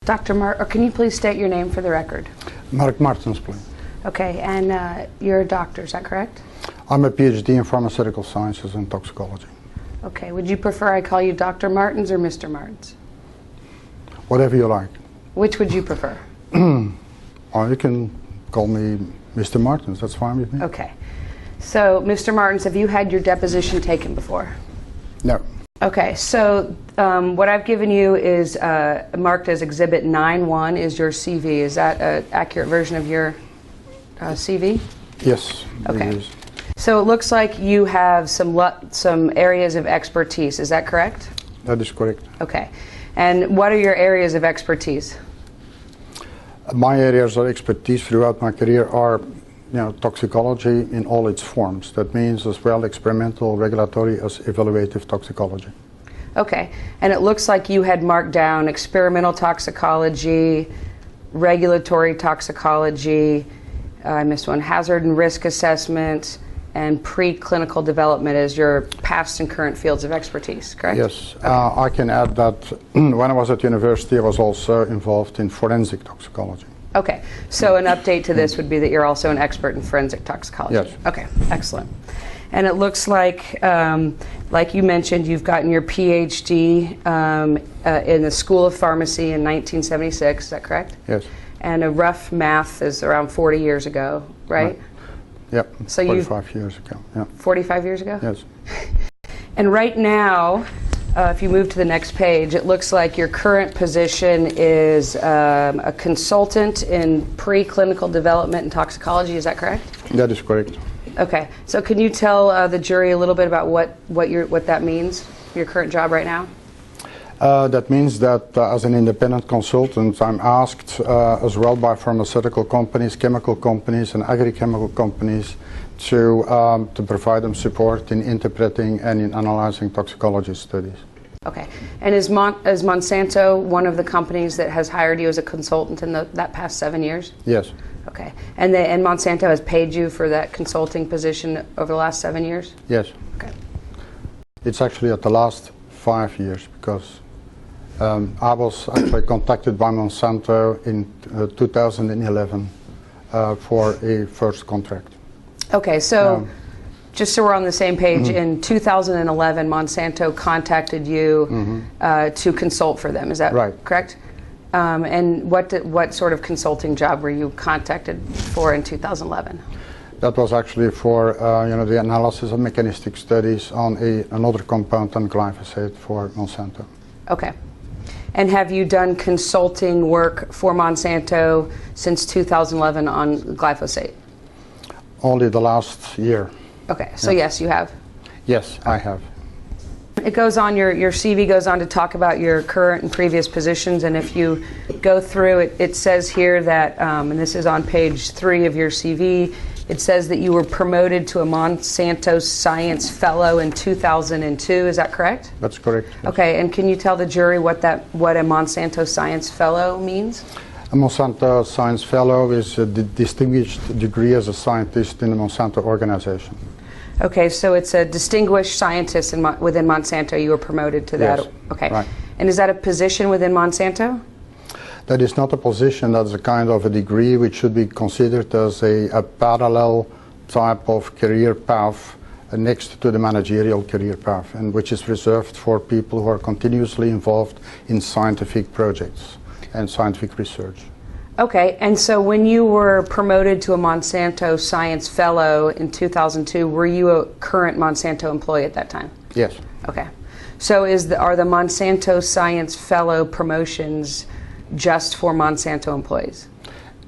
Dr. Mark, or can you please state your name for the record? Mark Martens, please. Okay, and you're a doctor, is that correct? I'm a PhD in pharmaceutical sciences and toxicology. Okay, would you prefer I call you Dr. Martens or Mr. Martens? Whatever you like. Which would you prefer? Or you can call me Mr. Martens, that's fine with me. Okay, so Mr. Martens, have you had your deposition taken before? No. Okay, so what I've given you is marked as Exhibit 9-1 is your CV. Is that an accurate version of your CV? Yes. Okay. It is. So it looks like you have some areas of expertise. Is that correct? That is correct. Okay. And what are your areas of expertise? My areas of expertise throughout my career are toxicology in all its forms. That means as well experimental, regulatory as evaluative toxicology. Okay. And it looks like you had marked down experimental toxicology, regulatory toxicology, I missed one, hazard and risk assessment, and preclinical development as your past and current fields of expertise, correct? Yes. Okay. I can add that when I was at university, I was also involved in forensic toxicology. Okay. So an update to this would be that you're also an expert in forensic toxicology. Yes. Okay. Excellent. And it looks like you mentioned, you've gotten your PhD in the School of Pharmacy in 1976. Is that correct? Yes. And a rough math is around 40 years ago, right? Yep. So 45 years ago. Yeah. 45 years ago? Yes. And right now, if you move to the next page, it looks like your current position is a consultant in preclinical development and toxicology. Is that correct? That is correct. Okay. So can you tell the jury a little bit about what that means, your current job right now? That means that as an independent consultant, I'm asked as well by pharmaceutical companies, chemical companies, and agri-chemical companies to provide them support in interpreting and in analyzing toxicology studies. Okay. And is Monsanto one of the companies that has hired you as a consultant in that past 7 years? Yes. Okay. And Monsanto has paid you for that consulting position over the last 7 years? Yes. Okay. It's actually at the last 5 years because I was actually contacted by Monsanto in 2011 for a first contract. Okay, so just so we're on the same page, in 2011, Monsanto contacted you to consult for them. Is that correct? And what sort of consulting job were you contacted for in 2011? That was actually for the analysis of mechanistic studies on another compound than glyphosate for Monsanto. Okay. And have you done consulting work for Monsanto since 2011 on glyphosate? Only the last year. Okay, so yes, you have? Yes, I have. It goes on, your CV goes on to talk about your current and previous positions, and if you go through it, it says here that, and this is on page 3 of your CV, it says that you were promoted to a Monsanto Science Fellow in 2002. Is that correct? That's correct. Yes. Okay, and can you tell the jury what a Monsanto Science Fellow means? A Monsanto Science Fellow is a distinguished degree as a scientist in the Monsanto organization. Okay, so it's a distinguished scientist within Monsanto. You were promoted to that. Yes. Okay. Right. And is that a position within Monsanto? That is not a position, that's a kind of a degree which should be considered as a parallel type of career path next to the managerial career path, and which is reserved for people who are continuously involved in scientific projects and scientific research. Okay, and so when you were promoted to a Monsanto Science Fellow in 2002, were you a current Monsanto employee at that time? Yes. Okay. So are the Monsanto Science Fellow promotions just for Monsanto employees?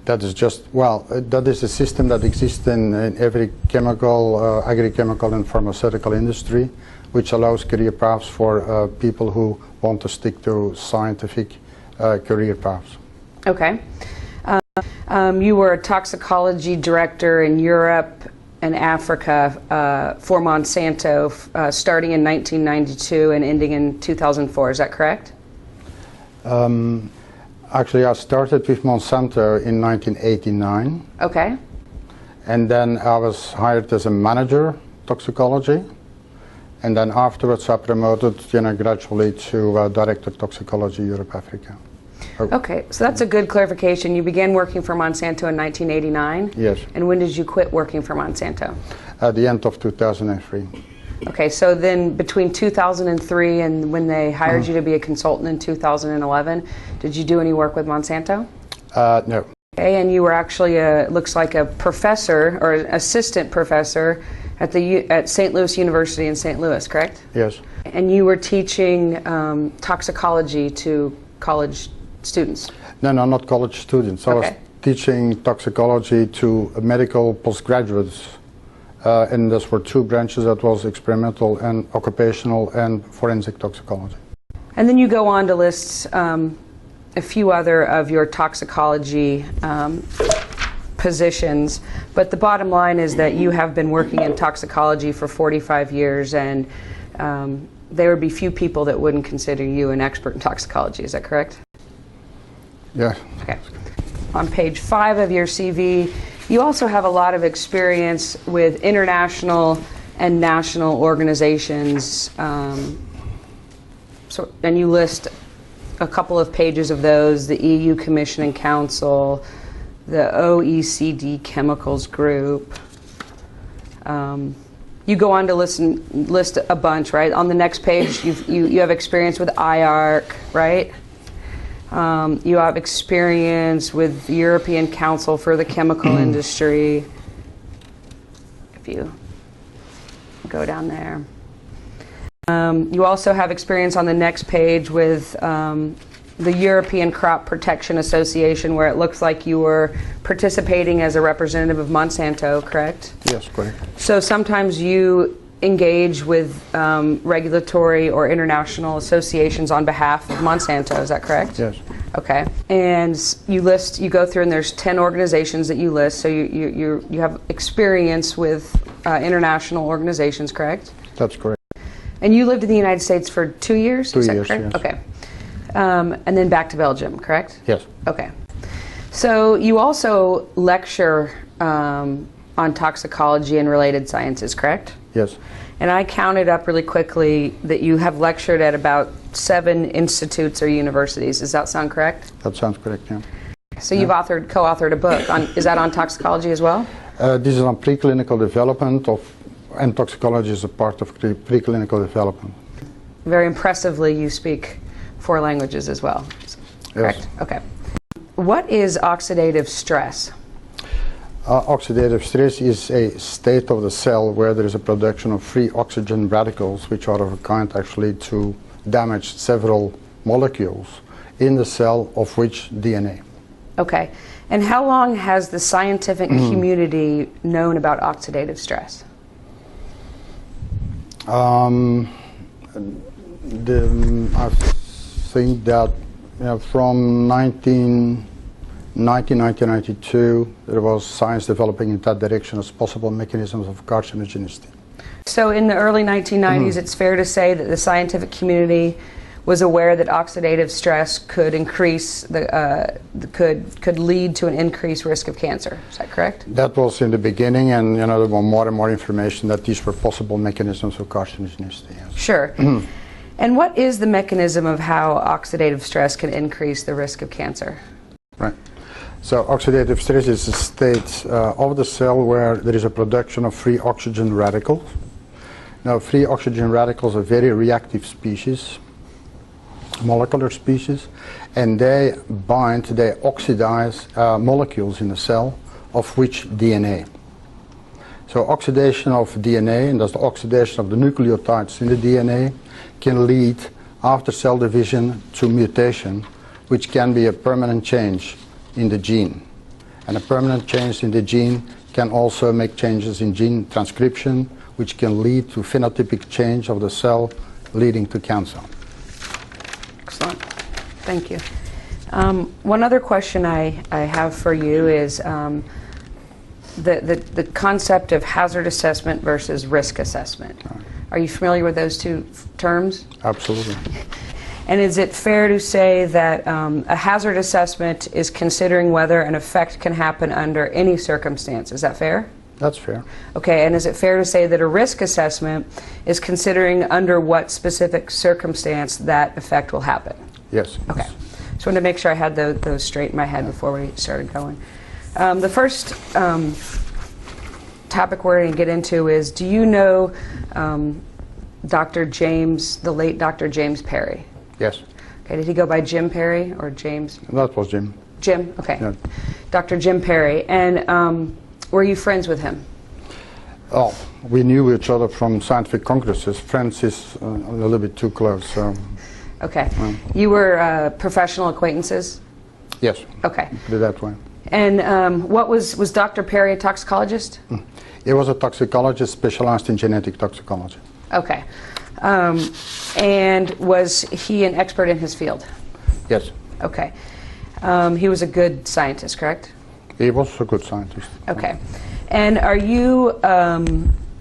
That is that is a system that exists in every chemical, agri-chemical and pharmaceutical industry, which allows career paths for people who want to stick to scientific career paths. Okay. You were a toxicology director in Europe and Africa for Monsanto starting in 1992 and ending in 2004. Is that correct? Actually, I started with Monsanto in 1989. Okay. And then I was hired as a manager toxicology. And then afterwards I promoted gradually to Director Toxicology Europe Africa. Okay, so that's a good clarification. You began working for Monsanto in 1989? Yes. And when did you quit working for Monsanto? At the end of 2003. Okay, so then between 2003 and when they hired you to be a consultant in 2011, did you do any work with Monsanto? No. Okay, and you were actually looks like a professor or an assistant professor at St. Louis University in St. Louis, correct? Yes. And you were teaching toxicology to college students? No, not college students. I was teaching toxicology to medical postgraduates. And those were two branches, that was experimental and occupational and forensic toxicology. And then you go on to list a few other of your toxicology positions, but the bottom line is that you have been working in toxicology for 45 years, and there would be few people that wouldn't consider you an expert in toxicology. Is that correct? Yeah. Okay. On page 5 of your CV, you also have a lot of experience with international and national organizations, and you list a couple of pages of those: the EU Commission and Council, the OECD Chemicals Group. You go on to list a bunch, right? On the next page, you have experience with IARC, right? You have experience with the European Council for the Chemical Industry. If you go down there. You also have experience on the next page with the European Crop Protection Association, where it looks like you were participating as a representative of Monsanto, correct? Yes, correct. So sometimes you engage with regulatory or international associations on behalf of Monsanto, is that correct? Yes. Okay. And you go through, and there's 10 organizations that you list, so you have experience with international organizations, correct? That's correct. And you lived in the United States for 2 years? 2 is that years, correct? yes. Okay. And then back to Belgium, correct? Yes. Okay. So you also lecture on toxicology and related sciences, correct? Yes. And I counted up really quickly that you have lectured at about 7 institutes or universities. Does that sound correct? That sounds correct, yeah. So you've co-authored a book. Is that on toxicology as well? This is on preclinical development and toxicology is a part of preclinical development. Very impressively, you speak 4 languages as well. Correct? Yes. Okay. What is oxidative stress? Oxidative stress is a state of the cell where there is a production of free oxygen radicals, which are of a kind actually to damage several molecules in the cell, of which DNA. Okay. And how long has the scientific community known about oxidative stress? I think that from 1992 there was science developing in that direction as possible mechanisms of carcinogenicity. So in the early 1990s, it's fair to say that the scientific community was aware that oxidative stress could could lead to an increased risk of cancer. Is that correct? That was in the beginning, and there were more and more information that these were possible mechanisms of carcinogenicity. Yes. Sure. And what is the mechanism of how oxidative stress can increase the risk of cancer? Right. So oxidative stress is a state of the cell where there is a production of free oxygen radicals. Now, free oxygen radicals are very reactive species, molecular species, and they oxidize molecules in the cell, of which DNA. So oxidation of DNA, and that's the oxidation of the nucleotides in the DNA, can lead, after cell division, to mutation, which can be a permanent change in the gene. And a permanent change in the gene can also make changes in gene transcription, which can lead to phenotypic change of the cell, leading to cancer. Excellent. Thank you. One other question I have for you is the concept of hazard assessment versus risk assessment. Are you familiar with those two terms? Absolutely. And is it fair to say that a hazard assessment is considering whether an effect can happen under any circumstance? Is that fair? That's fair. Okay, and is it fair to say that a risk assessment is considering under what specific circumstance that effect will happen? Yes. Okay. Just wanted to make sure I had those straight in my head before we started going. The first topic we're going to get into is, do you know Dr. James, the late Dr. James Perry? Yes. Okay, did he go by Jim Perry or James? That was Jim. Jim, okay. Yeah. Dr. Jim Perry. And were you friends with him? Oh, we knew each other from scientific congresses. Friends is a little bit too close. So. Okay. You were professional acquaintances? Yes. Okay. Put it that way. And what was Dr. Perry a toxicologist? He was a toxicologist specialized in genetic toxicology. Okay. And was he an expert in his field? Yes. Okay. He was a good scientist, correct? He was a good scientist. Okay. And are you,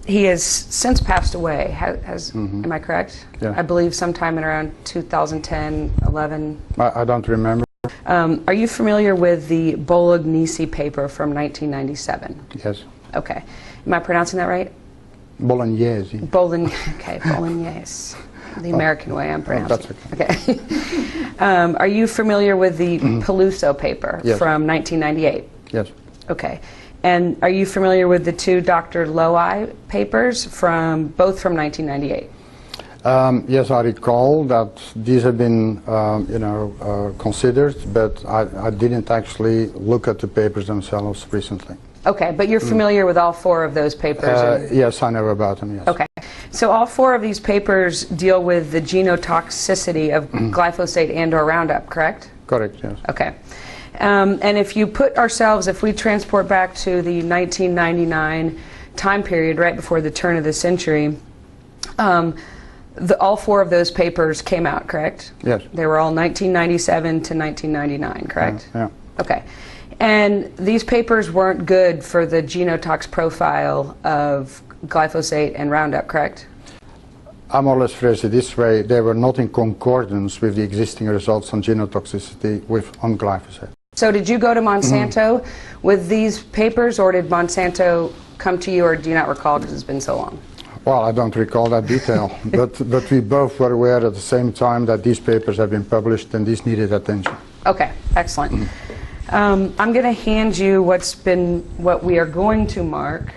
he has since passed away, am I correct? Yeah. I believe sometime in around 2010, 11. I don't remember. Are you familiar with the Bolognese paper from 1997? Yes. Okay. Am I pronouncing that right? Bolognese. Okay, Bolognese. The American way I'm pronouncing. That's okay. Are you familiar with the Peluso paper from 1998? Yes. Okay. And are you familiar with the two Dr. Loai papers both from 1998? Yes, I recall that these have been, considered, but I didn't actually look at the papers themselves recently. Okay, but you're familiar with all four of those papers? Yes, I know about them, yes. Okay. So all four of these papers deal with the genotoxicity of glyphosate and or Roundup, correct? Correct, yes. Okay. And if we transport back to the 1999 time period, right before the turn of the century, all four of those papers came out, correct? Yes. They were all 1997 to 1999, correct? Yeah. Okay. And these papers weren't good for the genotox profile of glyphosate and Roundup, correct? I more or less phrase it this way: they were not in concordance with the existing results on genotoxicity on glyphosate. So did you go to Monsanto with these papers, or did Monsanto come to you, or do you not recall because it's been so long? Well, I don't recall that detail, but we both were aware at the same time that these papers have been published and these needed attention. Okay, excellent. I'm going to hand you what we are going to mark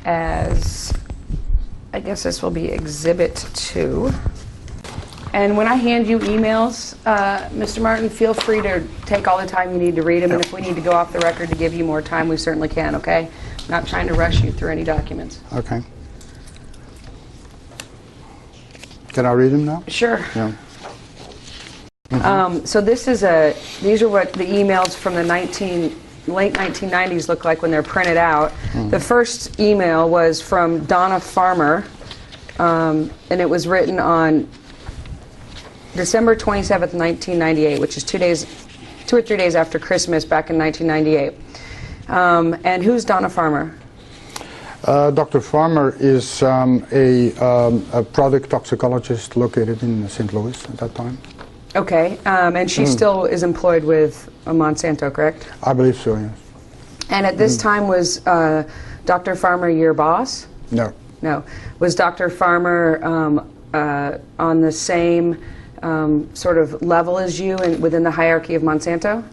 as, I guess this will be Exhibit 2. And when I hand you emails, Mr. Martin, feel free to take all the time you need to read them, and if we need to go off the record to give you more time, we certainly can, okay? I'm not trying to rush you through any documents. Okay. Can I read them now? Sure. Yeah. So these are what the emails from the late 1990s look like when they're printed out. The first email was from Donna Farmer, and it was written on December 27th, 1998, which is 2 or 3 days after Christmas back in 1998. And who's Donna Farmer? Dr. Farmer is a product toxicologist located in St. Louis at that time. Okay, and she still is employed with Monsanto, correct? I believe so, yes. And at this time, was Dr. Farmer your boss? No. No. Was Dr. Farmer on the same sort of level as you within the hierarchy of Monsanto?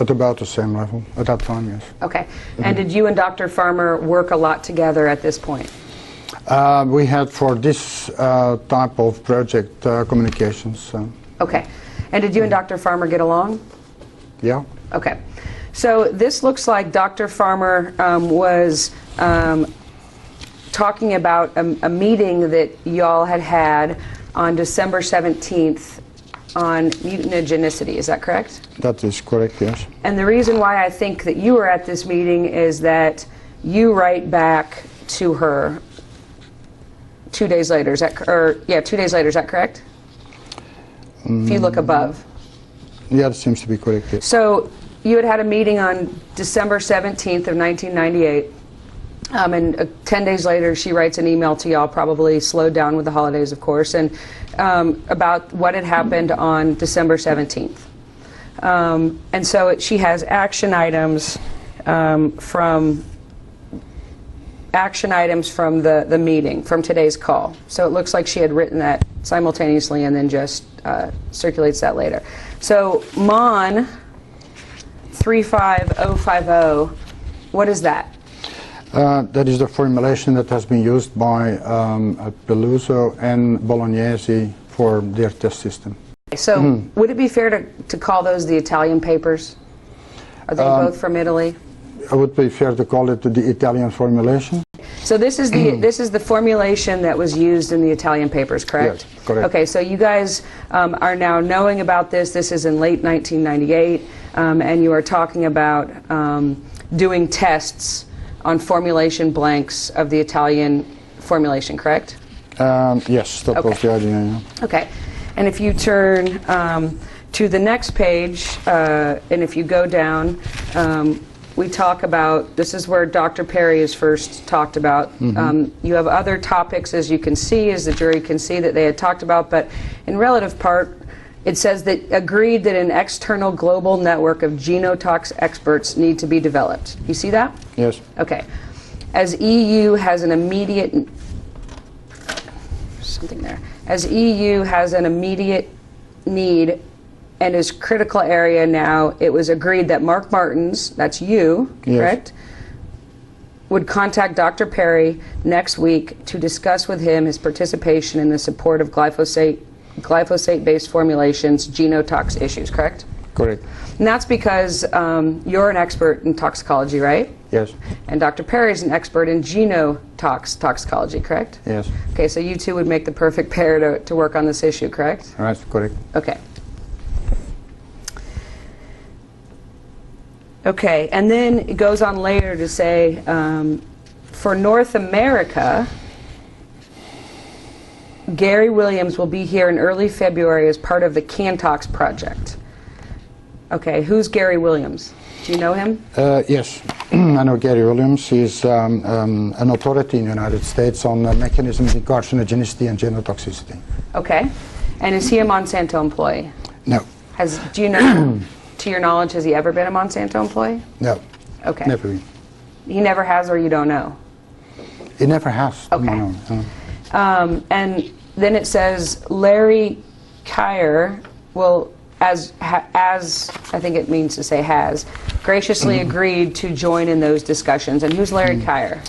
At about the same level at that time, yes. Okay. And did you and Dr. Farmer work a lot together at this point? We had for this type of project communications. Okay. And did you and Dr. Farmer get along? Yeah. Okay. So this looks like Dr. Farmer was talking about a meeting that y'all had on December 17th on mutagenicity. Is that correct? That is correct, yes. And the reason why I think that you were at this meeting is that you write back to her 2 days later. 2 days later. Is that correct? If you look above. Yeah, that seems to be correct, yes. So you had a meeting on December 17th of 1998. And 10 days later, she writes an email to y'all, probably slowed down with the holidays, of course, and about what had happened on December 17th. And so she has action items from action items from the meeting, from today's call. So it looks like she had written that simultaneously and then just circulates that later. So MON 35050, what is that? That is the formulation that has been used by Peluso and Bolognese for their test system. So would it be fair to call those the Italian papers? Are they both from Italy? It would be fair to call it the Italian formulation. So this is the formulation that was used in the Italian papers, correct? Yes, correct. Okay, so you guys are now knowing about this. This is in late 1998, and you are talking about doing tests on formulation blanks of the Italian formulation, correct? Yes, that was the idea. Yeah. Okay, and if you turn to the next page, and if you go down, we talk about, this is where Dr. Perry is first talked about. You have other topics, as you can see, as the jury can see, that they had talked about, but in relative part, it says that agreed that an external global network of genotox experts need to be developed. You see that? Yes. Okay. As EU has an immediate need and is critical area now, it was agreed that Mark Martens, that's you, yes, correct, would contact Dr. Perry next week to discuss with him his participation in the support of glyphosate-based formulations, genotox issues, correct? Correct. And that's because you're an expert in toxicology, right? Yes. And Dr. Perry is an expert in toxicology, correct? Yes. Okay, so you two would make the perfect pair to work on this issue, correct? Right, correct. Okay. Okay, and then it goes on later to say, for North America, Gary Williams will be here in early February as part of the CanTox project. Okay, who's Gary Williams? Do you know him? Yes, I know Gary Williams. He's an authority in the United States on mechanisms in carcinogenicity and genotoxicity. Okay, and is he a Monsanto employee? No. Do you know, to your knowledge, has he ever been a Monsanto employee? No. Okay. Never been. He never has, or you don't know? He never has. Okay. No. And then it says Larry Kyer will, as I think it means to say has, graciously agreed to join in those discussions. And who's Larry Kyer?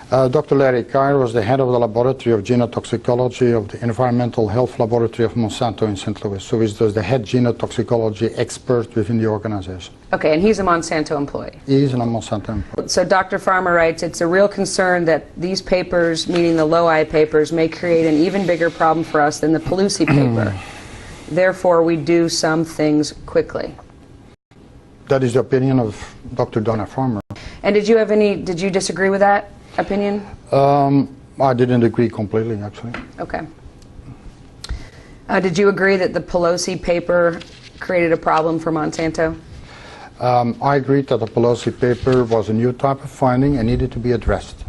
Dr. Larry Kyer was the head of the laboratory of genotoxicology of the Environmental Health Laboratory of Monsanto in St. Louis. So he's the head genotoxicology expert within the organization. Okay, and he's a Monsanto employee. He's a Monsanto employee. So Dr. Farmer writes, it's a real concern that these papers, meaning the low-I papers, may create an even bigger problem for us than the Pelusi paper. Therefore, we do some things quickly. That is the opinion of Dr. Donna Farmer. And did you disagree with that opinion? I didn't agree completely, actually. Okay. Did you agree that the Pelosi paper created a problem for Monsanto? I agreed that the Pelosi paper was a new type of finding and needed to be addressed.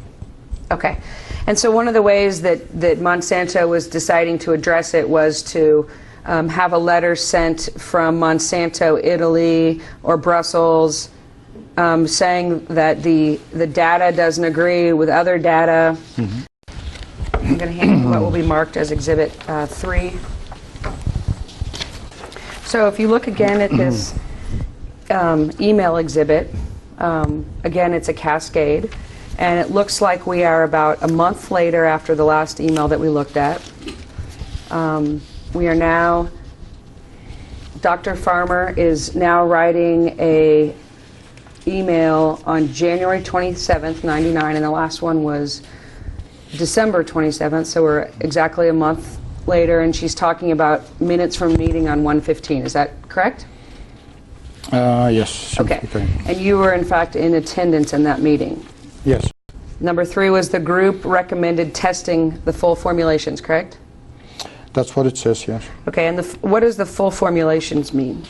Okay. And so one of the ways that Monsanto was deciding to address it was to have a letter sent from Monsanto, Italy, or Brussels, saying that the data doesn't agree with other data. I'm going to hand you what will be marked as Exhibit 3. So if you look again at this email exhibit, again it's a cascade, and it looks like we are about a month later after the last email that we looked at. We are now, Dr. Farmer is now writing a email on January 27th, 99, and the last one was December 27th, so we're exactly a month later, and she's talking about minutes from meeting on 1:15. Is that correct? Yes. Okay. And you were, in fact, in attendance in that meeting? Yes. Number 3 was the group recommended testing the full formulations, correct? That's what it says, yes. Okay, and what does the full formulations mean?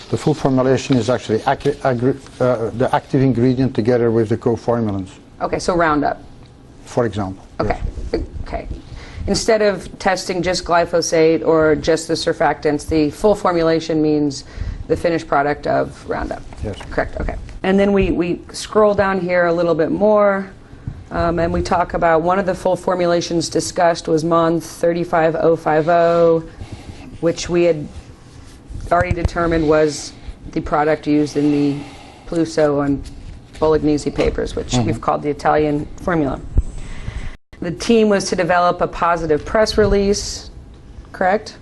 The full formulation is actually the active ingredient together with the co-formulants. Okay, so Roundup. For example. Okay. Yes. Okay. Instead of testing just glyphosate or just the surfactants, the full formulation means the finished product of Roundup. Yes. Correct. Okay. And then we scroll down here a little bit more. And we talk about one of the full formulations discussed was MON 35050, which we had already determined was the product used in the Pluso and Bolognese papers, which we've called the Italian formula. The team was to develop a positive press release, correct?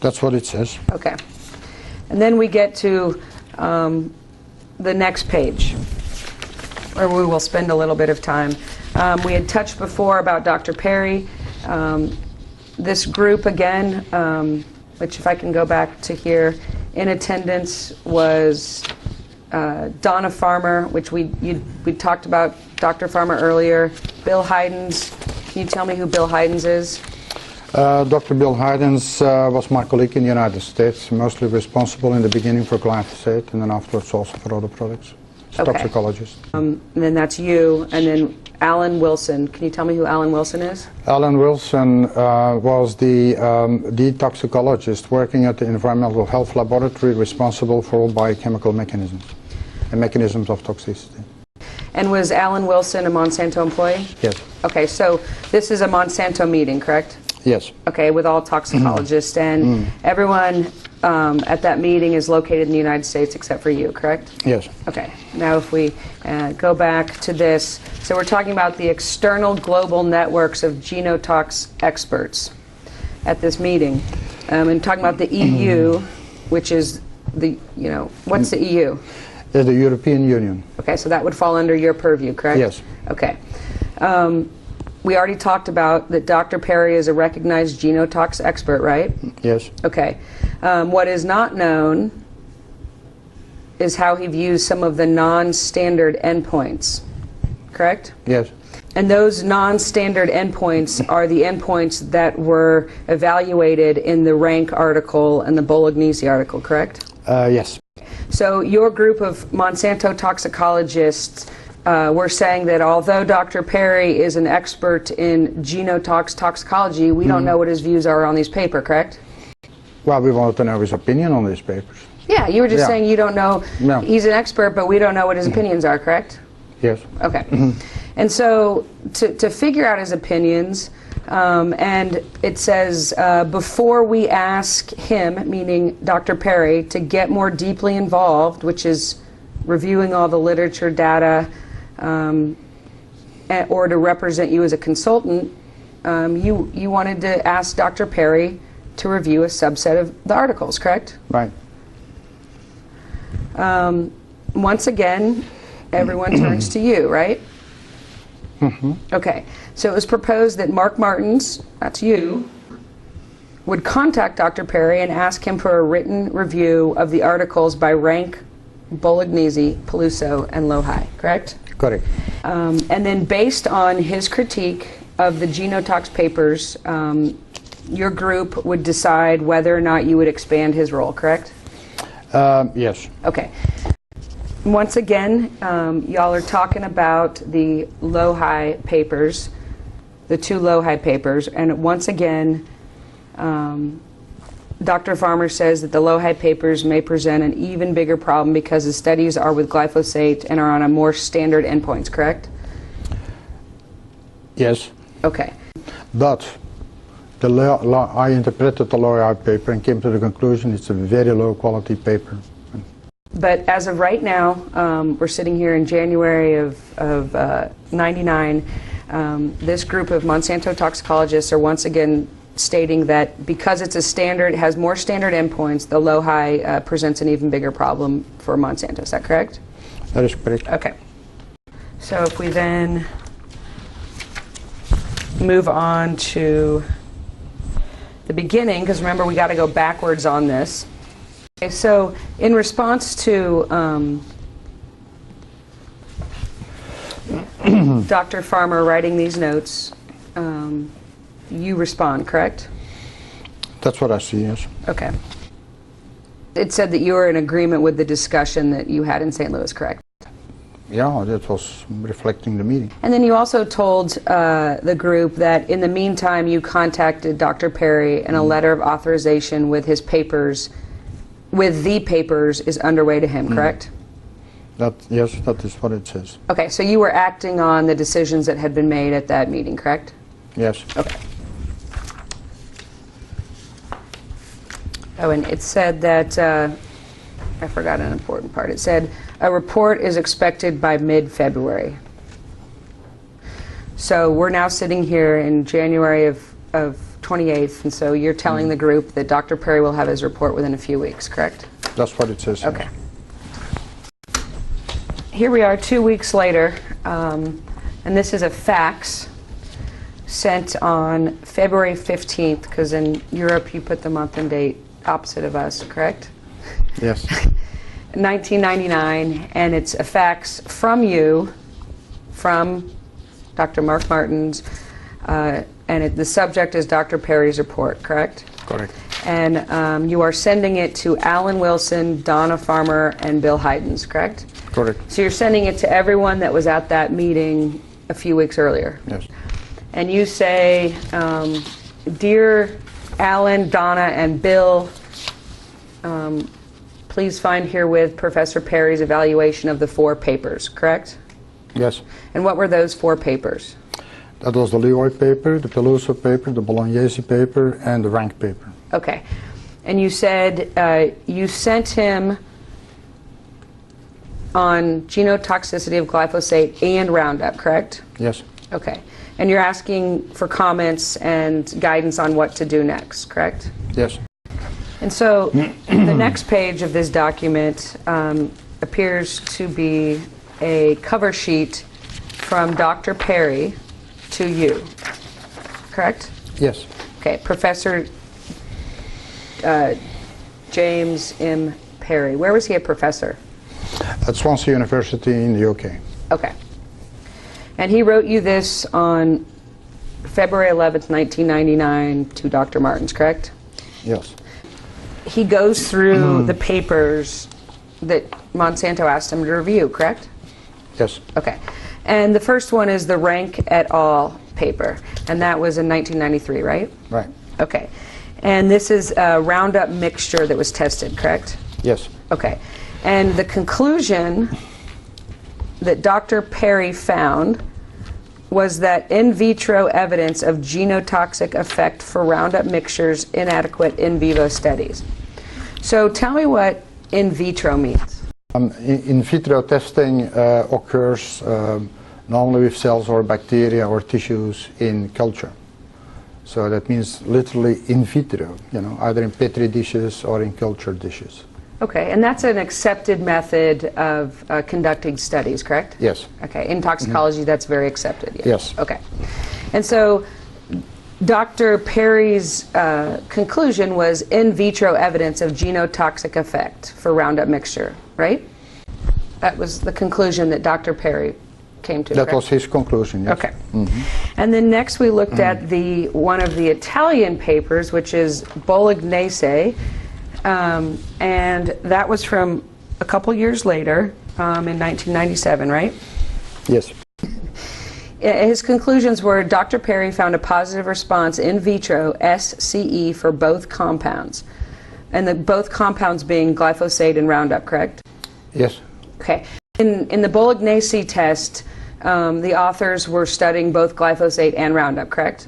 That's what it says. Okay. And then we get to the next page, where we will spend a little bit of time. We had touched before about Dr. Perry. This group, again, which if I can go back to here, in attendance was Donna Farmer, which we talked about Dr. Farmer earlier. Bill Heidens. Can you tell me who Bill Heidens is? Dr. Bill Heidens was my colleague in the United States, mostly responsible in the beginning for glyphosate and then afterwards also for other products. He's a toxicologist. And then that's you, and then Alan Wilson. Can you tell me who Alan Wilson is? Alan Wilson was the toxicologist working at the Environmental Health Laboratory responsible for all biochemical mechanisms and mechanisms of toxicity. And was Alan Wilson a Monsanto employee? Yes. Okay, so this is a Monsanto meeting, correct? Yes. Okay, with all toxicologists, and everyone at that meeting is located in the United States except for you, correct? Yes. Okay, now if we go back to this, so we're talking about the external global networks of genotox experts at this meeting, and talking about the EU, which is the, what's the EU? The European Union. Okay, so that would fall under your purview, correct? Yes. Okay. We already talked about that Dr. Perry is a recognized genotox expert, right? Yes. Okay. What is not known is how he views some of the non-standard endpoints, correct? Yes. And those non-standard endpoints are the endpoints that were evaluated in the Rank article and the Bolognese article, correct? Yes. So your group of Monsanto toxicologists were saying that although Dr. Perry is an expert in genotox toxicology, we don't know what his views are on these papers, correct? Well, we wanted to know his opinion on these papers. Yeah, you were just saying you don't know. No. He's an expert, but we don't know what his opinions are, correct? Yes. Okay. And so to figure out his opinions, and it says, before we ask him, meaning Dr. Perry, to get more deeply involved, which is reviewing all the literature data, or to represent you as a consultant, you wanted to ask Dr. Perry to review a subset of the articles, correct? Right. Once again, everyone turns to you, right? Okay. So it was proposed that Mark Martens, that's you, would contact Dr. Perry and ask him for a written review of the articles by Rank, Bolognese, Peluso, and Lohi, correct? Correct. And then based on his critique of the genotox papers, your group would decide whether or not you would expand his role, correct? Yes. Okay. Once again, y'all are talking about the Lohi papers, the two Lohi papers, and once again, Dr. Farmer says that the Lohi papers may present an even bigger problem because the studies are with glyphosate and are on a more standard endpoints, correct? Yes. Okay. But I interpreted the Lohi paper and came to the conclusion it's a very low quality paper. But as of right now, we're sitting here in January of '99. This group of Monsanto toxicologists are once again stating that because it's a standard, it has more standard endpoints, the Lohi presents an even bigger problem for Monsanto. Is that correct? That is correct. Okay. So if we then move on to the beginning, because remember we got to go backwards on this. Okay, so in response to Dr. Farmer writing these notes, you respond, correct? That's what I see, yes. Okay. It said that you were in agreement with the discussion that you had in St. Louis, correct? Yeah, that was reflecting the meeting. And then you also told the group that in the meantime you contacted Dr. Perry and a letter of authorization with his papers, with the papers, is underway to him, correct? Yes, that is what it says. Okay, so you were acting on the decisions that had been made at that meeting, correct? Yes. Okay. Oh, and it said that, I forgot an important part. It said, a report is expected by mid-February. So we're now sitting here in January of 28th, and so you're telling the group that Dr. Perry will have his report within a few weeks, correct? That's what it says. Okay. Here we are 2 weeks later, and this is a fax sent on February 15th, because in Europe you put the month and date opposite of us, correct? Yes. 1999, and it's a fax from you, from Dr. Mark Martens, and the subject is Dr. Perry's report, correct? Correct. And you are sending it to Alan Wilson, Donna Farmer, and Bill Heidens, correct? Correct. So you're sending it to everyone that was at that meeting a few weeks earlier. Yes. And you say, Dear Alan, Donna, and Bill, please find herewith Professor Perry's evaluation of the 4 papers, correct? Yes. And what were those 4 papers? That was the Leroy paper, the Peluso paper, the Bolognese paper, and the Rank paper. Okay. And you said you sent him on genotoxicity of glyphosate and Roundup, correct? Yes. Okay. And you're asking for comments and guidance on what to do next, correct? Yes. And so the next page of this document appears to be a cover sheet from Dr. Perry to you, correct? Yes. Okay, Professor James M. Perry. Where was he a professor? At Swansea University in the UK. Okay. And he wrote you this on February 11th, 1999 to Dr. Martens, correct? Yes. He goes through the papers that Monsanto asked him to review, correct? Yes. Okay. And the first one is the Rank et al. Paper, and that was in 1993, right? Right. Okay. And this is a Roundup mixture that was tested, correct? Yes. Okay. And the conclusion that Dr. Perry found was that in vitro evidence of genotoxic effect for Roundup mixtures inadequate in vivo studies. So tell me what in vitro means. In vitro testing occurs normally with cells or bacteria or tissues in culture. So that means literally in vitro, either in petri dishes or in culture dishes. Okay, and that's an accepted method of conducting studies, correct? Yes. Okay, in toxicology that's very accepted. Yes. Okay. And so Dr. Perry's conclusion was in vitro evidence of genotoxic effect for Roundup mixture, right? That was the conclusion that Dr. Perry came to. That correct? was his conclusion, yes. Okay. And then next we looked at one of the Italian papers, which is Bolognese, and that was from a couple years later, in 1997, right? Yes. His conclusions were Dr. Perry found a positive response in vitro, SCE, for both compounds. And both compounds being glyphosate and Roundup, correct? Yes. Okay. In the Bolognese test, the authors were studying both glyphosate and Roundup, correct?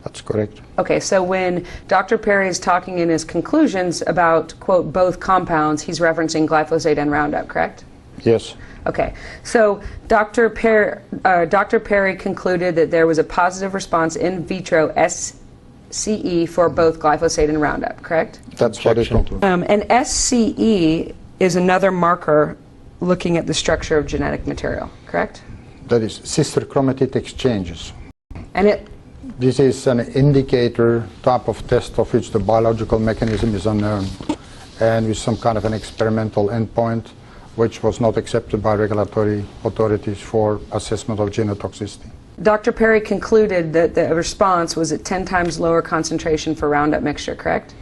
That's correct. Okay, so when Dr. Perry is talking in his conclusions about, quote, both compounds, he's referencing glyphosate and Roundup, correct? Yes. Okay, so Dr. Perry concluded that there was a positive response in vitro SCE for both glyphosate and Roundup, correct? That's what it concluded. And SCE is another marker looking at the structure of genetic material, correct? That is sister chromatid exchanges. And this is an indicator type of test of which the biological mechanism is unknown, and with some kind of an experimental endpoint which was not accepted by regulatory authorities for assessment of genotoxicity. Dr. Perry concluded that the response was at 10 times lower concentration for Roundup mixture, correct?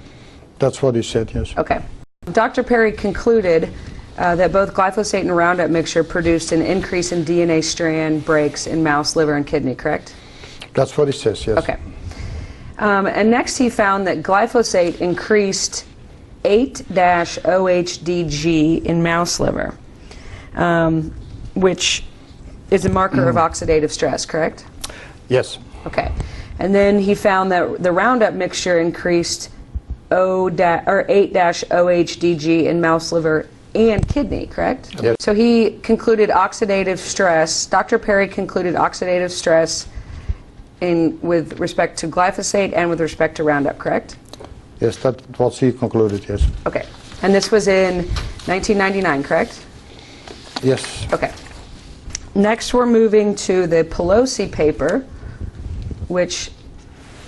That's what he said, yes. Okay. Dr. Perry concluded that both glyphosate and Roundup mixture produced an increase in DNA strand breaks in mouse liver and kidney, correct? That's what he says, yes. Okay. And next he found that glyphosate increased 8-OHDG in mouse liver. which is a marker of oxidative stress, correct? Yes. Okay. And then he found that the Roundup mixture increased 8-OHDG in mouse liver and kidney, correct? Yes. So he concluded oxidative stress. Dr. Perry concluded oxidative stress with respect to glyphosate and with respect to Roundup, correct? Yes, that's what he concluded, yes. Okay. And this was in 1999, correct? Yes. Okay. Next, we're moving to the Pelosi paper, which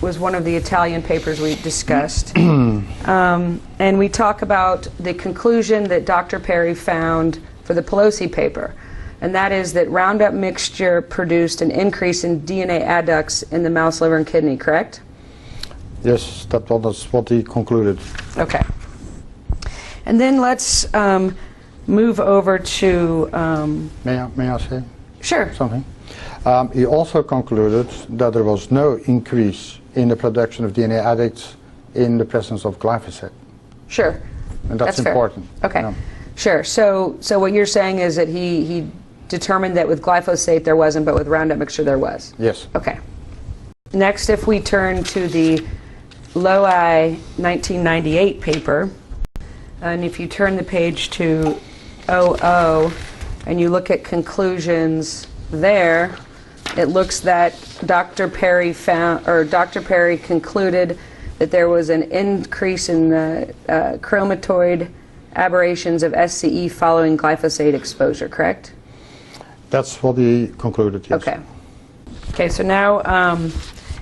was one of the Italian papers we discussed. And we talk about the conclusion that Dr. Perry found for the Pelosi paper. And that is that Roundup mixture produced an increase in DNA adducts in the mouse liver and kidney, correct? Yes, that's what he concluded. Okay. And then let's move over to... May I say Sure. something? He also concluded that there was no increase in the production of DNA adducts in the presence of glyphosate. Sure. And that's fair. important. Okay. Yeah. Sure. So what you're saying is that he determined that with glyphosate there wasn't, but with Roundup mixture there was? Yes. Okay. Next, if we turn to the Loei 1998 paper, and if you turn the page to 00 and you look at conclusions there, it looks that Dr. Perry concluded that there was an increase in the chromatoid aberrations of SCE following glyphosate exposure, correct? That's what he concluded, yes. Okay. Okay, so now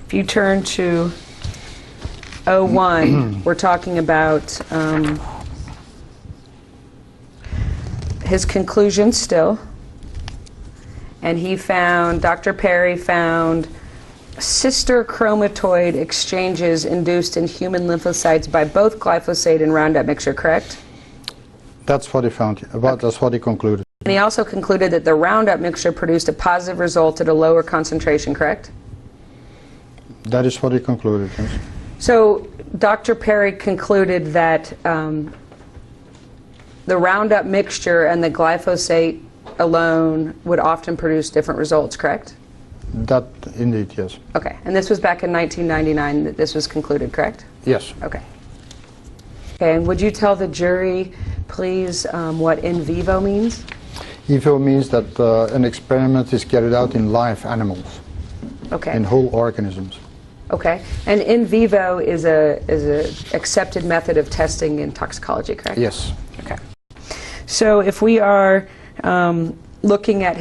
if you turn to 01, we're talking about his conclusion still. And Dr. Perry found sister chromatoid exchanges induced in human lymphocytes by both glyphosate and Roundup mixture, correct? That's what he found. That's what he concluded. And he also concluded that the Roundup mixture produced a positive result at a lower concentration, correct? That is what he concluded, yes. So Dr. Perry concluded that the Roundup mixture and the glyphosate alone would often produce different results, correct? That indeed, yes. Okay, and this was back in 1999 that this was concluded, correct? Yes. Okay. Okay, and would you tell the jury, please, what in vivo means? In vivo means that an experiment is carried out in live animals, Okay. in whole organisms. Okay, and in vivo is a accepted method of testing in toxicology, correct? Yes. Okay. So if we are looking at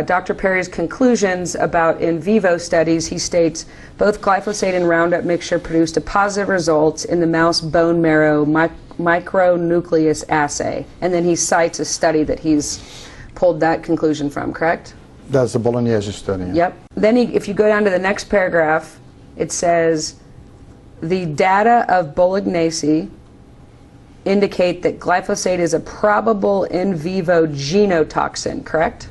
Dr. Perry's conclusions about in vivo studies, he states both glyphosate and Roundup mixture produced a positive results in the mouse bone marrow micronucleus assay, and then he cites a study that he's pulled that conclusion from, correct? That's the Bolognese study. Yep. Then if you go down to the next paragraph, it says the data of Bolognese indicate that glyphosate is a probable in vivo genotoxin, correct?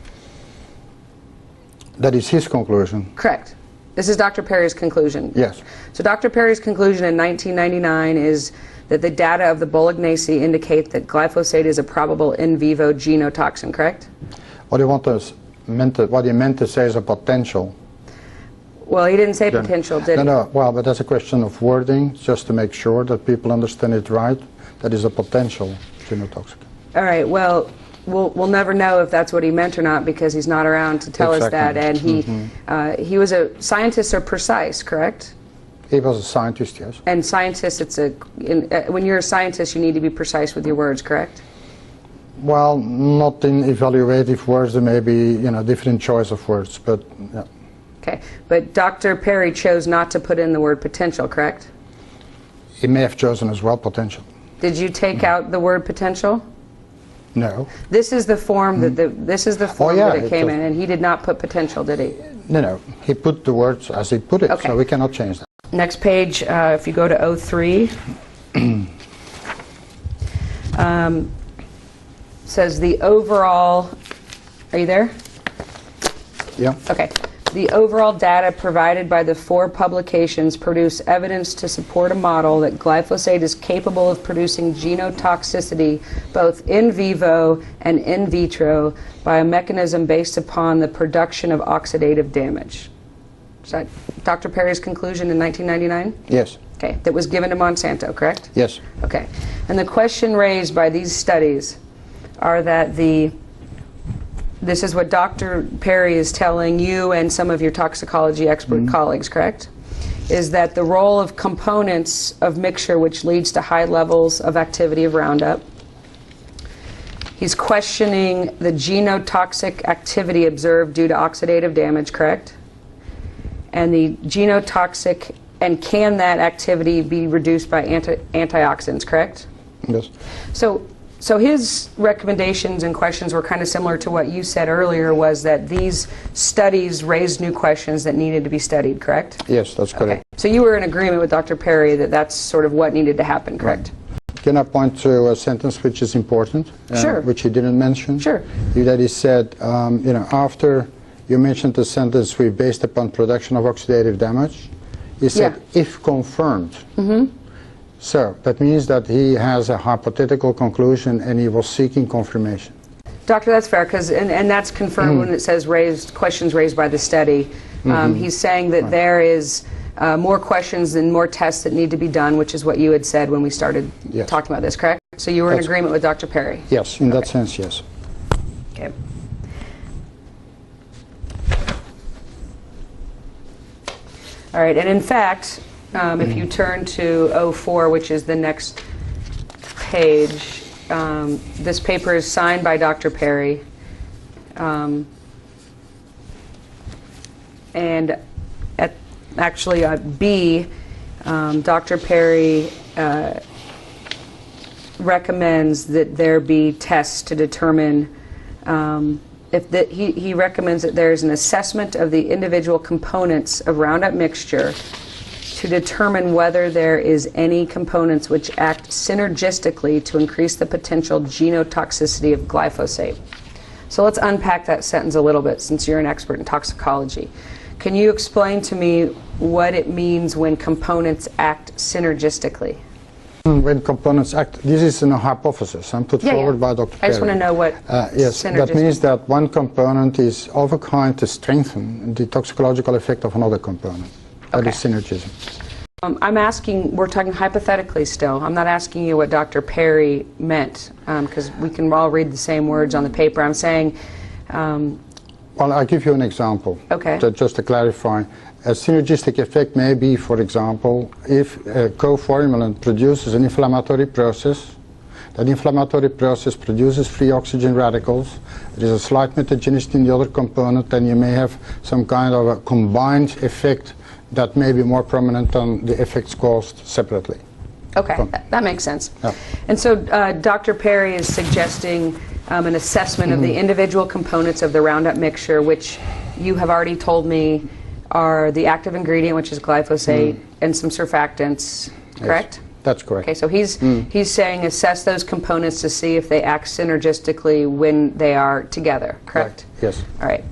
That is his conclusion. Correct. This is Dr. Perry's conclusion. Yes. So Dr. Perry's conclusion in 1999 is that the data of the Bolognese indicate that glyphosate is a probable in vivo genotoxin, correct? What he meant to say is a potential. Well, he didn't say potential, did he? No, well, but that's a question of wording, just to make sure that people understand it right. That is a potential genotoxic. All right, well, we'll never know if that's what he meant or not because he's not around to tell us that. And he was a scientist are precise, correct? He was a scientist, yes. And scientists, when you're a scientist, you need to be precise with your words, correct? Well, not in evaluative words. There may be, different choice of words, but yeah. Okay, but Dr. Perry chose not to put in the word potential, correct? He may have chosen as well potential. Did you take out the word potential? No. This is the form that that it came in, and he did not put potential, did he? No. He put the words as he put it, Okay. so we cannot change that. Next page, if you go to 03, says the overall. Are you there? Yeah. Okay. the overall data provided by the 4 publications produce evidence to support a model that glyphosate is capable of producing genotoxicity both in vivo and in vitro by a mechanism based upon the production of oxidative damage. Is that Dr. Perry's conclusion in 1999? Yes. Okay, that was given to Monsanto, correct? Yes. Okay, and the question raised by these studies are that this is what Dr. Perry is telling you and some of your toxicology expert colleagues, correct? Is that the role of components of mixture which leads to high levels of activity of Roundup. He's questioning the genotoxic activity observed due to oxidative damage, correct? And the genotoxic, and can that activity be reduced by antioxidants, correct? Yes. So his recommendations and questions were kind of similar to what you said earlier, was that these studies raised new questions that needed to be studied, correct? Yes, that's correct. Okay. So you were in agreement with Dr. Perry that that's sort of what needed to happen, correct? Right. Can I point to a sentence which is important, sure, which he didn't mention? Sure. That he said, after you mentioned the sentence, we based upon production of oxidative damage, he said, if confirmed. So that means that he has a hypothetical conclusion and he was seeking confirmation. Doctor, that's fair, because and that's confirmed when it says questions raised by the study. He's saying that there is more questions and more tests that need to be done, which is what you had said when we started talking about this, correct? So you were in agreement with Dr. Perry? Yes, in that sense, yes. Okay. All right, and in fact, if you turn to 04, which is the next page, this paper is signed by Dr. Perry. And at B, Dr. Perry recommends that there be tests to determine he recommends that there is an assessment of the individual components of Roundup mixture to determine whether there is any components which act synergistically to increase the potential genotoxicity of glyphosate. So let's unpack that sentence a little bit, since you're an expert in toxicology. Can you explain to me what it means when components act synergistically? When components act, this is a hypothesis put forward by Dr. Perry. I just want to know what yes, that means that one component is of a kind to strengthen the toxicological effect of another component. That is synergism. I'm asking, we're talking hypothetically still. I'm not asking you what Dr. Perry meant, because we can all read the same words on the paper. I'm saying... well, I'll give you an example. Okay. Just to clarify. A synergistic effect may be, for example, if a co-formulant produces an inflammatory process, that inflammatory process produces free oxygen radicals, there is a slight mutagenicity in the other component, then you may have some kind of a combined effect that may be more prominent than the effects caused separately. Okay, that makes sense. Yeah. And so Dr. Perry is suggesting an assessment of the individual components of the Roundup mixture, which you have already told me are the active ingredient, which is glyphosate, and some surfactants, correct? Yes, that's correct. Okay, so he's saying assess those components to see if they act synergistically when they are together, correct? Yes. All right.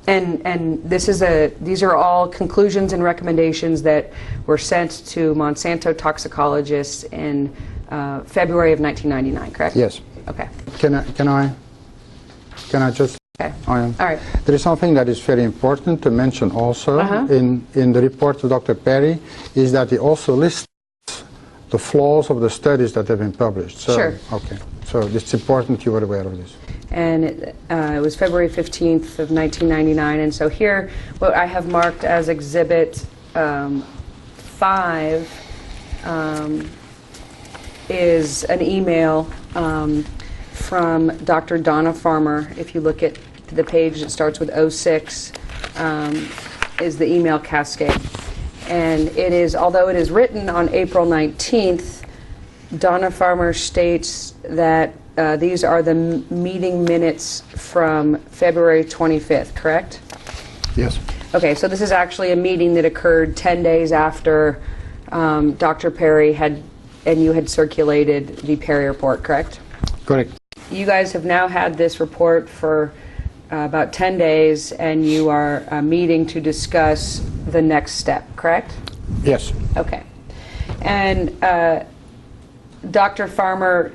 And these are all conclusions and recommendations that were sent to Monsanto toxicologists in February of 1999, correct? Yes. Okay. Can I just... Okay. All right. There is something that is very important to mention also in the report of Dr. Perry, is that he also lists the flaws of the studies that have been published. So, sure. Okay. So it's important you are aware of this. And it was February 15th of 1999. And so here, what I have marked as Exhibit 5 is an email from Dr. Donna Farmer. If you look at the page that starts with 06, is the email cascade. And it is, although it is written on April 19th, Donna Farmer states that these are the meeting minutes from February 25th, correct? Yes. Okay, so this is actually a meeting that occurred 10 days after Dr. Perry and you had circulated the Perry report, correct? Correct. You guys have now had this report for about 10 days, and you are meeting to discuss the next step, correct? Yes. Okay. And Dr. Farmer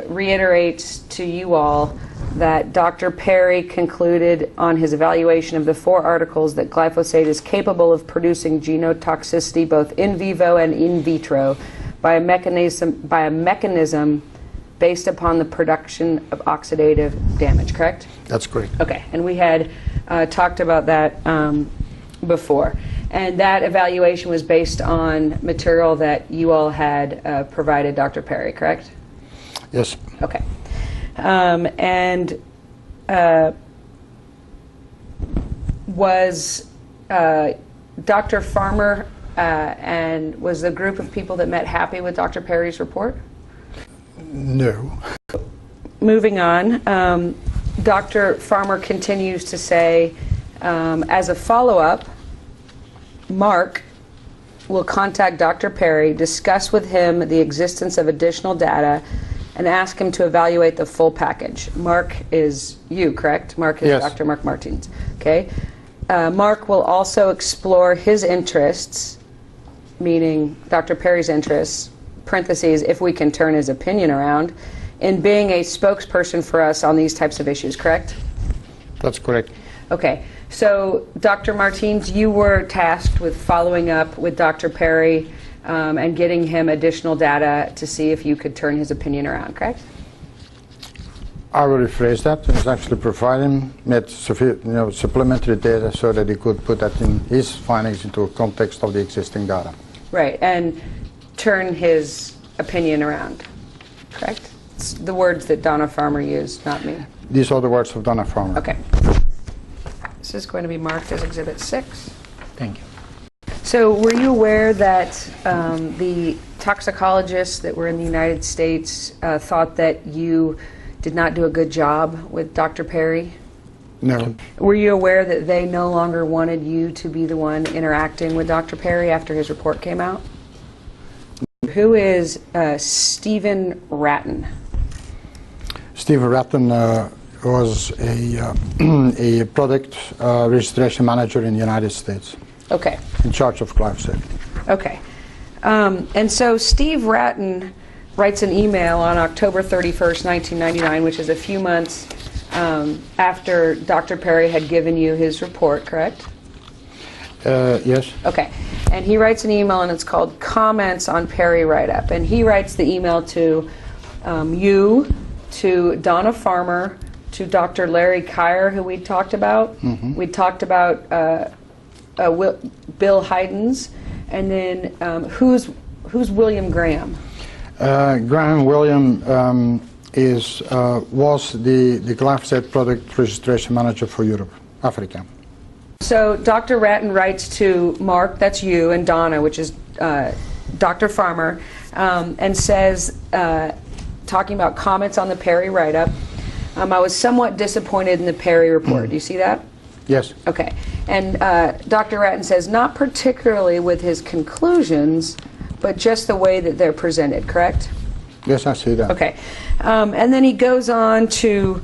reiterates to you all that Dr. Perry concluded on his evaluation of the 4 articles that glyphosate is capable of producing genotoxicity both in vivo and in vitro by a mechanism based upon the production of oxidative damage, correct? That's correct. Okay, and we had talked about that before. And that evaluation was based on material that you all had provided Dr. Perry, correct? Yes. Okay. Was Dr. Farmer and was the group of people that met happy with Dr. Perry's report? No. Moving on, Dr. Farmer continues to say, as a follow-up, Mark will contact Dr. Perry, discuss with him the existence of additional data, and ask him to evaluate the full package. Mark is you, correct? Mark is Yes. Dr. Mark Martens. Okay. Mark will also explore his interests, meaning Dr. Perry's interests, parentheses, if we can turn his opinion around, in being a spokesperson for us on these types of issues, correct? That's correct. Okay. So, Dr. Martens, you were tasked with following up with Dr. Perry and getting him additional data to see if you could turn his opinion around, correct? I will rephrase that and actually provide him with supplementary data so that he could put that in his findings into a context of the existing data. Right, and turn his opinion around, correct? It's the words that Donna Farmer used, not me. These are the words of Donna Farmer. Okay. This is going to be marked as Exhibit 6. Thank you. So were you aware that the toxicologists that were in the United States thought that you did not do a good job with Dr. Perry? No. Were you aware that they no longer wanted you to be the one interacting with Dr. Perry after his report came out? Who is Stephen Ratton? Stephen Ratton was a product registration manager in the United States. Okay. In charge of glyphosate. Okay. And so Steve Ratton writes an email on October 31st, 1999, which is a few months after Dr. Perry had given you his report, correct? Yes. Okay. And he writes an email, and it's called Comments on Perry Write-Up. And he writes the email to you, to Donna Farmer, to Dr. Larry Kyer, who we talked about. Mm-hmm. We talked about Bill Heidens, and then who's William Graham? Graham William was the glyphosate product registration manager for Europe, Africa. So Dr. Ratton writes to Mark, that's you, and Donna, which is Dr. Farmer, and says, talking about comments on the Perry write-up, I was somewhat disappointed in the Perry report. Do you see that? Yes. Okay. And Dr. Ratton says, not particularly with his conclusions, but just the way that they're presented, correct? Yes, I see that. Okay. And then he goes on to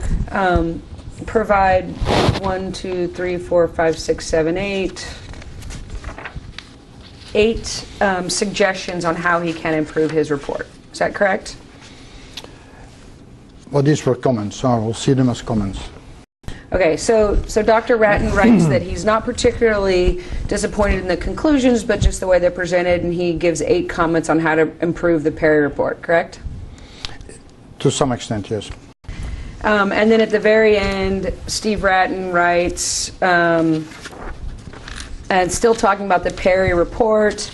provide 8 suggestions on how he can improve his report. Is that correct? Well, these were comments, so I will see them as comments. Okay, so Dr. Ratton writes that he's not particularly disappointed in the conclusions, but just the way they're presented, and he gives 8 comments on how to improve the Perry report, correct? To some extent, yes. And then at the very end, Steve Ratton writes, and still talking about the Perry report,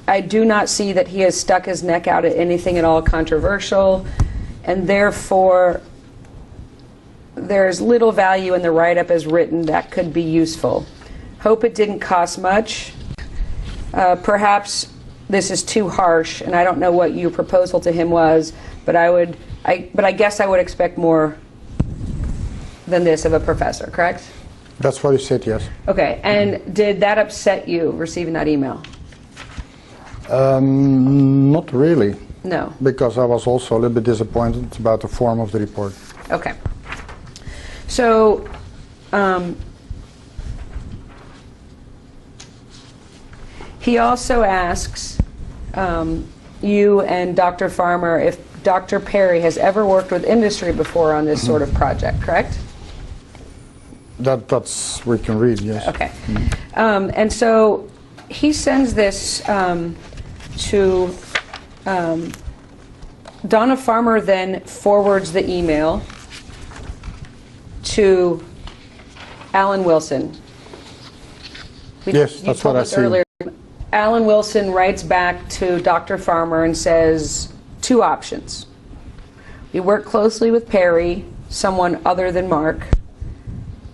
I do not see that he has stuck his neck out at anything at all controversial, and therefore there's little value in the write-up as written that could be useful. Hope it didn't cost much. Perhaps this is too harsh, and I don't know what your proposal to him was, but I guess I would expect more than this of a professor, correct? That's what he said, yes. Okay, and did that upset you, receiving that email? Not really. No. Because I was also a little bit disappointed about the form of the report. Okay. So, he also asks you and Dr. Farmer if Dr. Perry has ever worked with industry before on this sort of project, correct? That's we can read, yes. Okay. And so he sends this to Donna Farmer, then forwards the email to Alan Wilson. Yes, that's what I see. Earlier. Alan Wilson writes back to Dr. Farmer and says two options. We work closely with Perry, someone other than Mark,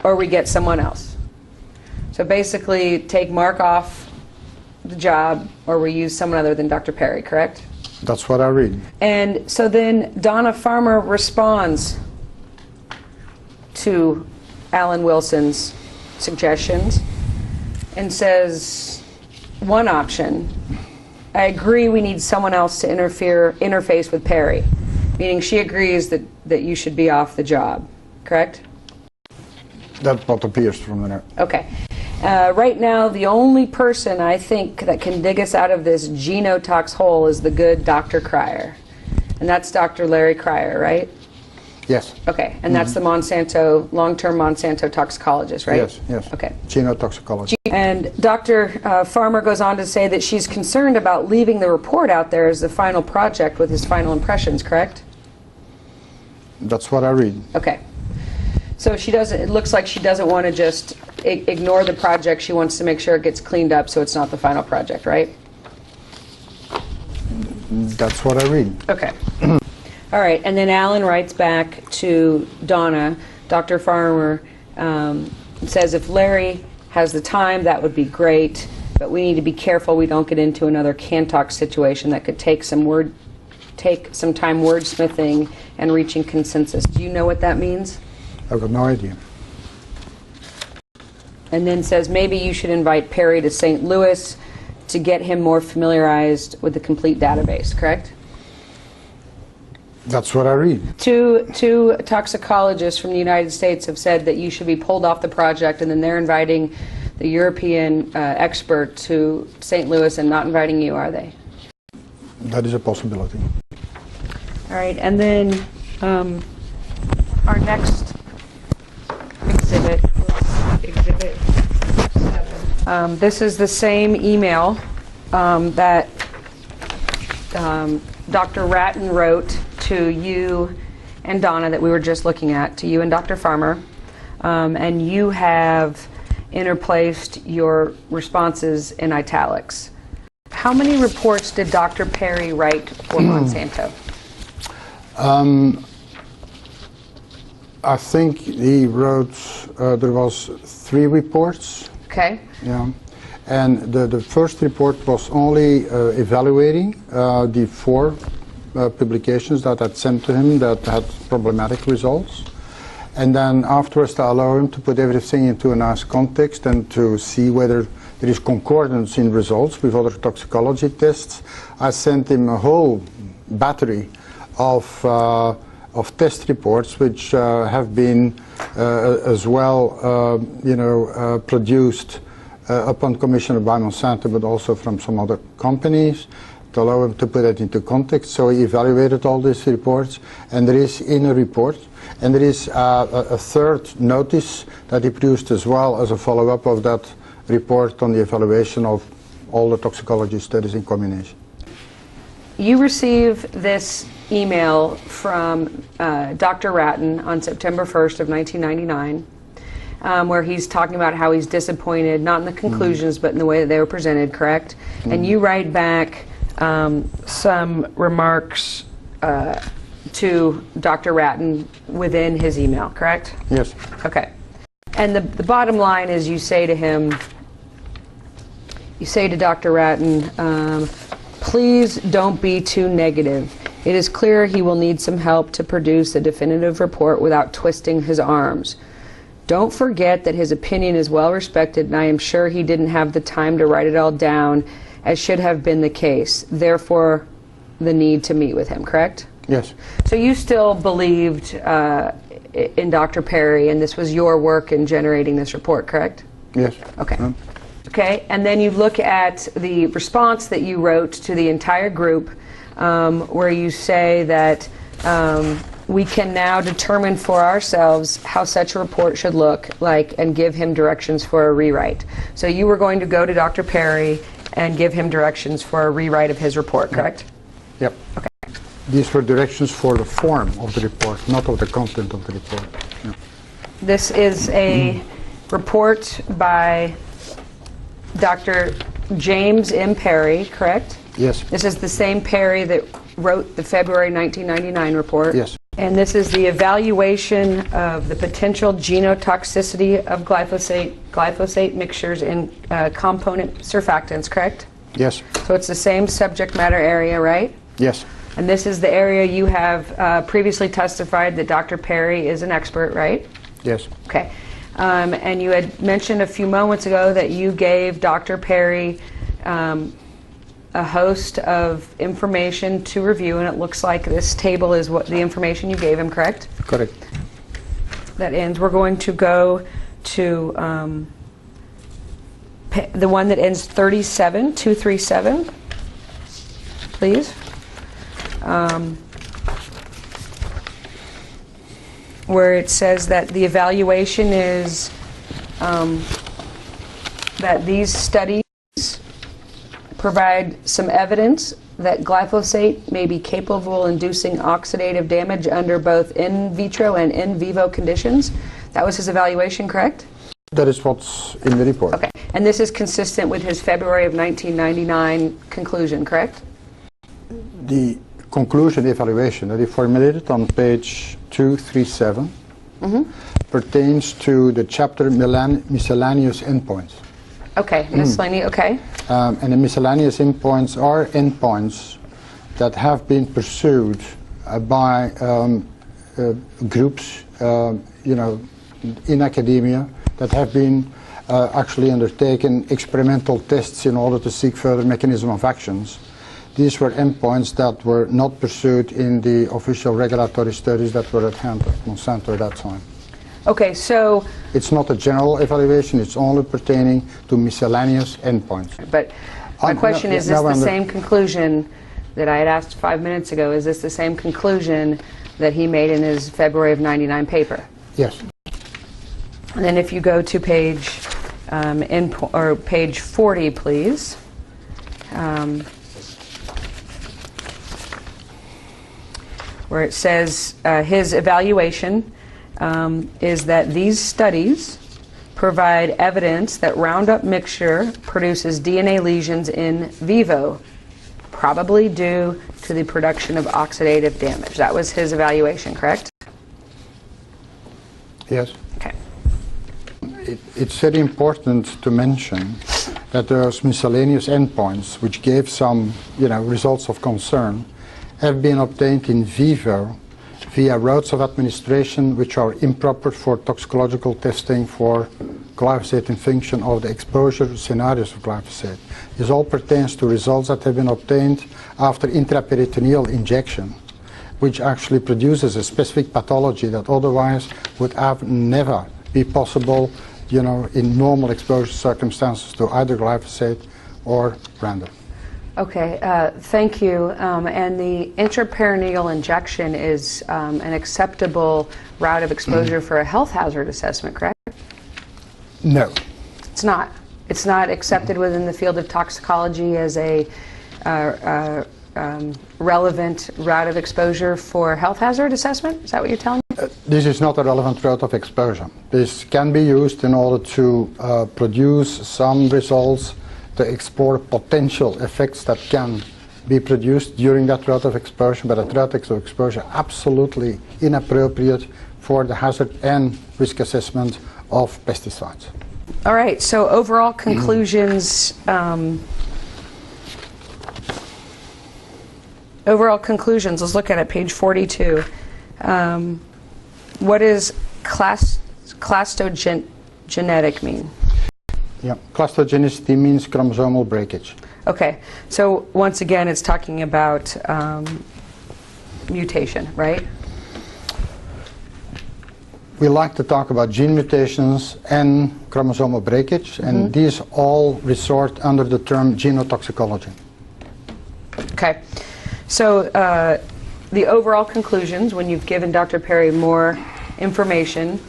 or we get someone else. So basically, take Mark off the job, or we use someone other than Dr. Perry, correct? That's what I read. And so then Donna Farmer responds to Alan Wilson's suggestions and says, one option, I agree we need someone else to interface with Perry, meaning she agrees that you should be off the job, correct? That's what appears from there. Okay. Right now, the only person I think that can dig us out of this genotox hole is the good Dr. Cryer. And that's Dr. Larry Cryer, right? Yes. Okay. And that's the Monsanto, long-term Monsanto toxicologist, right? Yes, yes. Okay. Genotoxicology. And Dr. Farmer goes on to say that she's concerned about leaving the report out there as the final project with his final impressions, correct? That's what I read. Okay. So she doesn't, it looks like she doesn't want to just ignore the project. She wants to make sure it gets cleaned up so it's not the final project, right? That's what I read. Okay. All right. And then Alan writes back to Donna, Dr. Farmer says if Larry has the time, that would be great, but we need to be careful we don't get into another Cantox situation that could take some time wordsmithing and reaching consensus. Do you know what that means? I've got no idea. And then says maybe you should invite Perry to St. Louis to get him more familiarized with the complete database, correct? That's what I read. Two toxicologists from the United States have said that you should be pulled off the project, and then they're inviting the European expert to St. Louis and not inviting you, are they? That is a possibility. All right, and then our next exhibit, Exhibit 7. This is the same email that Dr. Ratton wrote to you and Donna that we were just looking at, to you and Dr. Farmer, and you have interplaced your responses in italics. How many reports did Dr. Perry write for Monsanto? I think he wrote, there was 3 reports. Okay. Yeah. And the first report was only evaluating the 4 publications that I'd sent to him that had problematic results. And then afterwards to allow him to put everything into a nice context and to see whether there is concordance in results with other toxicology tests, I sent him a whole battery of test reports which have been as well produced upon commission by Monsanto, but also from some other companies, to allow him to put it into context. So he evaluated all these reports, and there is in a report, and there is a third notice that he produced as well as a follow-up of that report on the evaluation of all the toxicology studies in combination. You received this email from Dr. Ratton on September 1st of 1999. Where he's talking about how he's disappointed, not in the conclusions, but in the way that they were presented, correct? And you write back some remarks to Dr. Ratton within his email, correct? Yes. Okay. And the bottom line is you say to him, you say to Dr. Ratton, please don't be too negative. It is clear he will need some help to produce a definitive report without twisting his arms. Don't forget that his opinion is well respected, and I am sure he didn't have the time to write it all down, as should have been the case. Therefore, the need to meet with him, correct? Yes. So you still believed in Dr. Perry, and this was your work in generating this report, correct? Yes. Okay. Okay, and then you look at the response that you wrote to the entire group, where you say that we can now determine for ourselves how such a report should look like and give him directions for a rewrite. So you were going to go to Dr. Perry and give him directions for a rewrite of his report, correct? Yep. Okay. These were directions for the form of the report, not of the content of the report. Yeah. This is a report by Dr. James M. Perry, correct? Yes. This is the same Perry that wrote the February 1999 report. Yes. And this is the evaluation of the potential genotoxicity of glyphosate mixtures in component surfactants, correct? Yes. So it's the same subject matter area, right? Yes. And this is the area you have previously testified that Dr. Perry is an expert, right? Yes. Okay. And you had mentioned a few moments ago that you gave Dr. Perry a host of information to review, and it looks like this table is what the information you gave him, correct? Correct. That ends. We're going to go to the one that ends 37237, please. Where it says that the evaluation is that these studies provide some evidence that glyphosate may be capable of inducing oxidative damage under both in vitro and in vivo conditions. That was his evaluation, correct? That is what's in the report. Okay. And this is consistent with his February of 1999 conclusion, correct? The conclusion evaluation that he formulated on page 237 pertains to the chapter miscellaneous endpoints. Okay, miscellaneous, okay. And the miscellaneous endpoints are endpoints that have been pursued by groups, in academia that have been actually undertaken experimental tests in order to seek further mechanism of actions. These were endpoints that were not pursued in the official regulatory studies that were at hand at Monsanto at that time. Okay, so... It's not a general evaluation, it's only pertaining to miscellaneous endpoints. But my question is this the same conclusion that I had asked 5 minutes ago? Is this the same conclusion that he made in his February of 99 paper? Yes. And then if you go to page, page 40, please. Where it says his evaluation is that these studies provide evidence that Roundup mixture produces DNA lesions in vivo, probably due to the production of oxidative damage. That was his evaluation, correct? Yes. Okay. It's very important to mention that those miscellaneous endpoints, which gave some, results of concern, have been obtained in vivo via routes of administration which are improper for toxicological testing for glyphosate in function of the exposure scenarios of glyphosate. This all pertains to results that have been obtained after intraperitoneal injection, which actually produces a specific pathology that otherwise would have never be possible, in normal exposure circumstances to either glyphosate or Roundup. Okay, thank you. And the intraperitoneal injection is an acceptable route of exposure for a health hazard assessment, correct? No. It's not. It's not accepted within the field of toxicology as a relevant route of exposure for health hazard assessment? Is that what you're telling me? This is not a relevant route of exposure. This can be used in order to produce some results to explore potential effects that can be produced during that route of exposure, but that route of exposure absolutely inappropriate for the hazard and risk assessment of pesticides. All right, so overall conclusions. Overall conclusions, let's look at it, page 42. What does clastogenetic mean? Yeah, clastogenicity means chromosomal breakage. Okay, so once again, it's talking about mutation, right? we like to talk about gene mutations and chromosomal breakage, and these all resort under the term genotoxicology. Okay. So the overall conclusions, when you've given Dr. Perry more information,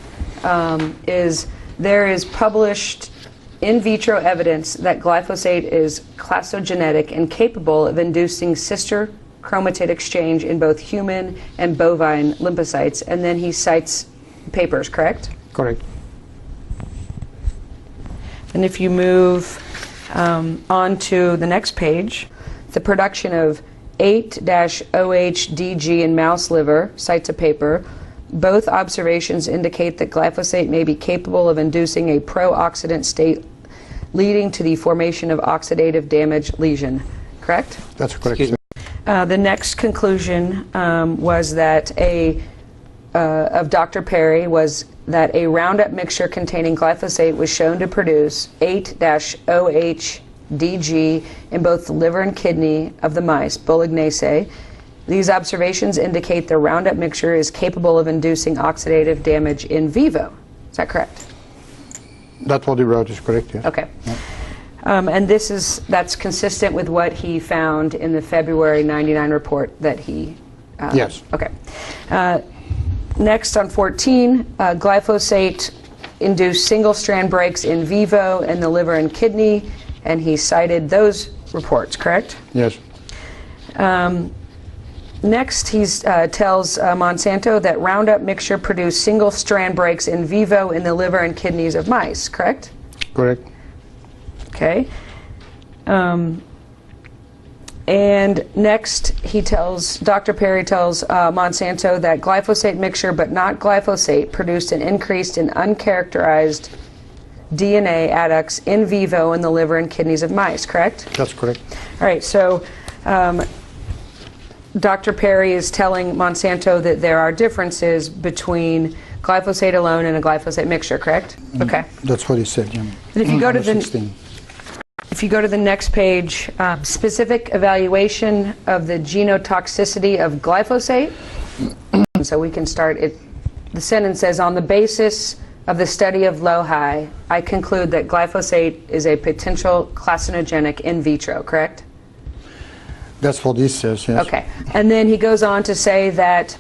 is there is published in vitro evidence that glyphosate is classogenetic and capable of inducing sister chromatid exchange in both human and bovine lymphocytes. And then he cites papers, correct? Correct. And if you move on to the next page, the production of 8-OHDG in mouse liver, cites a paper. Both observations indicate that glyphosate may be capable of inducing a pro-oxidant state leading to the formation of oxidative damage lesion. Correct? That's correct. The next conclusion was that of Dr. Perry was that a Roundup mixture containing glyphosate was shown to produce 8-OHDG in both the liver and kidney of the mice, Bolognese. These observations indicate the Roundup mixture is capable of inducing oxidative damage in vivo. Is that correct? That's what he wrote is correct, yes. Okay. Yeah. And that's consistent with what he found in the February '99 report that he... Yes. Okay. Next on 14, glyphosate induced single-strand breaks in vivo in the liver and kidney, and he cited those reports, correct? Yes. Next, he tells Monsanto that Roundup mixture produced single-strand breaks in vivo in the liver and kidneys of mice, correct? Correct. Okay. And next, Dr. Perry tells Monsanto that glyphosate mixture, but not glyphosate, produced an increase in uncharacterized DNA adducts in vivo in the liver and kidneys of mice, correct? That's correct. All right, so Dr. Perry is telling Monsanto that there are differences between glyphosate alone and a glyphosate mixture, correct? Okay. That's what he said, yeah. And if you go to the next page, specific evaluation of the genotoxicity of glyphosate. So we can start it. The sentence says, on the basis of the study of low-high, I conclude that glyphosate is a potential carcinogenic in vitro, correct? That's what he says, yes. Okay. And then he goes on to say that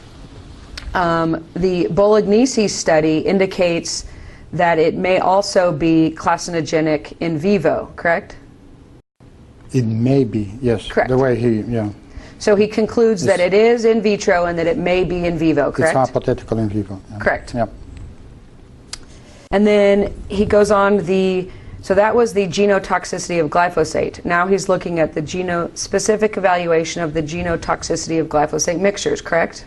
the Bolognese study indicates that it may also be carcinogenic in vivo, correct? It may be, yes. Correct. The way he, yeah. So he concludes that it is in vitro and that it may be in vivo, correct? It's hypothetical in vivo. Yeah. Correct. Yeah. And then he goes on so that was the genotoxicity of glyphosate. Now he's looking at the specific evaluation of the genotoxicity of glyphosate mixtures, correct?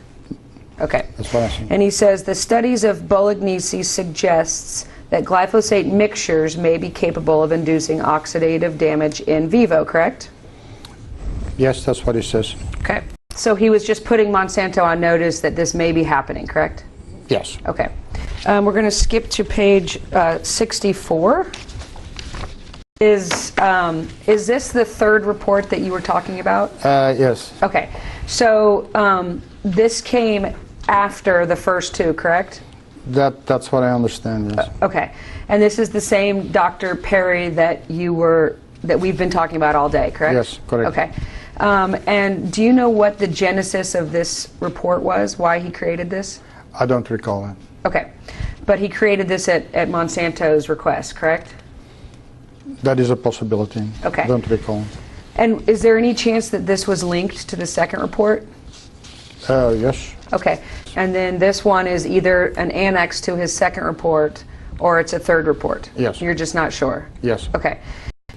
Okay. That's what I see. And he says the studies of Bolognese suggests that glyphosate mixtures may be capable of inducing oxidative damage in vivo, correct? Yes, that's what he says. Okay. So he was just putting Monsanto on notice that this may be happening, correct? Yes. Okay. We're going to skip to page 64. Is this the third report that you were talking about? Yes. Okay. So this came after the first two, correct? That's what I understand, yes. Okay. And this is the same Dr. Perry that we've been talking about all day, correct? Yes, correct. Okay. And do you know what the genesis of this report was, why he created this? I don't recall that. Okay. But he created this at Monsanto's request, correct? That is a possibility. Okay. I don't recall. And is there any chance that this was linked to the second report? Yes. Okay. And then this one is either an annex to his second report or it's a third report? Yes. You're just not sure? Yes. Okay.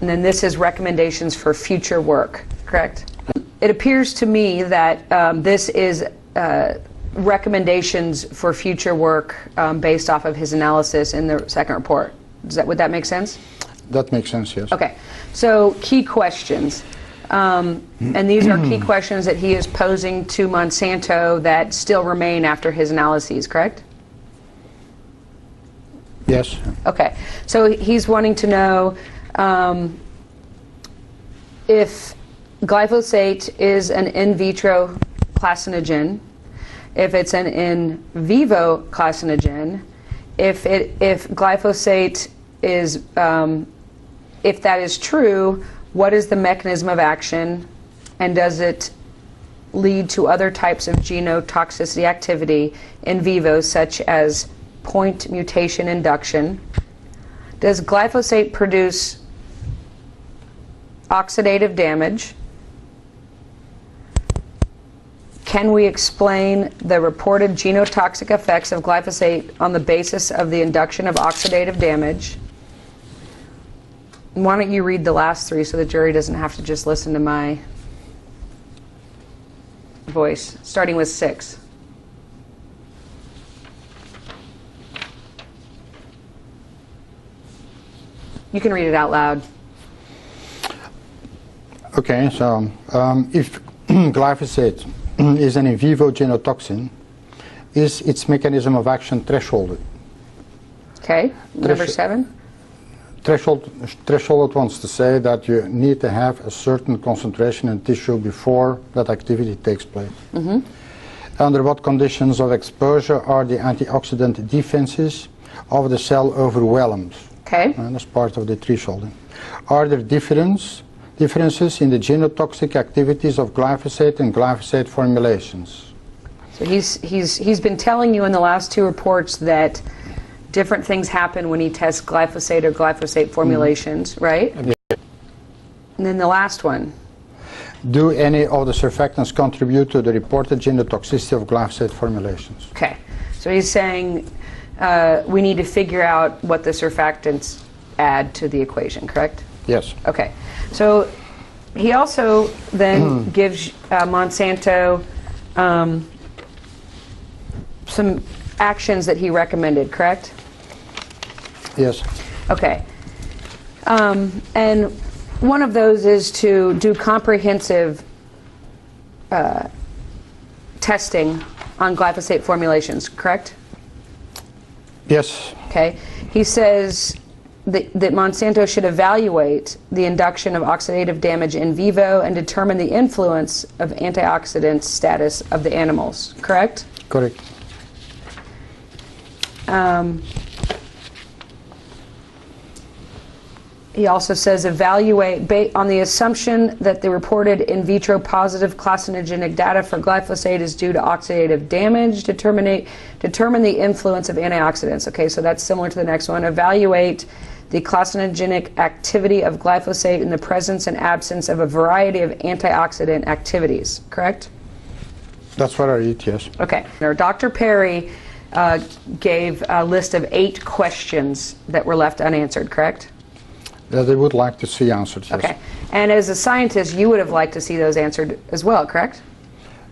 And then this is recommendations for future work, correct? It appears to me that this is recommendations for future work based off of his analysis in the second report. Would that make sense? That makes sense, yes. Okay. So key questions. And these are key questions that he is posing to Monsanto that still remain after his analyses, correct? Yes. Okay. So he's wanting to know if glyphosate is an in vitro carcinogen, if it's an in vivo carcinogen, if glyphosate is, if that is true, what is the mechanism of action, and does it lead to other types of genotoxicity activity in vivo, such as point mutation induction? Does glyphosate produce oxidative damage? Can we explain the reported genotoxic effects of glyphosate on the basis of the induction of oxidative damage? Why don't you read the last three so the jury doesn't have to just listen to my voice, starting with 6. You can read it out loud. Okay, so if glyphosate is an in vivo genotoxin, is its mechanism of action thresholded? Okay, number 7. Threshold wants to say that you need to have a certain concentration in tissue before that activity takes place. Under what conditions of exposure are the antioxidant defenses of the cell overwhelmed? Okay. And that's part of the thresholding. Are there differences in the genotoxic activities of glyphosate and glyphosate formulations? So he's been telling you in the last 2 reports that different things happen when he tests glyphosate or glyphosate formulations, right? And then the last one. Do any of the surfactants contribute to the reported genotoxicity of glyphosate formulations? Okay, so he's saying we need to figure out what the surfactants add to the equation, correct? Yes. Okay, so he also then gives Monsanto some actions that he recommended, correct? Yes. Okay. And one of those is to do comprehensive testing on glyphosate formulations, correct? Yes. Okay. He says that Monsanto should evaluate the induction of oxidative damage in vivo and determine the influence of antioxidant status of the animals, correct? Correct. He also says evaluate on the assumption that the reported in vitro positive carcinogenic data for glyphosate is due to oxidative damage. Determine the influence of antioxidants. Okay, so that's similar to the next one. Evaluate the carcinogenic activity of glyphosate in the presence and absence of a variety of antioxidant activities. Correct? That's what I read, yes. Okay. Now, Dr. Perry gave a list of 8 questions that were left unanswered, correct? That they would like to see answered, yes. Okay. And as a scientist, you would have liked to see those answered as well, correct?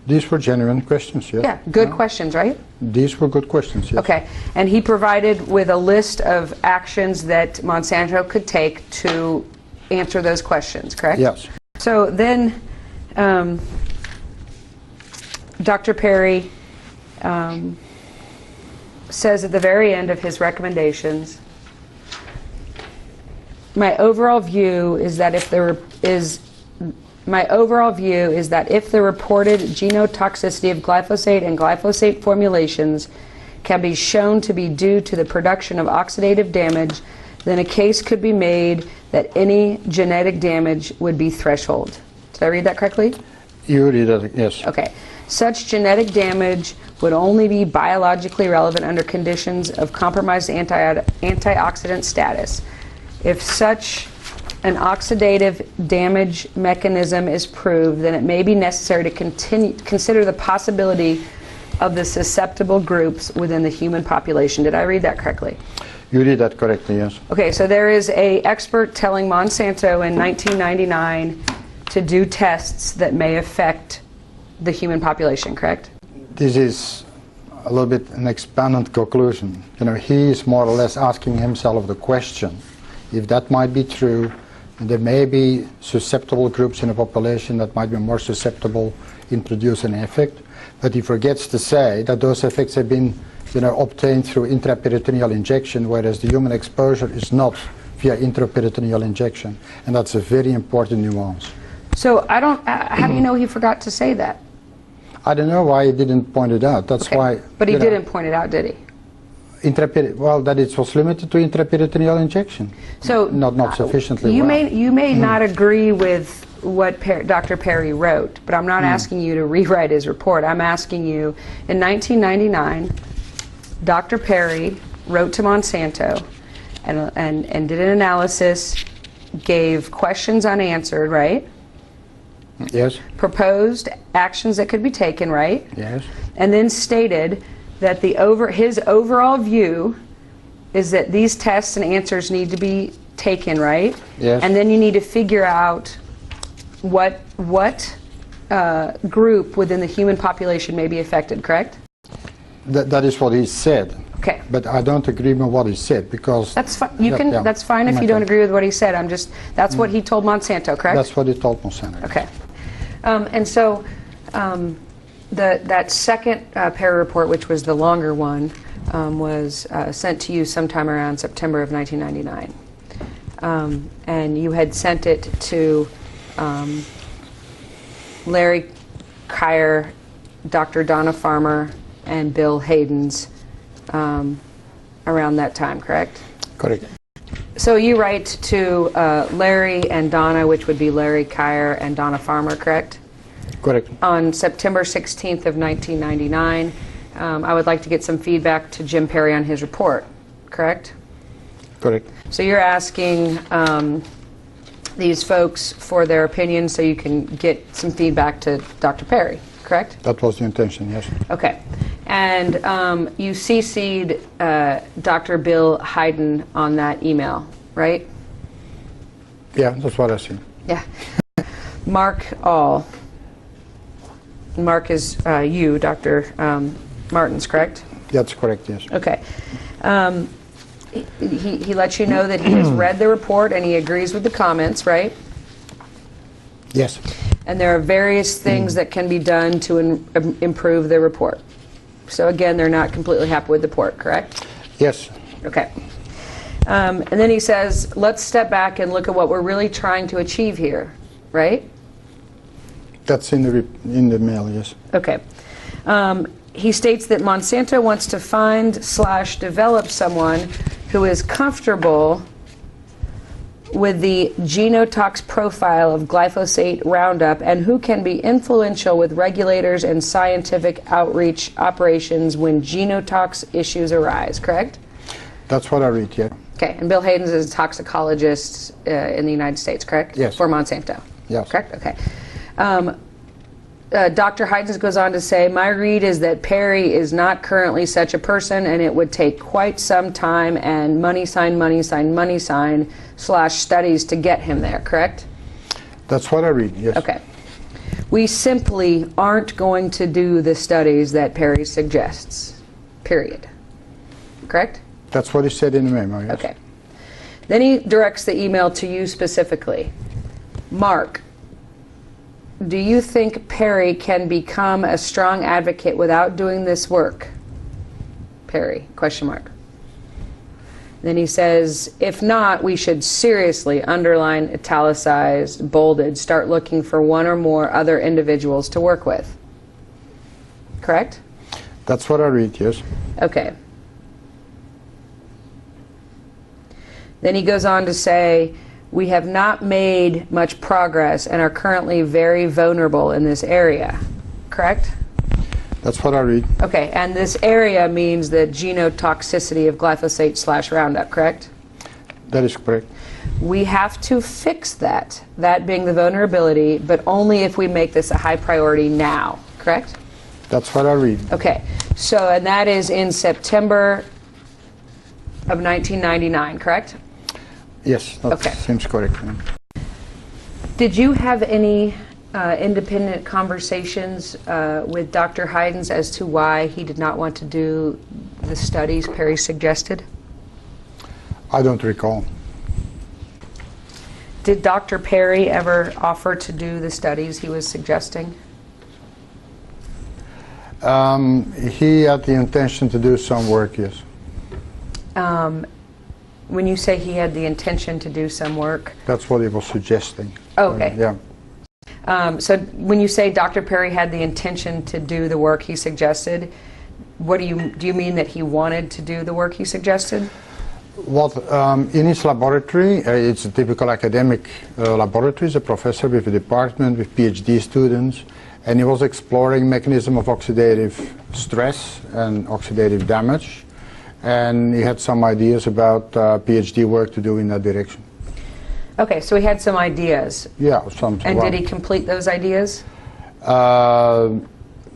These were genuine questions, yes. Yeah, good questions, right? These were good questions, yes. Okay. And he provided with a list of actions that Monsanto could take to answer those questions, correct? Yes. So then Dr. Perry says at the very end of his recommendations, my overall view is that if the reported genotoxicity of glyphosate and glyphosate formulations can be shown to be due to the production of oxidative damage, then a case could be made that any genetic damage would be threshold. Did I read that correctly? You read that, yes. Okay. Such genetic damage would only be biologically relevant under conditions of compromised antioxidant status. If such an oxidative damage mechanism is proved, then it may be necessary to consider the possibility of the susceptible groups within the human population. Did I read that correctly? You read that correctly, yes. Okay, so there is an expert telling Monsanto in 1999 to do tests that may affect the human population, correct? This is a little bit an expanded conclusion. You know, he is more or less asking himself the question, if that might be true, there may be susceptible groups in the population that might be more susceptible in producing an effect, but he forgets to say that those effects have been, you know, obtained through intraperitoneal injection, whereas the human exposure is not via intraperitoneal injection, and that's a very important nuance. So I don't. How do you know he forgot to say that? I don't know why he didn't point it out. That's okay. why. But he didn't point it out, did he? Well, that it was limited to intraperitoneal injection. So not sufficiently you well. may not agree with what Dr. Perry wrote, but I'm not asking you to rewrite his report. I'm asking you, in 1999, Dr. Perry wrote to Monsanto and did an analysis, gave questions unanswered, right? Yes. Proposed actions that could be taken, right? Yes. And then stated that his overall view is that these tests and answers need to be taken, right? Yes. And then you need to figure out what group within the human population may be affected, correct? That is what he said. Okay. But I don't agree with what he said because That's fine. That's fine if you don't agree with what he said. That's what he told Monsanto, correct? That's what he told Monsanto. Okay. And so that second Perry report, which was the longer one, was sent to you sometime around September of 1999. And you had sent it to Larry Kyer, Dr. Donna Farmer, and Bill Hayden's around that time, correct? Correct. So you write to Larry and Donna, which would be Larry Kyer and Donna Farmer, correct? Correct. On September 16th of 1999. I would like to get some feedback to Jim Perry on his report, correct? Correct. So you're asking these folks for their opinions so you can get some feedback to Dr. Perry, correct? That was the intention, yes. Okay. And you CC'd Dr. Bill Hayden on that email, right? Yeah, that's what I see. Yeah. Mark All. Mark is you, Dr. Martens, correct? That's correct, yes. Okay. He lets you know that he has read the report and he agrees with the comments, right? Yes. And there are various things that can be done to improve the report. So again, they're not completely happy with the report, correct? Yes. Okay. And then he says, let's step back and look at what we're really trying to achieve here, right? That's in the mail, yes. Okay. He states that Monsanto wants to find/develop someone who is comfortable with the genotox profile of glyphosate Roundup and who can be influential with regulators and scientific outreach operations when genotox issues arise, correct? That's what I read, yeah. Okay, and Bill Hayden is a toxicologist in the United States, correct? Yes. For Monsanto? Yes. Correct? Okay. Dr. Hayden goes on to say, my read is that Perry is not currently such a person and it would take quite some time and money sign / studies to get him there, correct? That's what I read, yes. Okay. We simply aren't going to do the studies that Perry suggests, period. Correct? That's what he said in the memo, yes. Okay. Then he directs the email to you specifically. Mark, do you think Perry can become a strong advocate without doing this work? Perry, question mark. Then he says, if not, we should seriously underline, italicized, bolded, start looking for one or more other individuals to work with. Correct? That's what I read, yes. Okay. Then he goes on to say, we have not made much progress and are currently very vulnerable in this area. Correct? That's what I read. Okay, and this area means the genotoxicity of glyphosate / Roundup, correct? That is correct. We have to fix that being the vulnerability, but only if we make this a high priority now, correct? That's what I read. Okay, so, and that is in September of 1999, correct? Yes, that Okay. seems correct. Did you have any independent conversations with Dr. Hayden as to why he did not want to do the studies Perry suggested? I don't recall. Did Dr. Perry ever offer to do the studies he was suggesting? He had the intention to do some work, yes. When you say he had the intention to do some work? That's what he was suggesting. Okay. Yeah. So when you say Dr. Perry had the intention to do the work he suggested, what do you mean that he wanted to do the work he suggested? Well, in his laboratory, it's a typical academic laboratory. He's a professor with a department with PhD students, and he was exploring mechanism of oxidative stress and oxidative damage, and he had some ideas about PhD work to do in that direction. Okay, so he had some ideas. Yeah, some. And did he complete those ideas?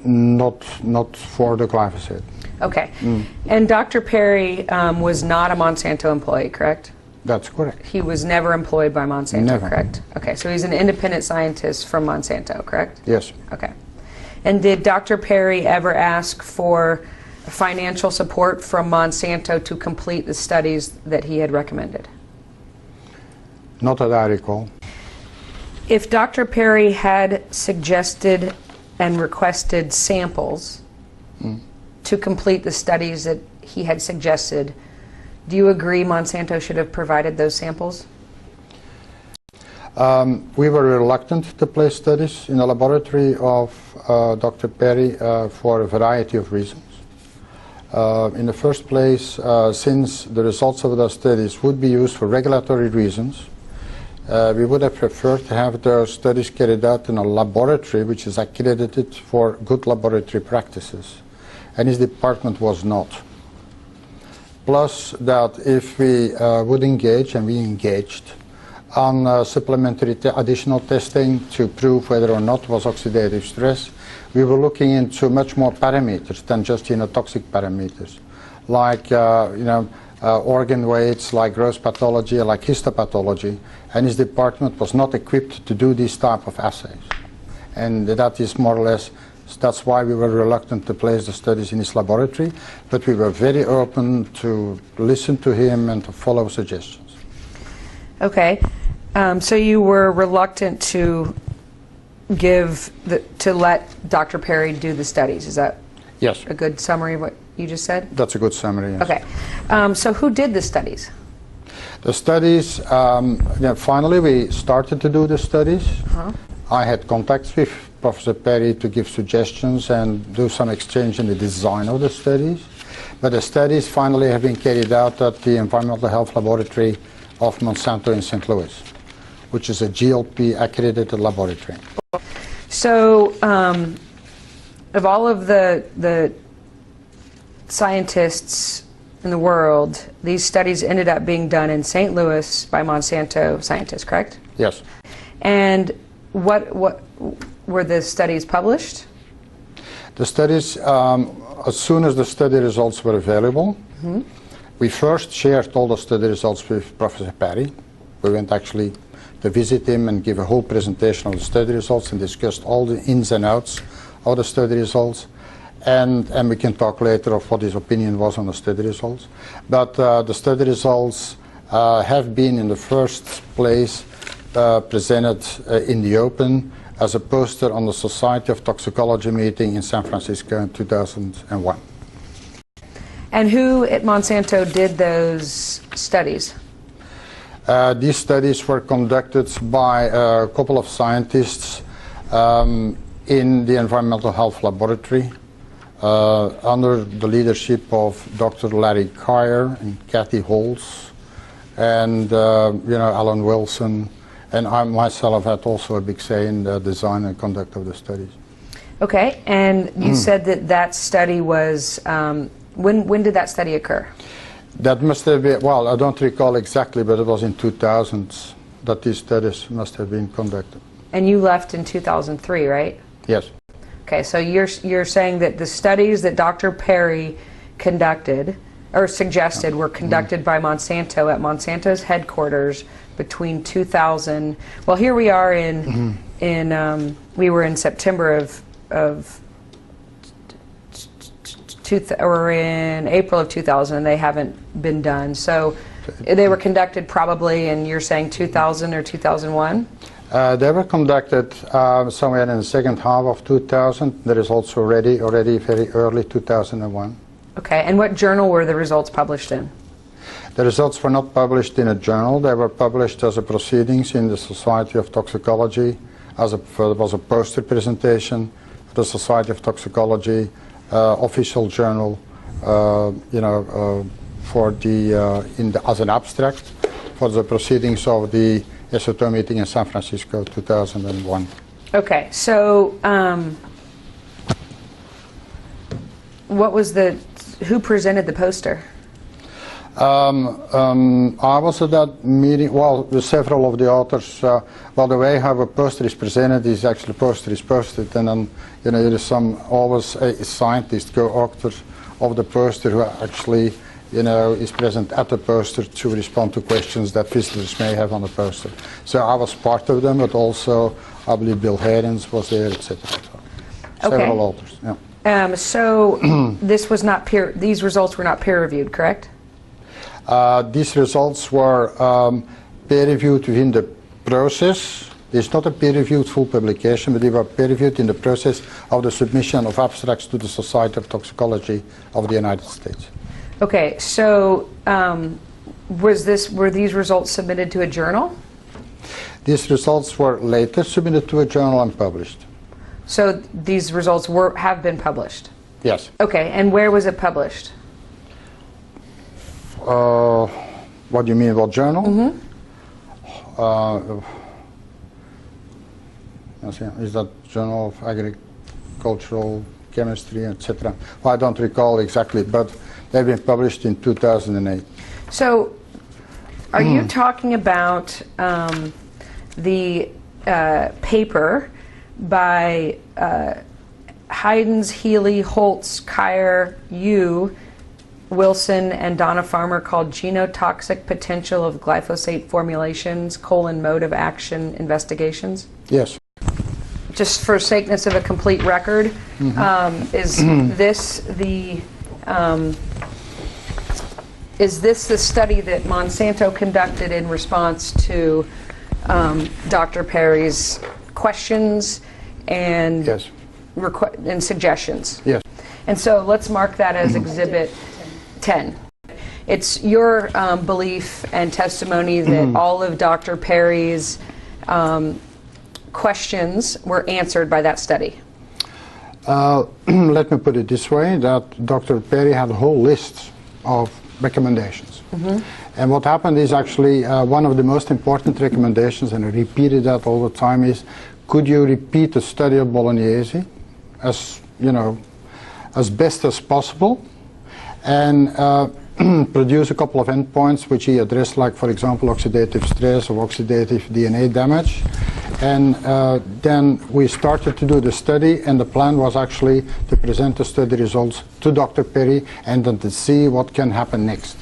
Not for the glyphosate. Okay. And Dr. Perry was not a Monsanto employee, correct? That's correct. He was never employed by Monsanto, Never. correct? Okay, so he's an independent scientist from Monsanto, correct? Yes. Okay. And did Dr. Perry ever ask for financial support from Monsanto to complete the studies that he had recommended? Not that I recall. If Dr. Perry had suggested and requested samples to complete the studies that he had suggested, do you agree Monsanto should have provided those samples? We were reluctant to place studies in the laboratory of Dr. Perry for a variety of reasons. In the first place, since the results of those studies would be used for regulatory reasons, we would have preferred to have those studies carried out in a laboratory which is accredited for good laboratory practices, and his department was not. Plus that if we would engage, and we engaged, on supplementary additional testing to prove whether or not was oxidative stress, we were looking into much more parameters than just genotoxic parameters, like organ weights, like growth pathology, like histopathology, and his department was not equipped to do these type of assays. And that is more or less, that's why we were reluctant to place the studies in his laboratory, but we were very open to listen to him and to follow suggestions. Okay, so you were reluctant to let Dr. Perry do the studies. Is that Yes. a good summary of what you just said? That's a good summary, yes. Okay, so who did the studies? The studies, finally we started to do the studies. I had contacts with Professor Perry to give suggestions and do some exchange in the design of the studies. But the studies finally have been carried out at the Environmental Health Laboratory of Monsanto in St. Louis, which is a GLP accredited laboratory. So, of all of the scientists in the world, these studies ended up being done in St. Louis by Monsanto scientists, correct? Yes. And what were the studies published? The studies, as soon as the study results were available, we first shared all the study results with Professor Perry. We went actually to visit him and give a whole presentation of the study results and discussed all the ins and outs of the study results. And we can talk later of what his opinion was on the study results. But the study results have been in the first place presented in the open as a poster on the Society of Toxicology meeting in San Francisco in 2001. And who at Monsanto did those studies? These studies were conducted by a couple of scientists in the Environmental Health Laboratory under the leadership of Dr. Larry Kyer and Kathy Holtz and Alan Wilson, and I myself had also a big say in the design and conduct of the studies. Okay, and you said that study was, when did that study occur? That must have been, well, I don't recall exactly, but it was in 2000 that these studies must have been conducted. And you left in 2003, right? Yes. Okay, so you're saying that the studies that Dr. Perry conducted or suggested were conducted by Monsanto at Monsanto's headquarters between 2000. Well, here we are we were in September or in April of 2000, and they haven't been done. So they were conducted probably, and you're saying 2000 or 2001? They were conducted somewhere in the second half of 2000. The results were already very early 2001. Okay, and what journal were the results published in? The results were not published in a journal. They were published as a proceedings in the Society of Toxicology. There was a poster presentation at the Society of Toxicology official journal, for the as an abstract for the proceedings of the SOTO meeting in San Francisco 2001. Okay, so who presented the poster? I was at that meeting. Well, several of the authors. Well, the way how a poster is presented is actually poster is posted, and then there is always a scientist, co-author of the poster, who actually is present at the poster to respond to questions that visitors may have on the poster. So I was part of them, but also I believe Bill Hayden's was there, etc. So several authors. Yeah. So this was not these results were not peer-reviewed, correct? These results were peer-reviewed within the process. It's not a peer-reviewed full publication, but they were peer-reviewed in the process of the submission of abstracts to the Society of Toxicology of the United States. Okay, so were these results submitted to a journal? These results were later submitted to a journal and published. So these results have been published? Yes. Okay, and where was it published? What do you mean, what journal? Mm-hmm. Is that Journal of Agricultural Chemistry, etc.? Well, I don't recall exactly, but they've been published in 2008. So, are you talking about the paper by Heidens, Healy, Holtz, Kyer, Yu, Wilson, and Donna Farmer called Genotoxic Potential of Glyphosate Formulations, Mode of Action Investigations? Yes. Just for sakeness of a complete record, is this the study that Monsanto conducted in response to Dr. Perry's questions and, yes, and suggestions? Yes. And so let's mark that as Exhibit 10. It's your belief and testimony that all of Dr. Perry's questions were answered by that study. Let me put it this way, that Dr. Perry had a whole list of recommendations. And what happened is actually one of the most important recommendations, and I repeated that all the time, is could you repeat the study of Bolognese as best as possible, and produce a couple of endpoints which he addressed, like for example oxidative stress or oxidative DNA damage. And then we started to do the study, and the plan was actually to present the study results to Dr. Perry and then to see what can happen next.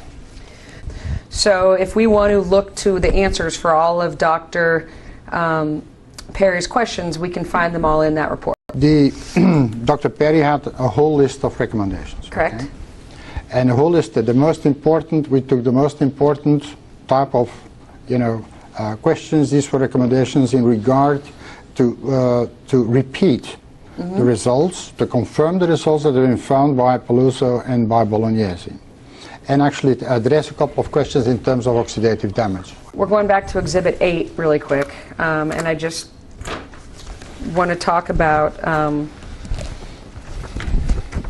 So if we want to look to the answers for all of Dr. Perry's questions, we can find them all in that report. Dr. Perry had a whole list of recommendations. Correct. Okay? And the whole list, the most important, we took the most important type of, questions. These were recommendations in regard to repeat the results, to confirm the results that have been found by Peluso and by Bolognese, and actually to address a couple of questions in terms of oxidative damage. We're going back to Exhibit 8 really quick, and I just want to talk about,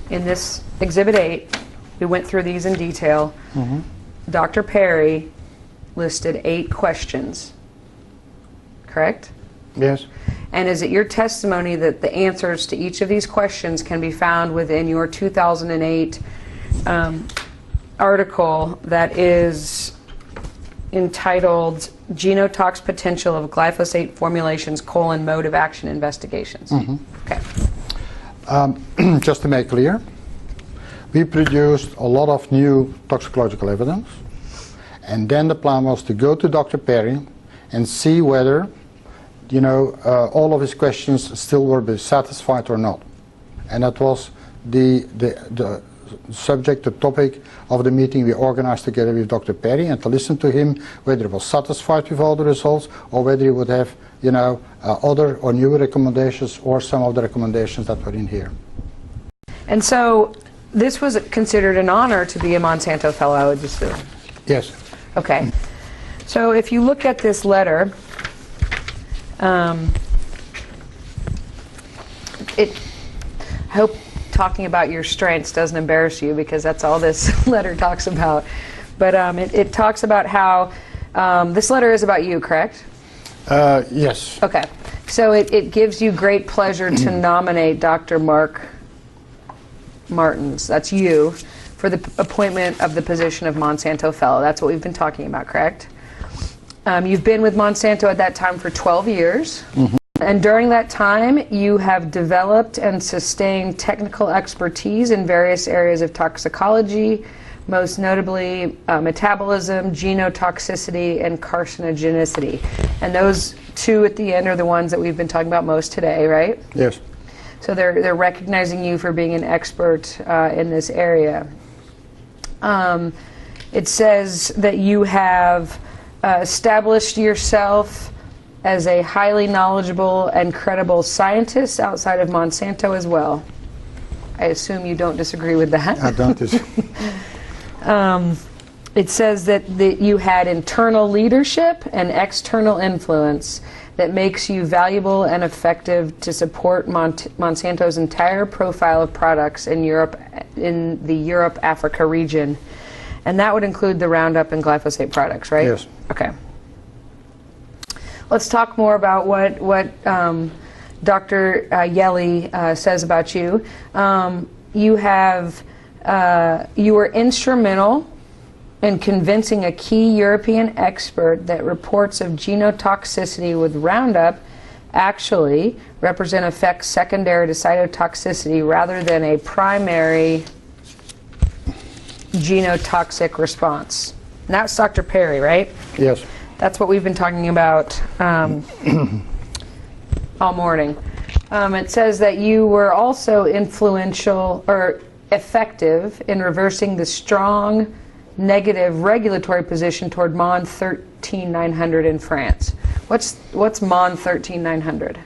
in this Exhibit 8, we went through these in detail. Dr. Perry listed 8 questions, correct? Yes. And is it your testimony that the answers to each of these questions can be found within your 2008 article that is entitled Genotox Potential of Glyphosate Formulations, Mode of Action Investigations? Okay. Just to make clear, we produced a lot of new toxicological evidence, and then the plan was to go to Dr. Perry and see whether all of his questions still were satisfied or not. And that was the subject, the topic of the meeting we organized together with Dr. Perry, and to listen to him whether he was satisfied with all the results or whether he would have other or newer recommendations or some of the recommendations that were in here. And so this was considered an honor to be a Monsanto fellow, I would assume. Yes. Okay. So if you look at this letter, I hope talking about your strengths doesn't embarrass you, because that's all this letter talks about. But it talks about how this letter is about you, correct? Yes. Okay. So it gives you great pleasure to nominate Dr. Mark Martens, that's you, for the appointment of the position of Monsanto Fellow. That's what we've been talking about, correct? You've been with Monsanto at that time for 12 years. Mm-hmm. And during that time, you have developed and sustained technical expertise in various areas of toxicology, most notably metabolism, genotoxicity, and carcinogenicity. And those two at the end are the ones that we've been talking about most today, right? Yes. So they're recognizing you for being an expert in this area. It says that you have established yourself as a highly knowledgeable and credible scientist outside of Monsanto as well. I assume you don't disagree with that. I don't disagree. It says that you had internal leadership and external influence that makes you valuable and effective to support Monsanto's entire profile of products in Europe, in the Europe-Africa region. And that would include the Roundup and glyphosate products, right? Yes. Okay. Let's talk more about what Dr. Yeli says about you. You were instrumental in convincing a key European expert that reports of genotoxicity with Roundup actually represent effects secondary to cytotoxicity rather than a primary genotoxic response. And that's Dr. Perry, right? Yes. That's what we've been talking about all morning. It says that you were also influential or effective in reversing the strong negative regulatory position toward MON 13900 in France. What's MON 13900?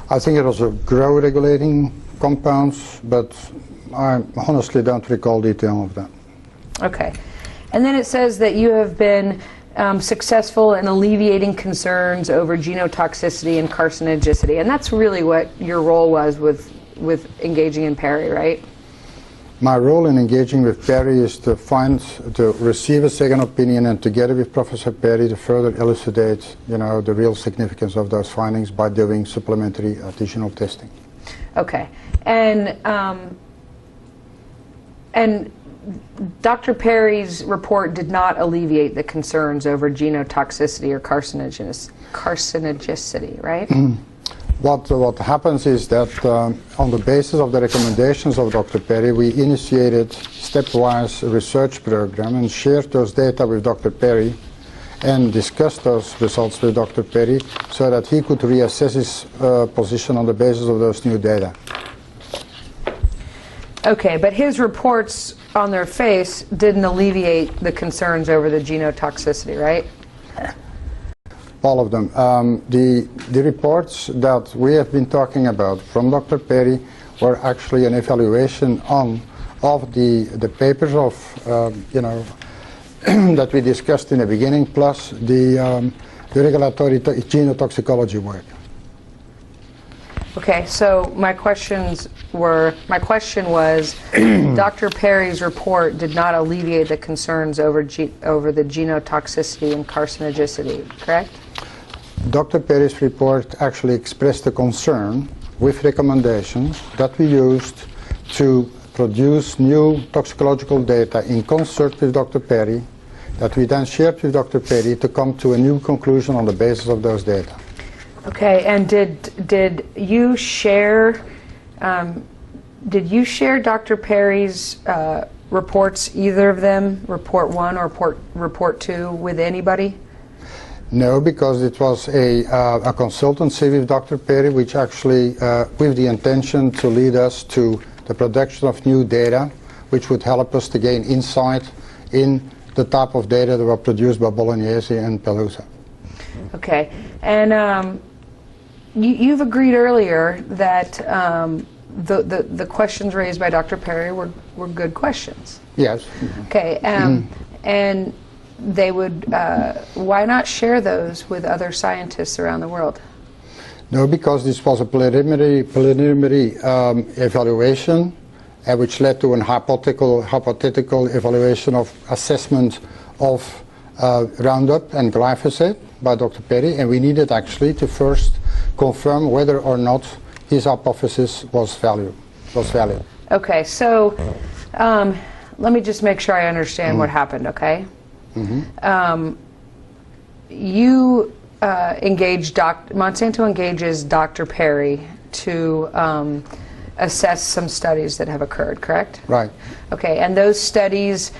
I think it was a grow regulating compounds, but I honestly don't recall detail of that. Okay. And then it says that you have been successful in alleviating concerns over genotoxicity and carcinogenicity, and that's really what your role was with engaging in Perry, right? My role in engaging with Perry is to receive a second opinion, and together with Professor Perry to further elucidate, the real significance of those findings by doing supplementary additional testing. Okay, and Dr. Perry's report did not alleviate the concerns over genotoxicity or carcinogenicity, right? What happens is that on the basis of the recommendations of Dr. Perry, we initiated stepwise research program and shared those data with Dr. Perry and discussed those results with Dr. Perry so that he could reassess his position on the basis of those new data. Okay, but his reports on their face didn't alleviate the concerns over the genotoxicity, right? All of them. The reports that we have been talking about from Dr. Perry were actually an evaluation of the papers of, that we discussed in the beginning, plus the regulatory genotoxicology work. Okay, so my question was, Dr. Perry's report did not alleviate the concerns over the genotoxicity and carcinogenicity, correct? Dr. Perry's report actually expressed a concern with recommendations that we used to produce new toxicological data in concert with Dr. Perry, that we then shared with Dr. Perry to come to a new conclusion on the basis of those data. Okay, and did you share Dr. Perry's reports, either of them, report 1 or report 2, with anybody? No, because it was a consultancy with Dr. Perry, which actually, with the intention to lead us to the production of new data, which would help us to gain insight in the type of data that were produced by Bolognese and Pelusa. Okay, and you've agreed earlier that the questions raised by Dr. Perry were good questions. Yes. Okay, and they would, why not share those with other scientists around the world? No, because this was a preliminary evaluation, which led to a hypothetical evaluation of assessment of Roundup and glyphosate by Dr. Perry, and we needed actually to first confirm whether or not his hypothesis was valid. Okay, so let me just make sure I understand what happened, okay? You Monsanto engages Dr. Perry to assess some studies that have occurred, correct? Right. Okay, and those studies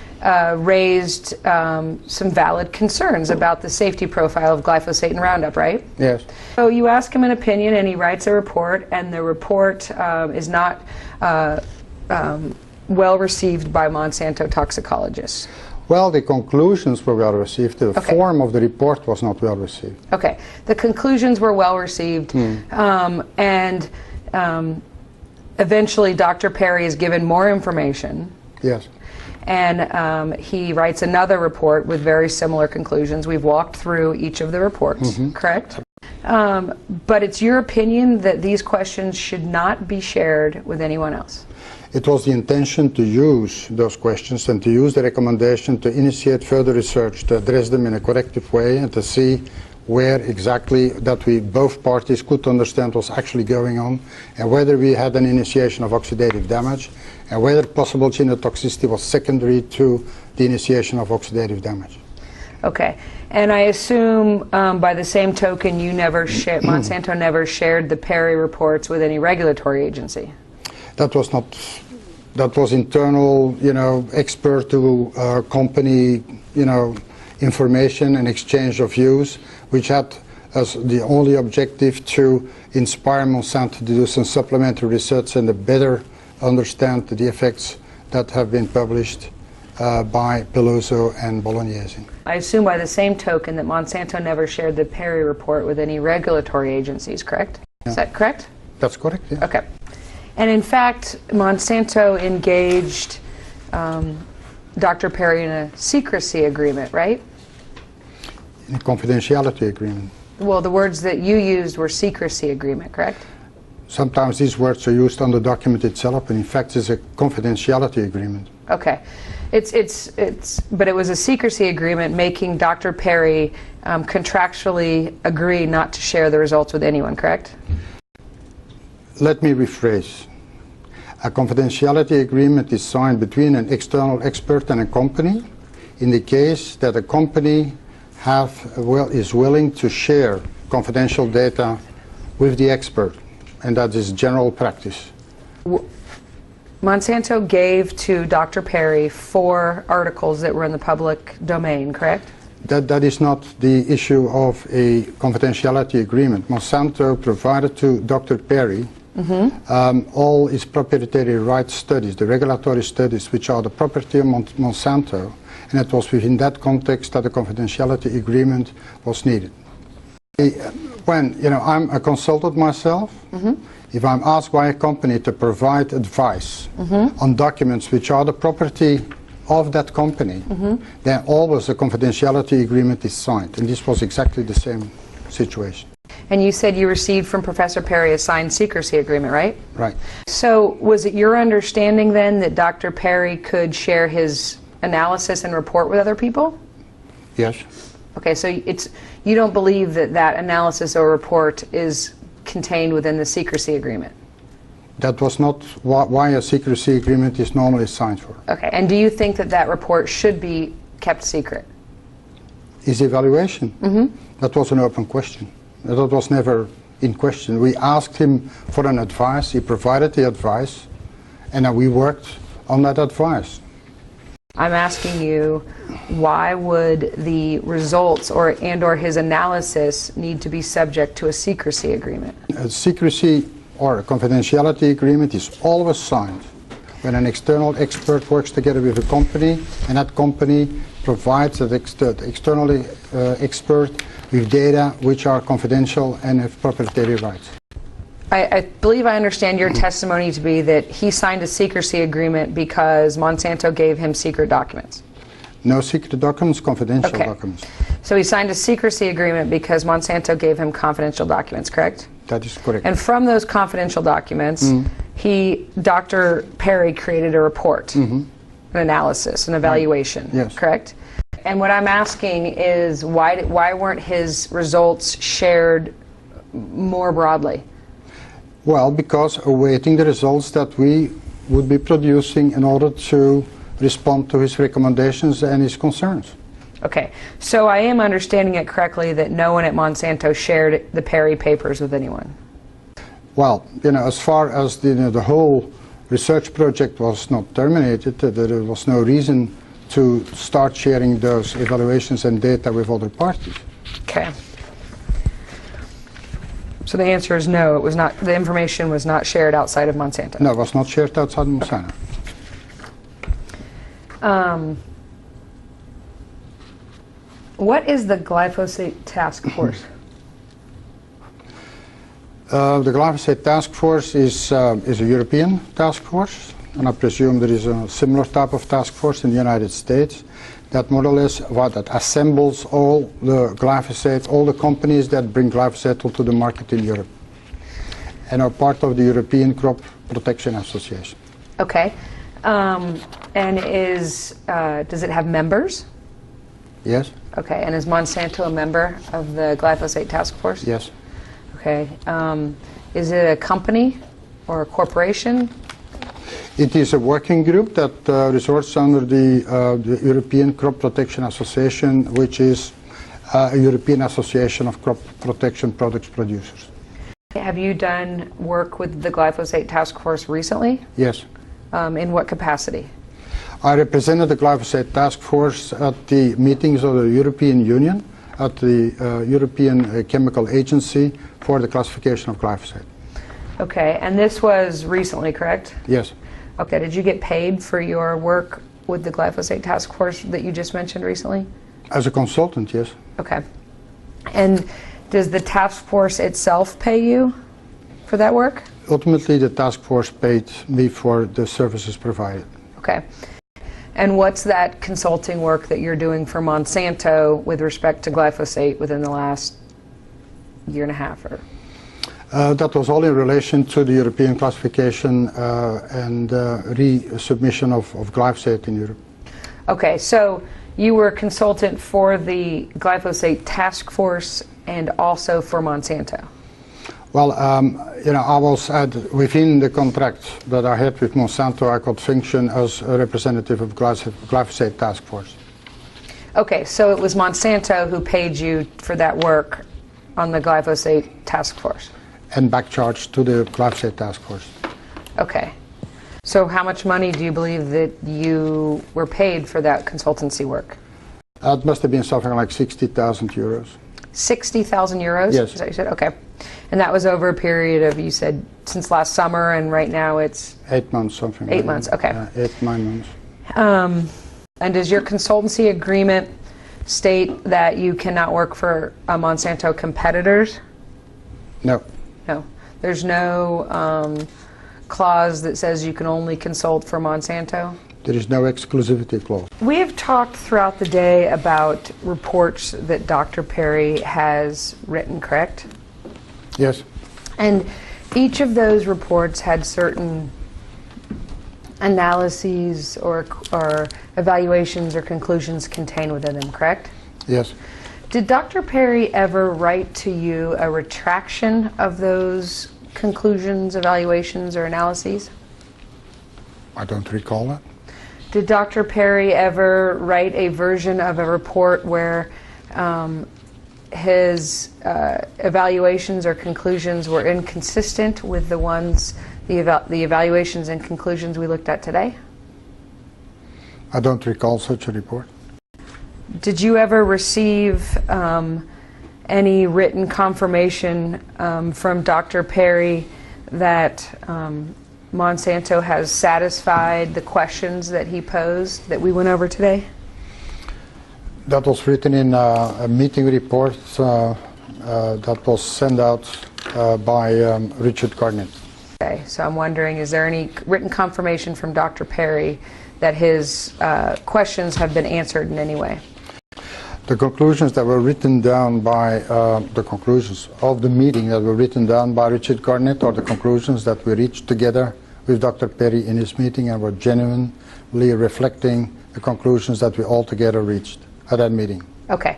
raised some valid concerns about the safety profile of glyphosate and Roundup, right? Yes. So you ask him an opinion and he writes a report, and the report is not well received by Monsanto toxicologists. Well, the conclusions were well received. The form of the report was not well received. Okay. The conclusions were well received, and eventually Dr. Perry is given more information. Yes. And he writes another report with very similar conclusions. We've walked through each of the reports, correct? But it's your opinion that these questions should not be shared with anyone else? It was the intention to use those questions and to use the recommendation to initiate further research to address them in a corrective way and to see where exactly that both parties could understand what's actually going on, and whether we had an initiation of oxidative damage, and whether possible genotoxicity was secondary to the initiation of oxidative damage. Okay. And I assume by the same token you never Monsanto never shared the Perry reports with any regulatory agency? That was internal, expert to company, information and exchange of views, which had as the only objective to inspire Monsanto to do some supplementary research and to better understand the effects that have been published by Peloso and Bolognesi. I assume by the same token that Monsanto never shared the Perry report with any regulatory agencies, correct? Yeah. Is that correct? That's correct, yeah. Okay. And in fact, Monsanto engaged Dr. Perry in a secrecy agreement, right? In a confidentiality agreement. Well, the words that you used were secrecy agreement, correct? Sometimes these words are used on the document itself, but in fact it's a confidentiality agreement. Okay. But it was a secrecy agreement making Dr. Perry contractually agree not to share the results with anyone, correct? Let me rephrase. A confidentiality agreement is signed between an external expert and a company in the case that a company is willing to share confidential data with the expert, and that is general practice. Monsanto gave to Dr. Perry 4 articles that were in the public domain, correct? That is not the issue of a confidentiality agreement. Monsanto provided to Dr. Perry all his proprietary rights studies, the regulatory studies, which are the property of Monsanto, and it was within that context that the confidentiality agreement was needed. When I'm a consultant myself, if I'm asked by a company to provide advice on documents which are the property of that company, then always a confidentiality agreement is signed, and this was exactly the same situation. And you said you received from Professor Perry a signed secrecy agreement, right? Right. So was it your understanding then that Dr. Perry could share his analysis and report with other people? Yes. Okay, so you don't believe that that analysis or report is contained within the secrecy agreement? That was not why a secrecy agreement is normally signed for. Okay, and do you think that that report should be kept secret? His evaluation? That was an open question. That was never in question. We asked him for an advice, he provided the advice, and then we worked on that advice. I'm asking you, why would the results or his analysis need to be subject to a secrecy agreement? A secrecy or a confidentiality agreement is always signed when an external expert works together with a company, and that company provides that external expert with data which are confidential and have proprietary rights. I believe I understand your testimony to be that he signed a secrecy agreement because Monsanto gave him secret documents. No secret documents, confidential documents. So he signed a secrecy agreement because Monsanto gave him confidential documents, correct? That is correct. And from those confidential documents, Dr. Perry created a report, an analysis, an evaluation, Yes. correct? And what I'm asking is why weren't his results shared more broadly? Well, because awaiting the results that we would be producing in order to respond to his recommendations and his concerns. Okay, so I am understanding it correctly that no one at Monsanto shared the Perry papers with anyone? Well, as far as the whole research project was not terminated, there was no reason to start sharing those evaluations and data with other parties. Okay. So the answer is no, it was not, the information was not shared outside of Monsanto? No, it was not shared outside Monsanto. What is the Glyphosate Taskforce? The Glyphosate Taskforce is a European task force, and I presume there is a similar type of task force in the United States that more or less that assembles all the glyphosate, all the companies that bring glyphosate to the market in Europe, and are part of the European Crop Protection Association. Okay. And does it have members? Yes. Okay. And is Monsanto a member of the Glyphosate Task Force? Yes. Okay. Is it a company or a corporation? It is a working group that resorts under the European Crop Protection Association, which is a European Association of Crop Protection Products Producers. Have you done work with the Glyphosate Task Force recently? Yes. In what capacity? I represented the Glyphosate Task Force at the meetings of the European Union, at the European Chemical Agency for the classification of glyphosate. Okay, and this was recently, correct? Yes. Okay, did you get paid for your work with the Glyphosate Task Force that you just mentioned recently? As a consultant, yes. Okay. And does the task force itself pay you for that work? Ultimately, the task force paid me for the services provided. Okay. And what's that consulting work that you're doing for Monsanto with respect to glyphosate within the last year and a half? Or? That was all in relation to the European classification and resubmission of glyphosate in Europe. Okay, so you were a consultant for the Glyphosate Task Force and also for Monsanto. Well, I was within the contract that I had with Monsanto, I could function as a representative of Glyphosate Task Force. Okay, so it was Monsanto who paid you for that work on the Glyphosate Task Force? And back charged to the Glyphosate Task Force. Okay. So how much money do you believe that you were paid for that consultancy work? It must have been something like 60,000 euros. 60,000 euros? Yes. Is that what you said? Okay. And that was over a period of, you said, since last summer, and right now it's? 8 months, something. 8 months, okay. 8, 9 months. And does your consultancy agreement state that you cannot work for Monsanto competitors? No. No. There's no clause that says you can only consult for Monsanto? There is no exclusivity clause. We have talked throughout the day about reports that Dr. Perry has written, correct? Yes. And each of those reports had certain analyses or evaluations or conclusions contained within them, correct? Yes. Did Dr. Perry ever write to you a retraction of those conclusions, evaluations, or analyses? I don't recall that. Did Dr. Perry ever write a version of a report where his evaluations or conclusions were inconsistent with the ones, the evaluations and conclusions we looked at today? I don't recall such a report. Did you ever receive any written confirmation from Dr. Perry that Monsanto has satisfied the questions that he posed that we went over today? That was written in a meeting report that was sent out by Richard Garnett. Okay, so I'm wondering, is there any written confirmation from Dr. Perry that his questions have been answered in any way? The conclusions that were written down by the conclusions of the meeting that were written down by Richard Garnett are the conclusions that we reached together with Dr. Perry in his meeting, and were genuinely reflecting the conclusions that we all together reached at that meeting. Okay.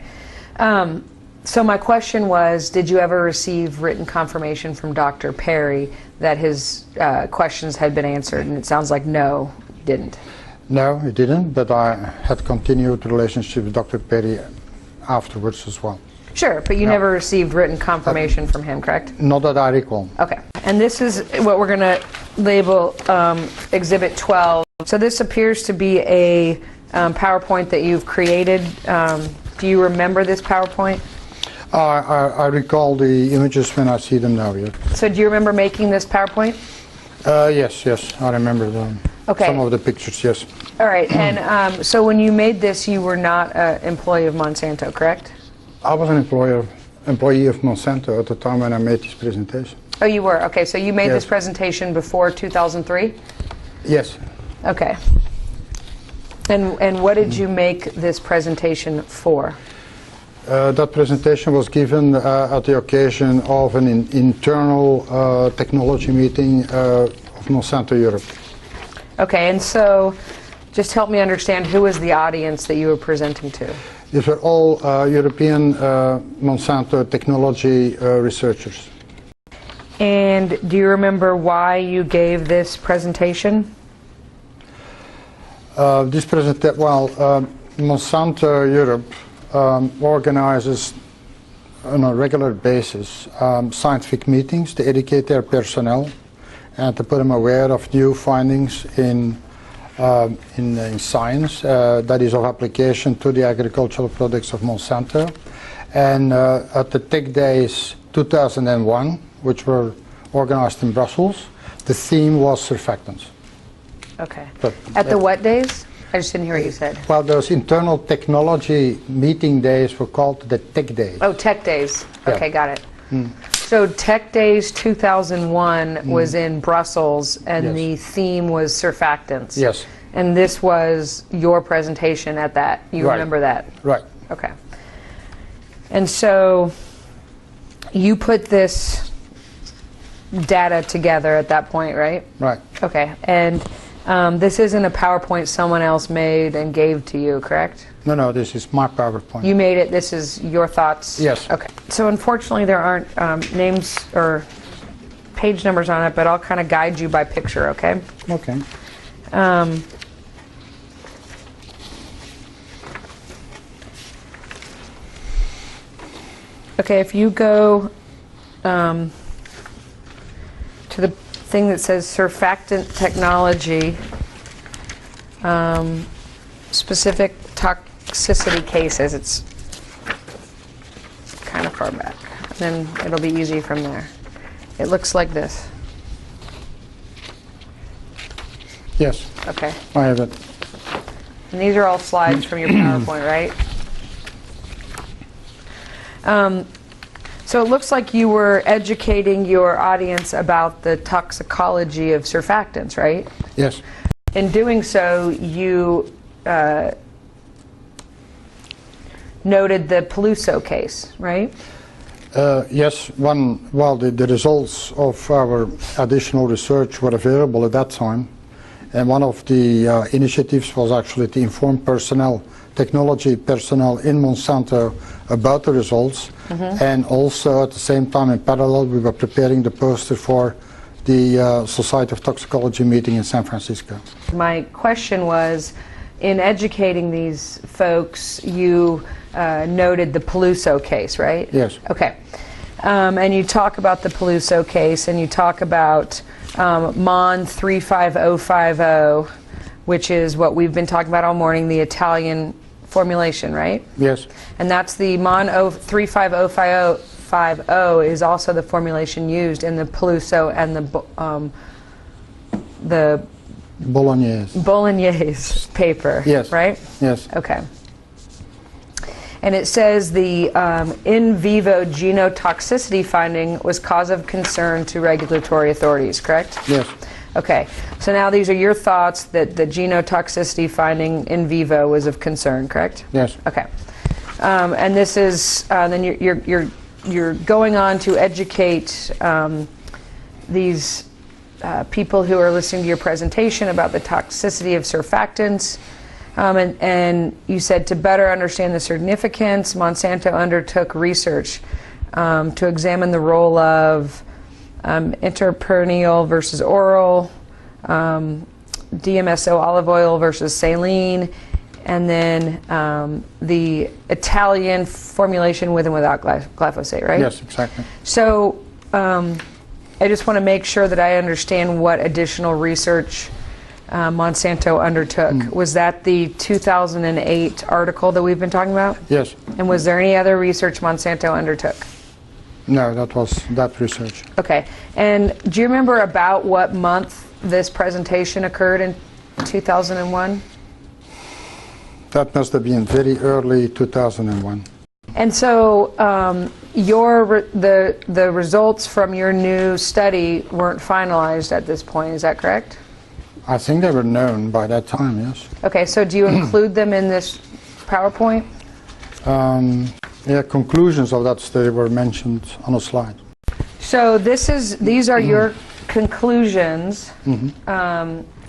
So my question was, did you ever receive written confirmation from Dr. Perry that his questions had been answered? And it sounds like no, you didn't. No, it didn't, but I had continued relationship with Dr. Perry afterwards as well. Sure, but you never received written confirmation from him, correct? Not that I recall. Okay, and this is what we're going to label Exhibit 12. So this appears to be a PowerPoint that you've created. Do you remember this PowerPoint? I recall the images when I see them now, yes. So do you remember making this PowerPoint? Yes, I remember them. Okay. Some of the pictures, yes. All right, and so when you made this, you were not an employee of Monsanto, correct? I was an employee of Monsanto at the time when I made this presentation. Oh, you were? Okay, so you made this presentation before 2003? Yes. Okay. And what did you make this presentation for? That presentation was given at the occasion of an internal technology meeting of Monsanto Europe. Okay, and so just help me understand, who was the audience that you were presenting to? These were all European Monsanto technology researchers. And do you remember why you gave this presentation? Monsanto Europe organizes on a regular basis scientific meetings to educate their personnel and to put them aware of new findings in science that is of application to the agricultural products of Monsanto. And at the Tech Days 2001, which were organized in Brussels, the theme was surfactants. Okay. At the what days? I just didn't hear what you said. Well, those internal technology meeting days were called the Tech Days. Oh, Tech Days. Okay, got it. Mm. So Tech Days 2001 was in Brussels, and the theme was surfactants. Yes. And this was your presentation at that. You remember that? Right. Okay. And so you put this data together at that point, right? Right. Okay. And this isn't a PowerPoint someone else made and gave to you, correct? No, this is my PowerPoint. You made it. This is your thoughts? Yes. Okay. So unfortunately there aren't names or page numbers on it, but I'll kind of guide you by picture, okay? Okay. Okay, if you go to the thing that says surfactant technology, specific toxicity cases, it's kind of far back. And then it'll be easy from there. It looks like this. Yes. Okay. I have it. And these are all slides from your PowerPoint, right? So it looks like you were educating your audience about the toxicology of surfactants, right? Yes. In doing so, you noted the Peluso case, right? Yes. The results of our additional research were available at that time, and one of the initiatives was actually to inform technology personnel in Monsanto about the results, and also at the same time in parallel we were preparing the poster for the Society of Toxicology meeting in San Francisco. My question was, in educating these folks, you noted the Peluso case, right? Yes. Okay. And you talk about the Peluso case, and you talk about MON 35050, which is what we've been talking about all morning, the Italian formulation, right? Yes. And that's the MON 35050 is also the formulation used in the Peluso and the Bolognese paper, yes. Right? Yes. Okay. And it says the in vivo genotoxicity finding was cause of concern to regulatory authorities, correct? Yes. Okay. So now these are your thoughts that the genotoxicity finding in vivo was of concern, correct? Yes. Okay. And this is then you're going on to educate these people who are listening to your presentation about the toxicity of surfactants. And you said to better understand the significance, Monsanto undertook research to examine the role of intraperitoneal versus oral, DMSO olive oil versus saline, and then the Italian formulation with and without glyphosate, right? Yes, exactly. So I just want to make sure that I understand what additional research Monsanto undertook. Was that the 2008 article that we've been talking about? Yes. And was there any other research Monsanto undertook? No, that was that research. Okay. And do you remember about what month this presentation occurred in 2001? That must have been very early 2001. And so the results from your new study weren't finalized at this point, is that correct? I think they were known by that time, yes. Okay, so do you include them in this PowerPoint? Yeah, conclusions of that study were mentioned on a slide. So these are your conclusions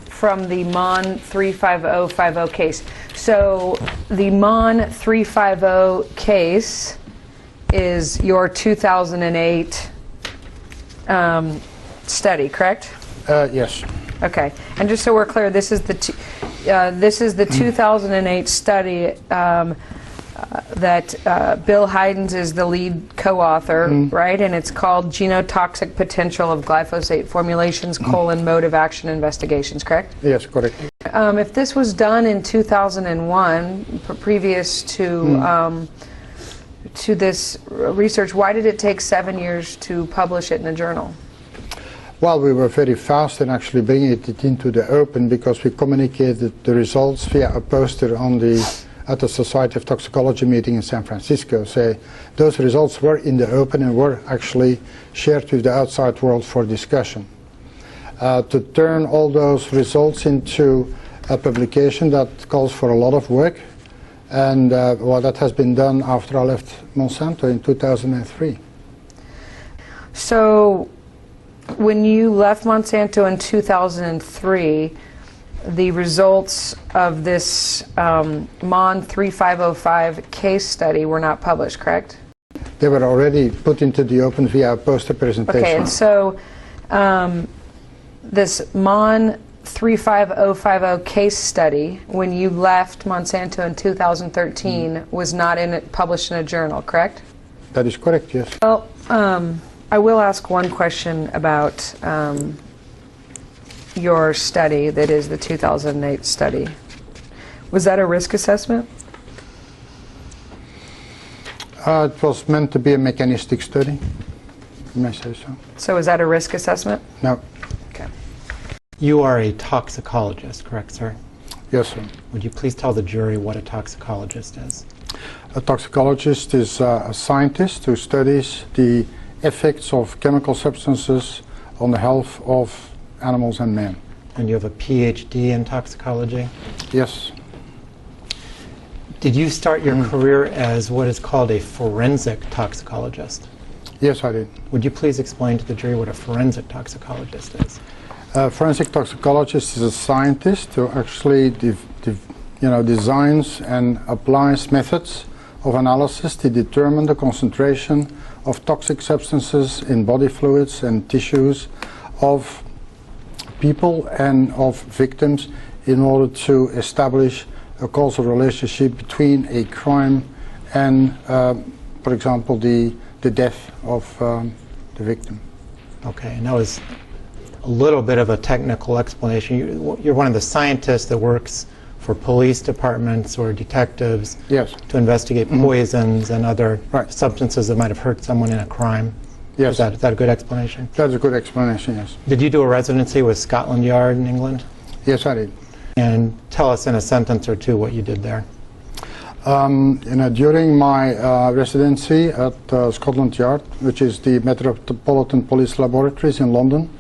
from the MON 35050 case. So the MON 350 case is your 2008 study, correct? Yes. Okay, and just so we're clear, this is the 2008 study that Bill Heidens is the lead co-author, right? And it's called Genotoxic Potential of Glyphosate Formulations: Mode of Action Investigations, correct? Yes, correct. If this was done in 2001, previous to this research, why did it take 7 years to publish it in a journal? Well, we were very fast in actually bringing it into the open because we communicated the results via a poster at the Society of Toxicology meeting in San Francisco. So those results were in the open and were actually shared with the outside world for discussion. To turn all those results into a publication, that calls for a lot of work. And well, that has been done after I left Monsanto in 2003. So when you left Monsanto in 2003, the results of this MON 3505 case study were not published, correct? They were already put into the open via a poster presentation. Okay, and so this MON 35050 case study, when you left Monsanto in 2013, was not published in a journal, correct? That is correct, yes. Well, I will ask one question about your study, that is the 2008 study. Was that a risk assessment? It was meant to be a mechanistic study, you may say so. So was that a risk assessment? No. Okay. You are a toxicologist, correct, sir? Yes, sir. Would you please tell the jury what a toxicologist is? A toxicologist is a scientist who studies the effects of chemical substances on the health of animals and men. And you have a PhD in toxicology? Yes. Did you start your career as what is called a forensic toxicologist? Yes, I did. Would you please explain to the jury what a forensic toxicologist is? A forensic toxicologist is a scientist who actually designs and applies methods of analysis to determine the concentration of toxic substances in body fluids and tissues of people and of victims in order to establish a causal relationship between a crime and, for example, the death of the victim. Okay, and that was a little bit of a technical explanation. You're one of the scientists that works for police departments or detectives, yes, to investigate poisons and other substances that might have hurt someone in a crime. Yes. Is that a good explanation? That's a good explanation, yes. Did you do a residency with Scotland Yard in England? Yes, I did. And tell us in a sentence or two what you did there. During my residency at Scotland Yard, which is the Metropolitan Police Laboratories in London,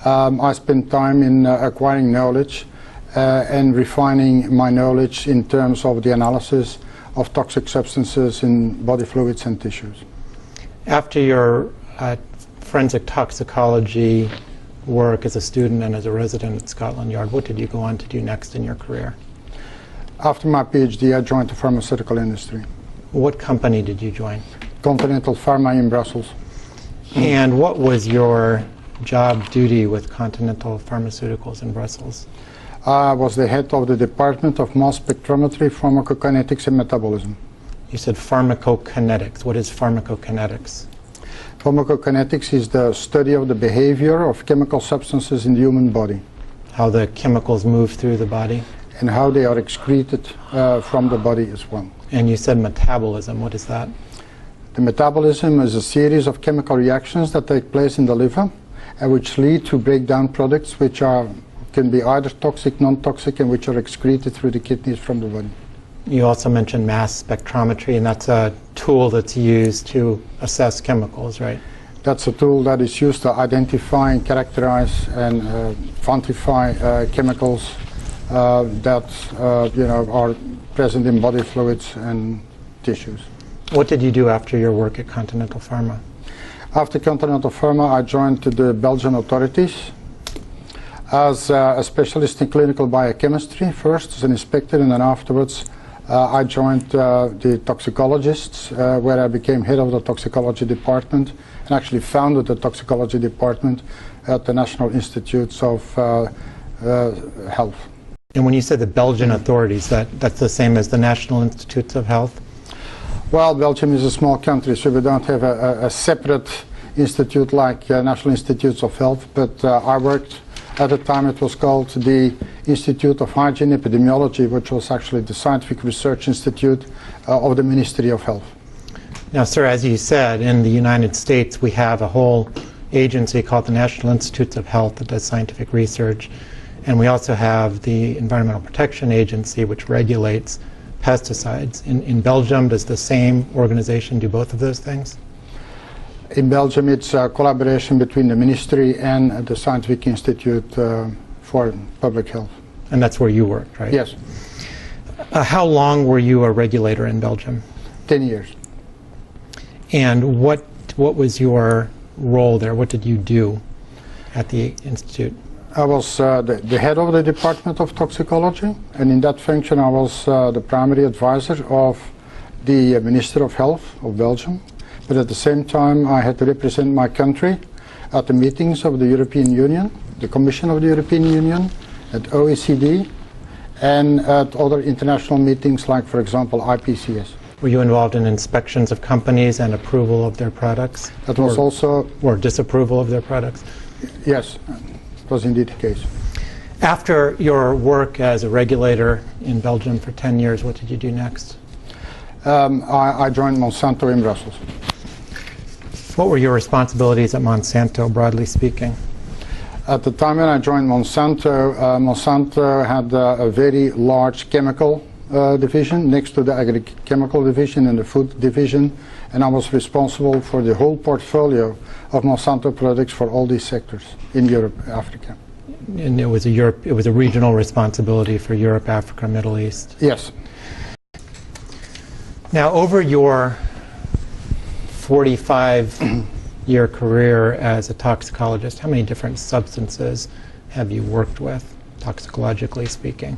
I spent time in acquiring knowledge and refining my knowledge in terms of the analysis of toxic substances in body fluids and tissues. After your forensic toxicology work as a student and as a resident at Scotland Yard, what did you go on to do next in your career? After my PhD, I joined the pharmaceutical industry. What company did you join? Continental Pharma in Brussels. And what was your job duty with Continental Pharmaceuticals in Brussels? I was the head of the Department of Mass Spectrometry, Pharmacokinetics and Metabolism. You said pharmacokinetics. What is pharmacokinetics? Pharmacokinetics is the study of the behavior of chemical substances in the human body. How the chemicals move through the body? And how they are excreted from the body as well. And you said metabolism. What is that? The metabolism is a series of chemical reactions that take place in the liver and which lead to breakdown products which can be either toxic, non-toxic, and which are excreted through the kidneys from the body. You also mentioned mass spectrometry, and that's a tool that's used to assess chemicals, right? That's a tool that is used to identify and characterize and quantify chemicals that are present in body fluids and tissues. What did you do after your work at Continental Pharma? After Continental Pharma, I joined the Belgian authorities as a specialist in clinical biochemistry, first as an inspector, and then afterwards I joined the toxicologists, where I became head of the toxicology department and actually founded the toxicology department at the National Institutes of Health. And when you said the Belgian authorities, that's the same as the National Institutes of Health? Well, Belgium is a small country, so we don't have a separate institute like National Institutes of Health, but I worked, at the time it was called the Institute of Hygiene Epidemiology, which was actually the scientific research institute of the Ministry of Health. Now, sir, as you said, in the United States we have a whole agency called the National Institutes of Health that does scientific research, and we also have the Environmental Protection Agency, which regulates pesticides. In Belgium, does the same organization do both of those things? In Belgium, it's a collaboration between the ministry and the Scientific Institute for Public Health. And that's where you worked, right? Yes. How long were you a regulator in Belgium? 10 years. And what was your role there? What did you do at the institute? I was the head of the Department of Toxicology, and in that function I was the primary advisor of the Minister of Health of Belgium. But at the same time I had to represent my country at the meetings of the European Union, the Commission of the European Union, at OECD, and at other international meetings like, for example, IPCS. Were you involved in inspections of companies and approval of their products? That was also... Or disapproval of their products? Yes, it was indeed the case. After your work as a regulator in Belgium for 10 years, what did you do next? I joined Monsanto in Brussels. What were your responsibilities at Monsanto, broadly speaking? At the time when I joined Monsanto, Monsanto had a very large chemical division next to the agrochemical division and the food division, and I was responsible for the whole portfolio of Monsanto products for all these sectors in Europe, Africa. And it was a regional responsibility for Europe, Africa, Middle East. Yes. Now, over your 45-year career as a toxicologist, how many different substances have you worked with, toxicologically speaking?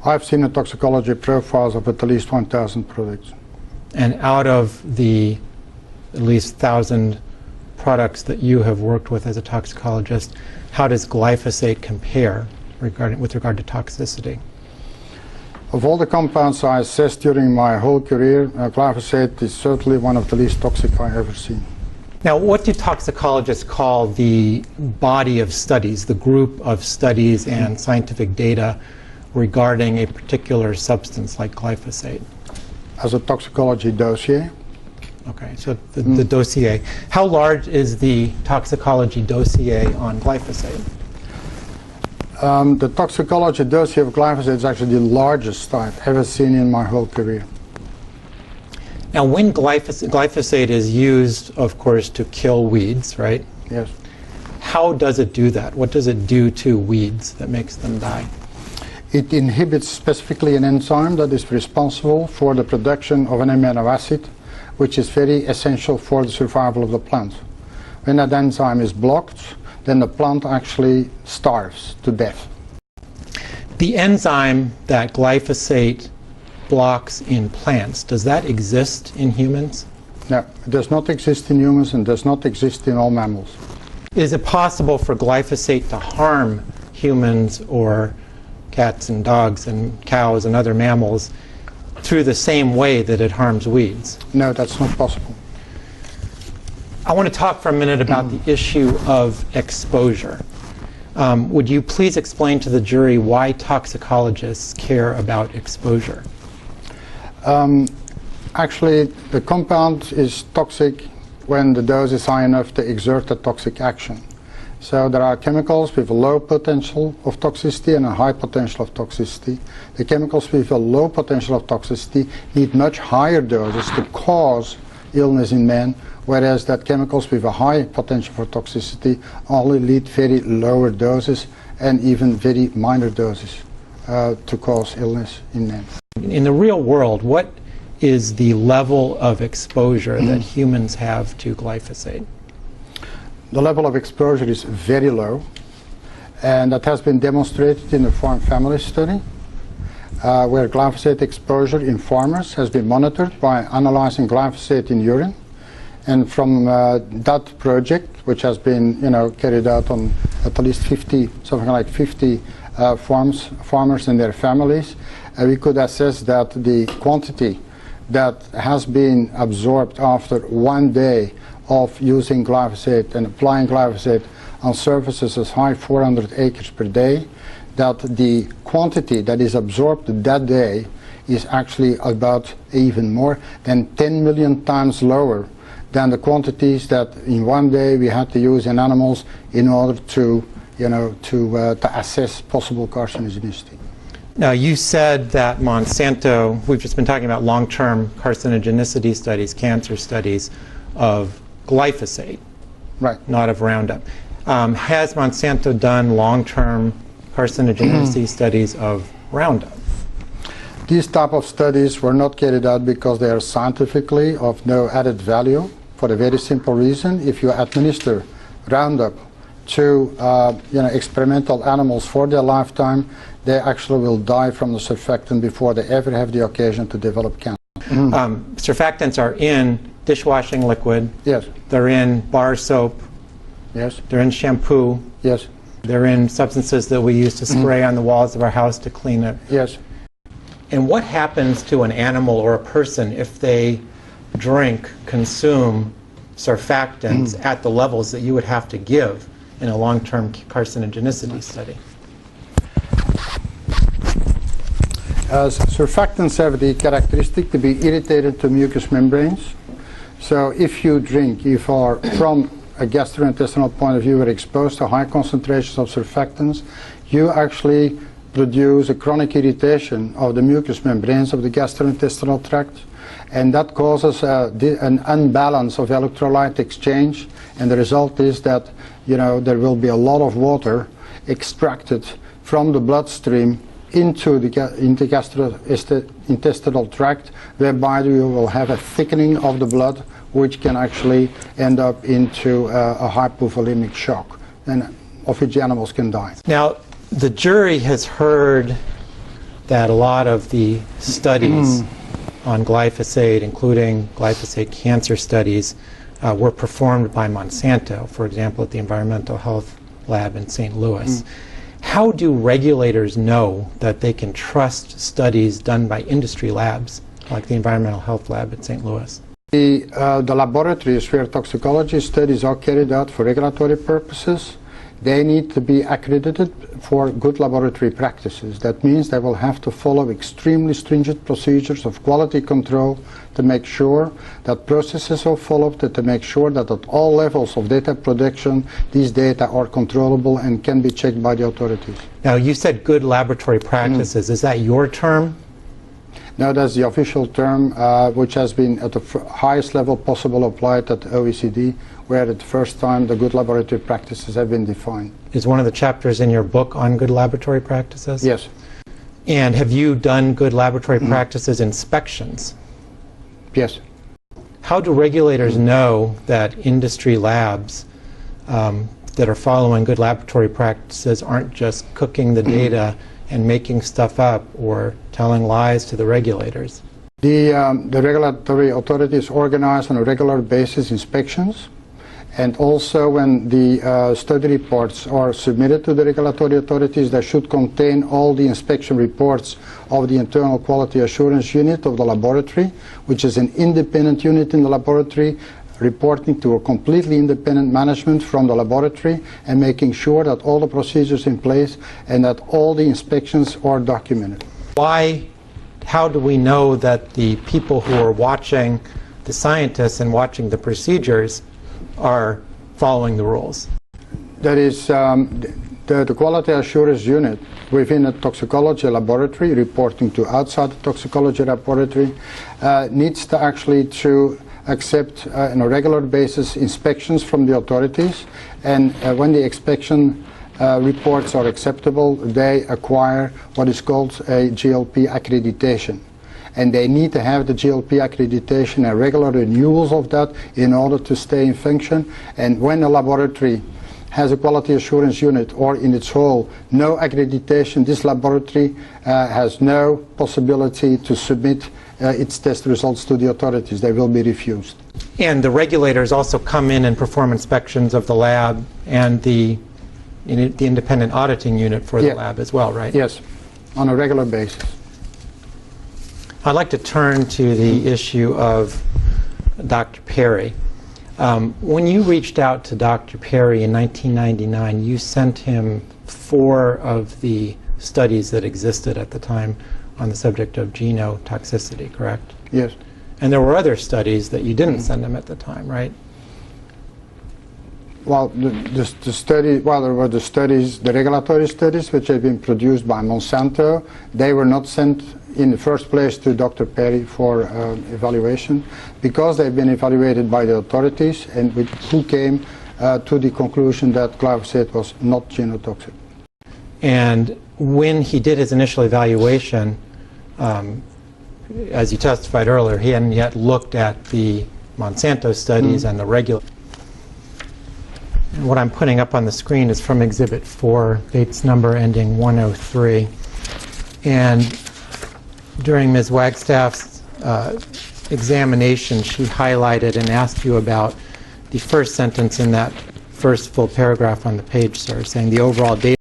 I've seen the toxicology profiles of at least 1,000 products. And out of the at least 1,000 products that you have worked with as a toxicologist, how does glyphosate compare with regard to toxicity? Of all the compounds I assessed during my whole career, glyphosate is certainly one of the least toxic I've ever seen. Now, what do toxicologists call the body of studies, the group of studies and scientific data regarding a particular substance like glyphosate? As a toxicology dossier. Okay, so the dossier. How large is the toxicology dossier on glyphosate? The toxicology dossier of glyphosate is actually the largest I've ever seen in my whole career. Now, when glyphosate is used, of course, to kill weeds, right? Yes. How does it do that? What does it do to weeds that makes them die? It inhibits specifically an enzyme that is responsible for the production of an amino acid, which is very essential for the survival of the plant. When that enzyme is blocked, then the plant actually starves to death. The enzyme that glyphosate blocks in plants, does that exist in humans? No, it does not exist in humans and does not exist in all mammals. Is it possible for glyphosate to harm humans or cats and dogs and cows and other mammals through the same way that it harms weeds? No, that's not possible. I want to talk for a minute about the issue of exposure. Would you please explain to the jury why toxicologists care about exposure? Actually, the compound is toxic when the dose is high enough to exert a toxic action. So there are chemicals with a low potential of toxicity and a high potential of toxicity. The chemicals with a low potential of toxicity need much higher doses to cause illness in man, whereas that chemicals with a high potential for toxicity only lead very lower doses and even very minor doses to cause illness in man. In the real world, what is the level of exposure that humans have to glyphosate? The level of exposure is very low, and that has been demonstrated in the farm family study, where glyphosate exposure in farmers has been monitored by analyzing glyphosate in urine. And from that project, which has been carried out on at least 50, something like 50 farmers and their families, we could assess that the quantity that has been absorbed after 1 day of using glyphosate and applying glyphosate on surfaces as high 400 acres per day, that the quantity that is absorbed that day is actually about even more than 10 million times lower than the quantities that in 1 day we had to use in animals in order to assess possible carcinogenicity. Now, you said that Monsanto, we've just been talking about long-term carcinogenicity studies, cancer studies of glyphosate, right, not of Roundup. Has Monsanto done long-term carcinogenicity studies of Roundup? These type of studies were not carried out because they are scientifically of no added value, for a very simple reason. If you administer Roundup to experimental animals for their lifetime, they actually will die from the surfactant before they ever have the occasion to develop cancer. Surfactants are in dishwashing liquid. Yes. They're in bar soap. Yes. They're in shampoo. Yes. They're in substances that we use to spray on the walls of our house to clean it. Yes. And what happens to an animal or a person if they consume surfactants at the levels that you would have to give in a long-term carcinogenicity study? Surfactants have the characteristic to be irritated to mucous membranes. So if you are from a gastrointestinal point of view, are exposed to high concentrations of surfactants, you actually produce a chronic irritation of the mucous membranes of the gastrointestinal tract, and that causes an unbalance of electrolyte exchange, and the result is that there will be a lot of water extracted from the bloodstream into the gastrointestinal tract, whereby you will have a thickening of the blood, which can actually end up into a hypovolemic shock, and of which animals can die. Now, the jury has heard that a lot of the studies on glyphosate, including glyphosate cancer studies, were performed by Monsanto, for example, at the Environmental Health Lab in St. Louis. How do regulators know that they can trust studies done by industry labs, like the Environmental Health Lab at St. Louis? The laboratories where toxicology studies are carried out for regulatory purposes, they need to be accredited for good laboratory practices. That means they will have to follow extremely stringent procedures of quality control to make sure that processes are followed, to make sure that at all levels of data production, these data are controllable and can be checked by the authorities. Now, you said good laboratory practices. Is that your term? No, that's the official term, which has been at the highest level possible applied at OECD, where at the first time the good laboratory practices have been defined. Is one of the chapters in your book on good laboratory practices? Yes. And have you done good laboratory practices inspections? Yes. How do regulators know that industry labs that are following good laboratory practices aren't just cooking the data and making stuff up or telling lies to the regulators? The regulatory authorities organize on a regular basis inspections, and also when the study reports are submitted to the regulatory authorities, they should contain all the inspection reports of the internal quality assurance unit of the laboratory, which is an independent unit in the laboratory, reporting to a completely independent management from the laboratory and making sure that all the procedures in place and that all the inspections are documented. How do we know that the people who are watching the scientists and watching the procedures are following the rules? That is the quality assurance unit within a toxicology laboratory reporting to outside the toxicology laboratory needs to actually accept on a regular basis inspections from the authorities, and when the inspection reports are acceptable, they acquire what is called a GLP accreditation. And they need to have the GLP accreditation and regular renewals of that in order to stay in function. And when a laboratory has a quality assurance unit or in its whole no accreditation, this laboratory has no possibility to submit its test results to the authorities. They will be refused. And the regulators also come in and perform inspections of the lab and the independent auditing unit for the lab as well, right? Yes, on a regular basis. I'd like to turn to the issue of Dr. Perry. When you reached out to Dr. Perry in 1999, you sent him 4 of the studies that existed at the time on the subject of genotoxicity, correct? Yes. And there were other studies that you didn't send him at the time, right? Well, there were the studies, the regulatory studies, which have been produced by Monsanto. They were not sent in the first place to Dr. Perry for evaluation, because they've been evaluated by the authorities, and who came to the conclusion that glyphosate was not genotoxic. And when he did his initial evaluation, as you testified earlier, he hadn't yet looked at the Monsanto studies and the regular. And what I'm putting up on the screen is from Exhibit 4, Bates number ending 103. And during Ms. Wagstaff's examination, she highlighted and asked you about the first sentence in that first full paragraph on the page, sir, saying the overall data.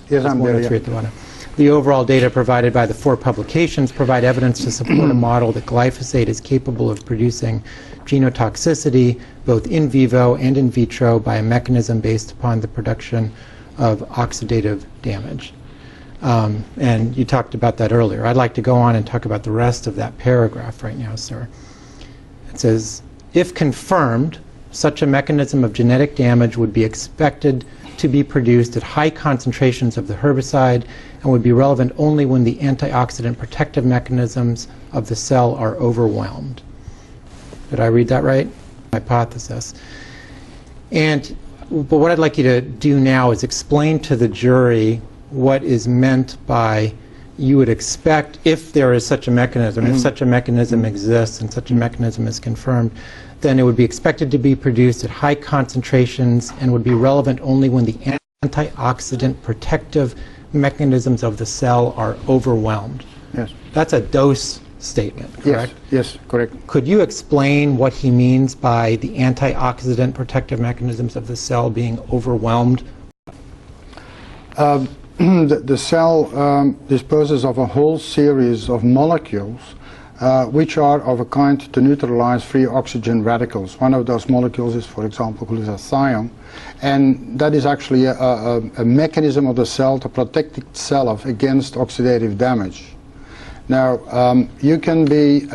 Yes, I'm there. The overall data provided by the 4 publications provide evidence to support a model that glyphosate is capable of producing genotoxicity both in vivo and in vitro by a mechanism based upon the production of oxidative damage. And you talked about that earlier. I'd like to go on and talk about the rest of that paragraph right now, sir. It says, if confirmed, such a mechanism of genetic damage would be expected to be produced at high concentrations of the herbicide and would be relevant only when the antioxidant protective mechanisms of the cell are overwhelmed. Did I read that right? Hypothesis. But what I'd like you to do now is explain to the jury what is meant by you would expect if there is such a mechanism, if such a mechanism exists and such a mechanism is confirmed, then it would be expected to be produced at high concentrations and would be relevant only when the antioxidant protective mechanisms of the cell are overwhelmed. Yes. That's a dose statement, correct? Yes, correct. Could you explain what he means by the antioxidant protective mechanisms of the cell being overwhelmed? The cell disposes of a whole series of molecules which are of a kind to neutralize free oxygen radicals. One of those molecules is, for example, glutathione, and that is actually a mechanism of the cell to protect itself against oxidative damage. Now, you can be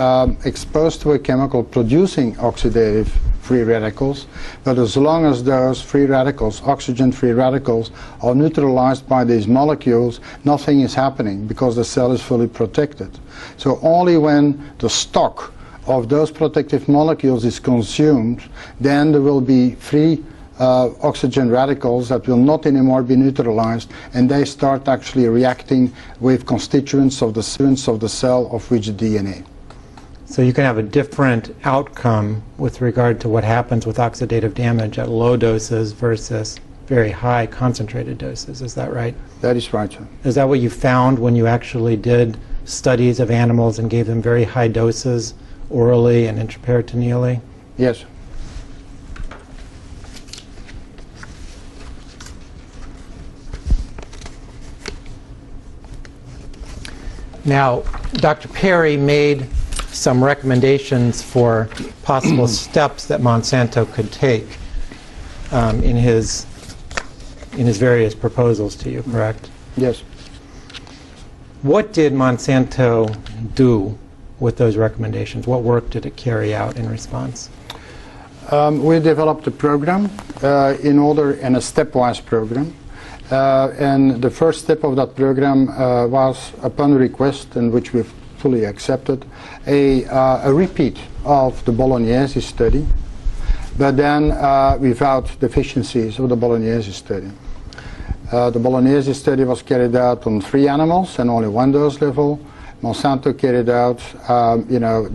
exposed to a chemical producing oxidative free radicals, but as long as those free radicals, oxygen-free radicals, are neutralized by these molecules, nothing is happening because the cell is fully protected. So only when the stock of those protective molecules is consumed, then there will be free oxygen radicals that will not anymore be neutralized, and they start actually reacting with constituents of the cell of which DNA. So you can have a different outcome with regard to what happens with oxidative damage at low doses versus very high concentrated doses. Is that right? That is right, sir. Is that what you found when you actually did studies of animals and gave them very high doses orally and intraperitoneally? Yes. Now, Dr. Perry made some recommendations for possible steps that Monsanto could take in his various proposals to you, correct? Yes. What did Monsanto do with those recommendations? What work did it carry out in response? We developed a program and a stepwise program. And the first step of that program was, upon request, and which we fully accepted, a repeat of the Bolognese study, but then without deficiencies of the Bolognese study. The Bolognese study was carried out on 3 animals and only 1 dose level. Monsanto carried out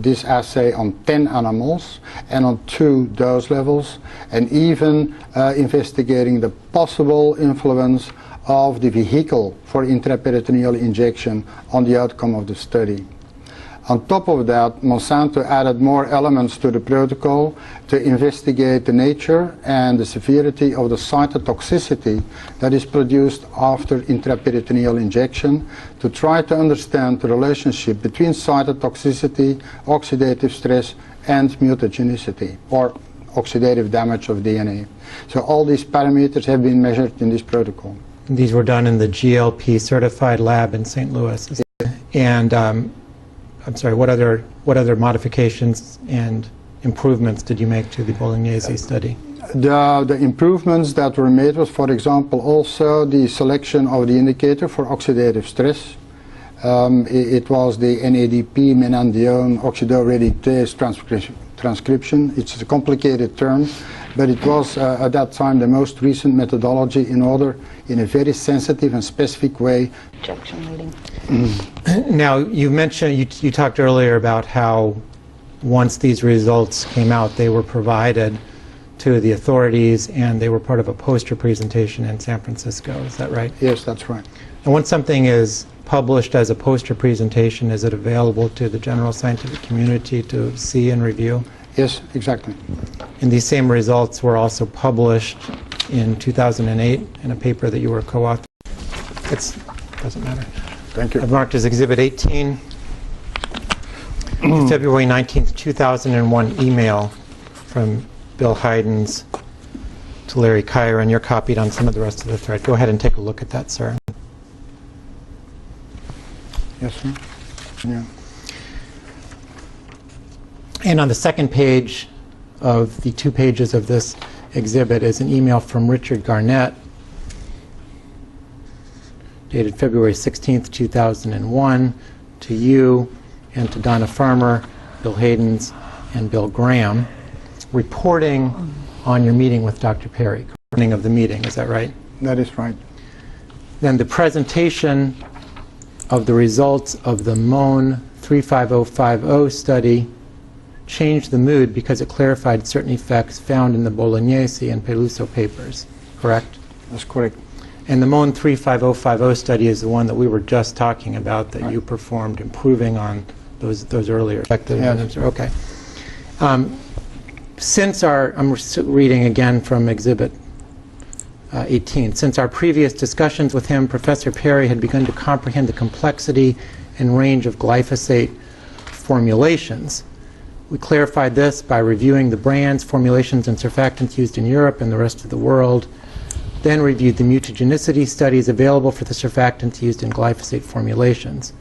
this assay on 10 animals and on 2 dose levels, and even investigating the possible influence of the vehicle for intraperitoneal injection on the outcome of the study. On top of that, Monsanto added more elements to the protocol to investigate the nature and the severity of the cytotoxicity that is produced after intraperitoneal injection, to try to understand the relationship between cytotoxicity, oxidative stress, and mutagenicity, or oxidative damage of DNA. So all these parameters have been measured in this protocol. These were done in the GLP certified lab in St. Louis. And I'm sorry, what other modifications and improvements did you make to the Bolognese study? The improvements that were made was, for example, also the selection of the indicator for oxidative stress. It was the NADP, menandione oxidoreductase transcription. It's a complicated term, but it was at that time the most recent methodology in order, in a very sensitive and specific way. Injection leading. Now, you mentioned, you talked earlier about how once these results came out, they were provided to the authorities and they were part of a poster presentation in San Francisco. Is that right? Yes, that's right. And once something is published as a poster presentation, is it available to the general scientific community to see and review? Yes, exactly. And these same results were also published in 2008 in a paper that you were co-author. It doesn't matter. Thank you. I've marked as Exhibit 18. February 19th, 2001 email from Bill Heidens to Larry Kyer, and you're copied on some of the rest of the thread. Go ahead and take a look at that, sir. Yes, sir. Yeah. And on the second page of the 2 pages of this exhibit is an email from Richard Garnett, dated February 16th, 2001, to you and to Donna Farmer, Bill Heidens, and Bill Graham, reporting on your meeting with Dr. Perry, recording of the meeting. Is that right? That is right. Then the presentation of the results of the MON 35050 study changed the mood because it clarified certain effects found in the Bolognese and Peluso papers, correct? That's correct. And the MON 35050 study is the one that we were just talking about that you performed, improving on those earlier effective. Yes. Okay. Since I'm reading again from Exhibit 18. Since our previous discussions with him, Professor Perry had begun to comprehend the complexity and range of glyphosate formulations. We clarified this by reviewing the brands, formulations, and surfactants used in Europe and the rest of the world, then reviewed the mutagenicity studies available for the surfactants used in glyphosate formulations.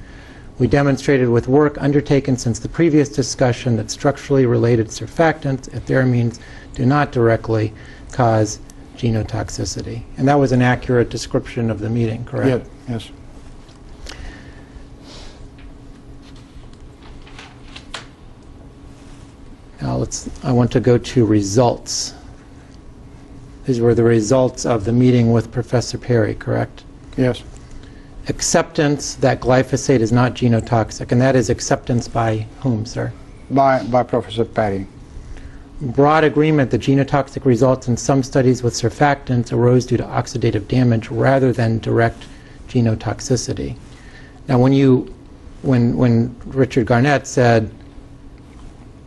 We demonstrated with work undertaken since the previous discussion that structurally related surfactants at their means do not directly cause genotoxicity. And that was an accurate description of the meeting, correct? Yeah, yes. Now I want to go to results. were the results of the meeting with Professor Perry, correct? Yes. Acceptance that glyphosate is not genotoxic, and that is acceptance by whom, sir? By Professor Perry. Broad agreement that genotoxic results in some studies with surfactants arose due to oxidative damage rather than direct genotoxicity. Now, when Richard Garnett said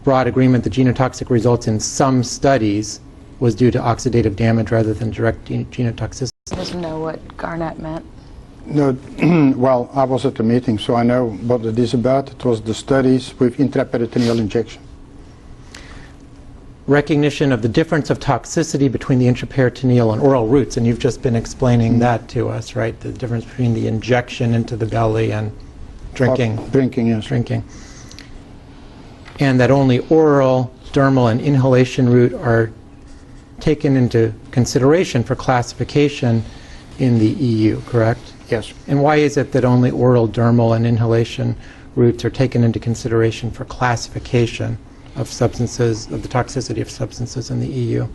broad agreement that genotoxic results in some studies was due to oxidative damage rather than direct genotoxicity. He doesn't know what Garnett meant. No, well, I was at the meeting, so I know what it is about. It was the studies with intraperitoneal injection. Recognition of the difference of toxicity between the intraperitoneal and oral routes, and you've just been explaining that to us, right? The difference between the injection into the belly and drinking. Drinking, yes. Drinking. And that only oral, dermal, and inhalation route are taken into consideration for classification in the EU, correct? Yes. And why is it that only oral, dermal, and inhalation routes are taken into consideration for classification of substances, of the toxicity of substances in the EU?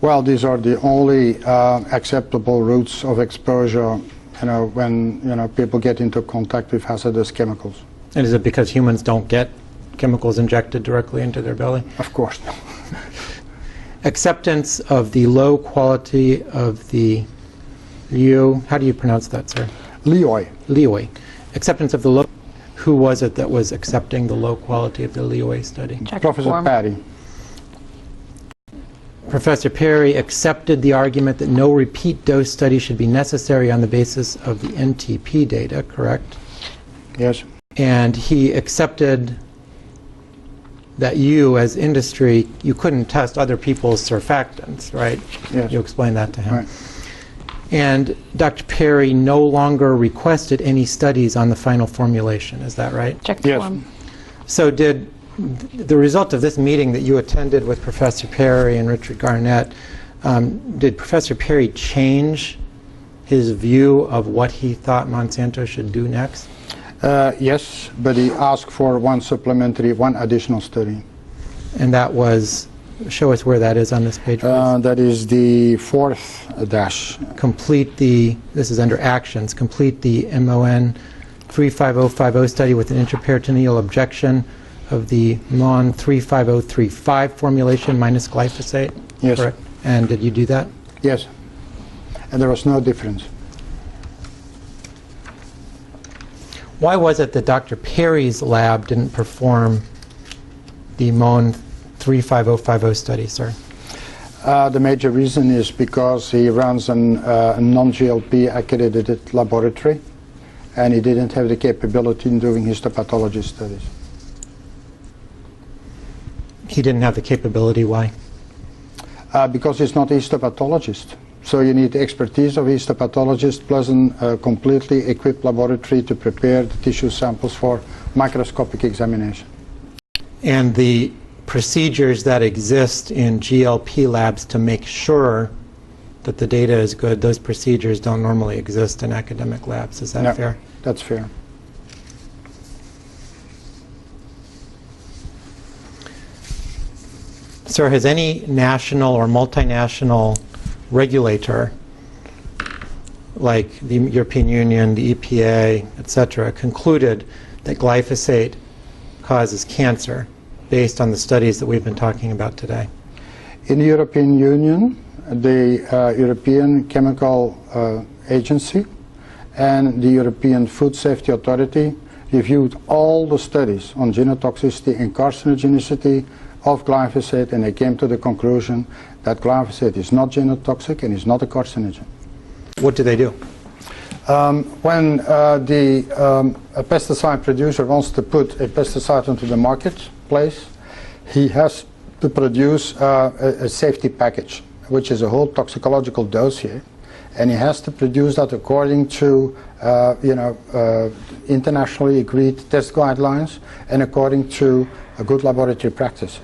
Well, these are the only acceptable routes of exposure, when people get into contact with hazardous chemicals. And is it because humans don't get chemicals injected directly into their belly? Of course. Acceptance of the low quality of the how do you pronounce that, sir? Leoi. Acceptance of the low. Who was it that was accepting the low quality of the Leoi study? Professor Perry. Professor Perry accepted the argument that no repeat dose study should be necessary on the basis of the NTP data, correct? Yes. And he accepted that you, as industry, you couldn't test other people's surfactants, right? Yes. You explained that to him. Right. And Dr. Perry no longer requested any studies on the final formulation, is that right? Check the Yes. form. So did the result of this meeting that you attended with Professor Perry and Richard Garnett, did Professor Perry change his view of what he thought Monsanto should do next? Yes, but he asked for one additional study. And that was, show us where that is on this page, please. That is the fourth dash. Complete the, this is under actions, complete the MON 35050 study with an intraperitoneal objection of the MON 35035 formulation minus glyphosate? Yes. Correct. And did you do that? Yes. And there was no difference. Why was it that Dr. Perry's lab didn't perform the MON 35050 study, sir? The major reason is because he runs a non-GLP accredited laboratory, and he didn't have the capability in doing histopathology studies. He didn't have the capability, why? Because he's not a histopathologist. So you need the expertise of a histopathologist plus a completely equipped laboratory to prepare the tissue samples for microscopic examination. And the procedures that exist in GLP labs to make sure that the data is good, those procedures don't normally exist in academic labs. Is that No, fair? That's fair. Sir, has any national or multinational regulator, like the European Union, the EPA, etc., concluded that glyphosate causes cancer based on the studies that we've been talking about today? In the European Union, the European Chemical Agency and the European Food Safety Authority reviewed all the studies on genotoxicity and carcinogenicity of glyphosate, and they came to the conclusion that glyphosate is not genotoxic and is not a carcinogen. What do they do? When a pesticide producer wants to put a pesticide into the marketplace, he has to produce a safety package, which is a whole toxicological dossier, and he has to produce that according to internationally agreed test guidelines and according to good laboratory practices.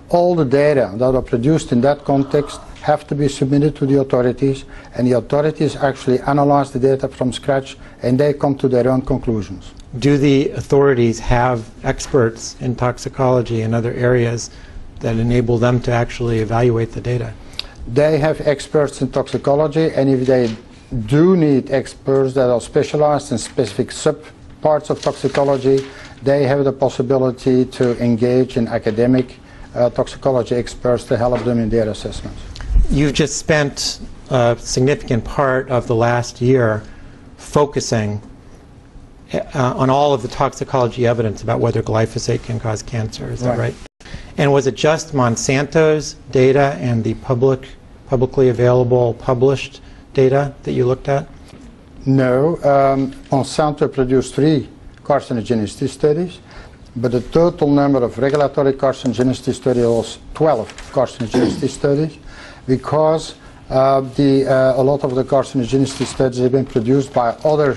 All the data that are produced in that context have to be submitted to the authorities, and the authorities actually analyze the data from scratch, and they come to their own conclusions. Do the authorities have experts in toxicology and other areas that enable them to actually evaluate the data? They have experts in toxicology, and if they do need experts that are specialized in specific sub-parts of toxicology, they have the possibility to engage in academic toxicology experts to help them in their assessments. You've just spent a significant part of the last year focusing on all of the toxicology evidence about whether glyphosate can cause cancer. Is that right? And was it just Monsanto's data and the publicly available published data that you looked at? No. Monsanto produced 3 carcinogenicity studies, but the total number of regulatory carcinogenicity studies was 12 carcinogenicity studies, because a lot of the carcinogenicity studies have been produced by other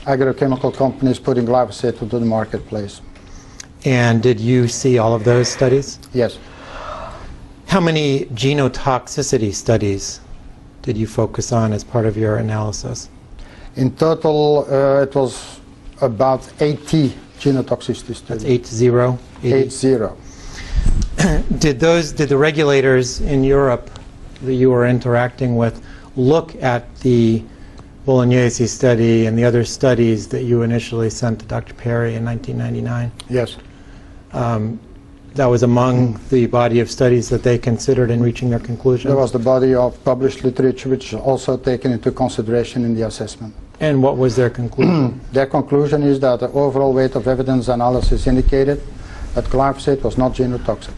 agrochemical companies putting glyphosate into the marketplace. And did you see all of those studies? Yes. How many genotoxicity studies did you focus on as part of your analysis? In total, it was about 80 genotoxicity studies. That's 80? 80. Did the regulators in Europe that you were interacting with look at the Bolognese study and the other studies that you initially sent to Dr. Perry in 1999? Yes. That was among the body of studies that they considered in reaching their conclusion? There was the body of published literature which is also taken into consideration in the assessment. And what was their conclusion? Their conclusion is that the overall weight of evidence analysis indicated that glyphosate was not genotoxic.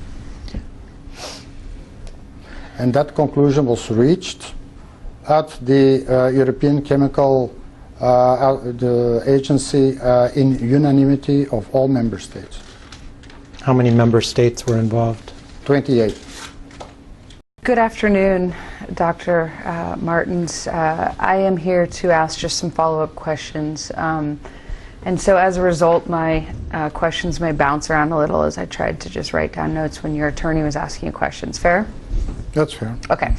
And that conclusion was reached at the European Chemical the Agency in unanimity of all member states. How many member states were involved? 28. Good afternoon, Dr. Martens. I am here to ask just some follow-up questions. And so as a result, my questions may bounce around a little as I tried to just write down notes when your attorney was asking you questions. Fair? That's fair. Okay.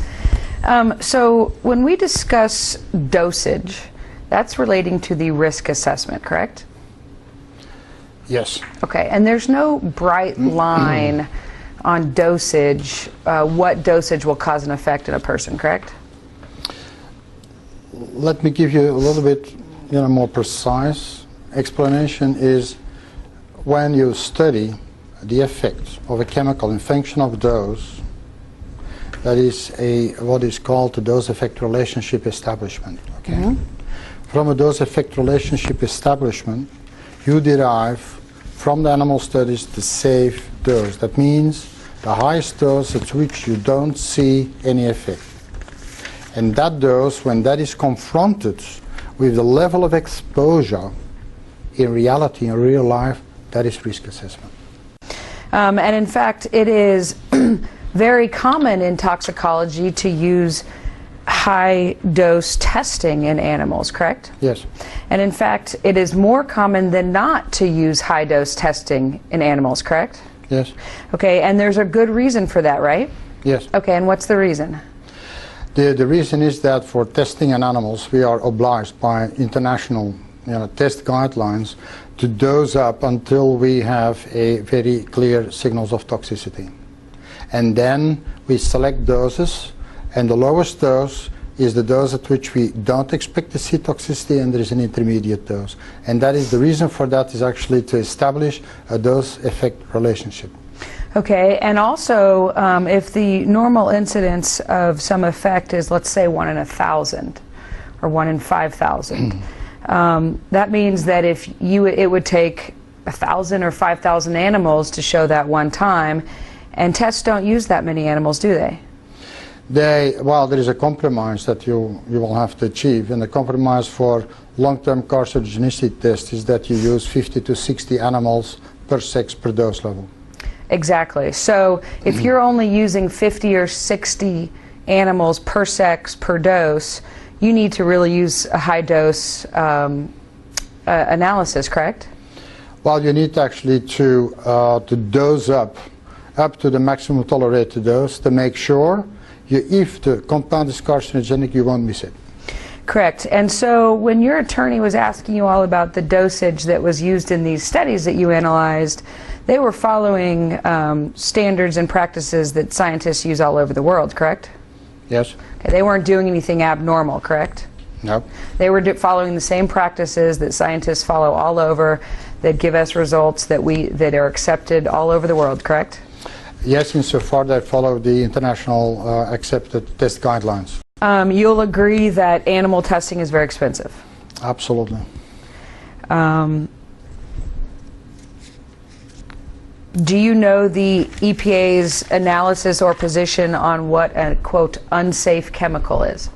So when we discuss dosage, that's relating to the risk assessment, correct? Yes. Okay. And there's no bright line on dosage, what dosage will cause an effect in a person, correct? Let me give you a little bit more precise explanation. Is when you study the effect of a chemical in function of dose, that is what is called the dose-effect relationship establishment. Okay? Mm-hmm. From a dose-effect relationship establishment, you derive from the animal studies the safe dose. That means the highest dose at which you don't see any effect. And that dose, when that is confronted with the level of exposure in reality, in real life, that is risk assessment. And in fact, it is very common in toxicology to use high-dose testing in animals, correct? Yes. And in fact, it is more common than not to use high-dose testing in animals, correct? Yes. Okay, and there's a good reason for that, right? Yes. Okay, and what's the reason? The reason is that for testing in animals, we are obliged by international test guidelines to dose up until we have a very clear signals of toxicity. And then we select doses, and the lowest dose is the dose at which we don't expect to see toxicity, and there is an intermediate dose. And that is the reason for that is actually to establish a dose-effect relationship. Okay, and also if the normal incidence of some effect is, let's say, 1 in 1,000 or 1 in 5,000, that means that it would take 1,000 or 5,000 animals to show that one time, and tests don't use that many animals, do they? Well, there is a compromise that you will have to achieve, and the compromise for long-term carcinogenicity test is that you use 50 to 60 animals per sex per dose level. Exactly. So if you're only using 50 or 60 animals per sex per dose, you need to really use a high-dose analysis, correct? Well, you need actually to dose up to the maximum tolerated dose to make sure if the compound is carcinogenic, you won't miss it. Correct. And so when your attorney was asking you all about the dosage that was used in these studies that you analyzed, they were following standards and practices that scientists use all over the world, correct? Yes. Okay, they weren't doing anything abnormal, correct? No. They were following the same practices that scientists follow all over, that give us results that are accepted all over the world, correct? Yes, insofar they follow the international accepted test guidelines. You'll agree that animal testing is very expensive. Absolutely. Do you know the EPA's analysis or position on what a, quote, unsafe chemical is?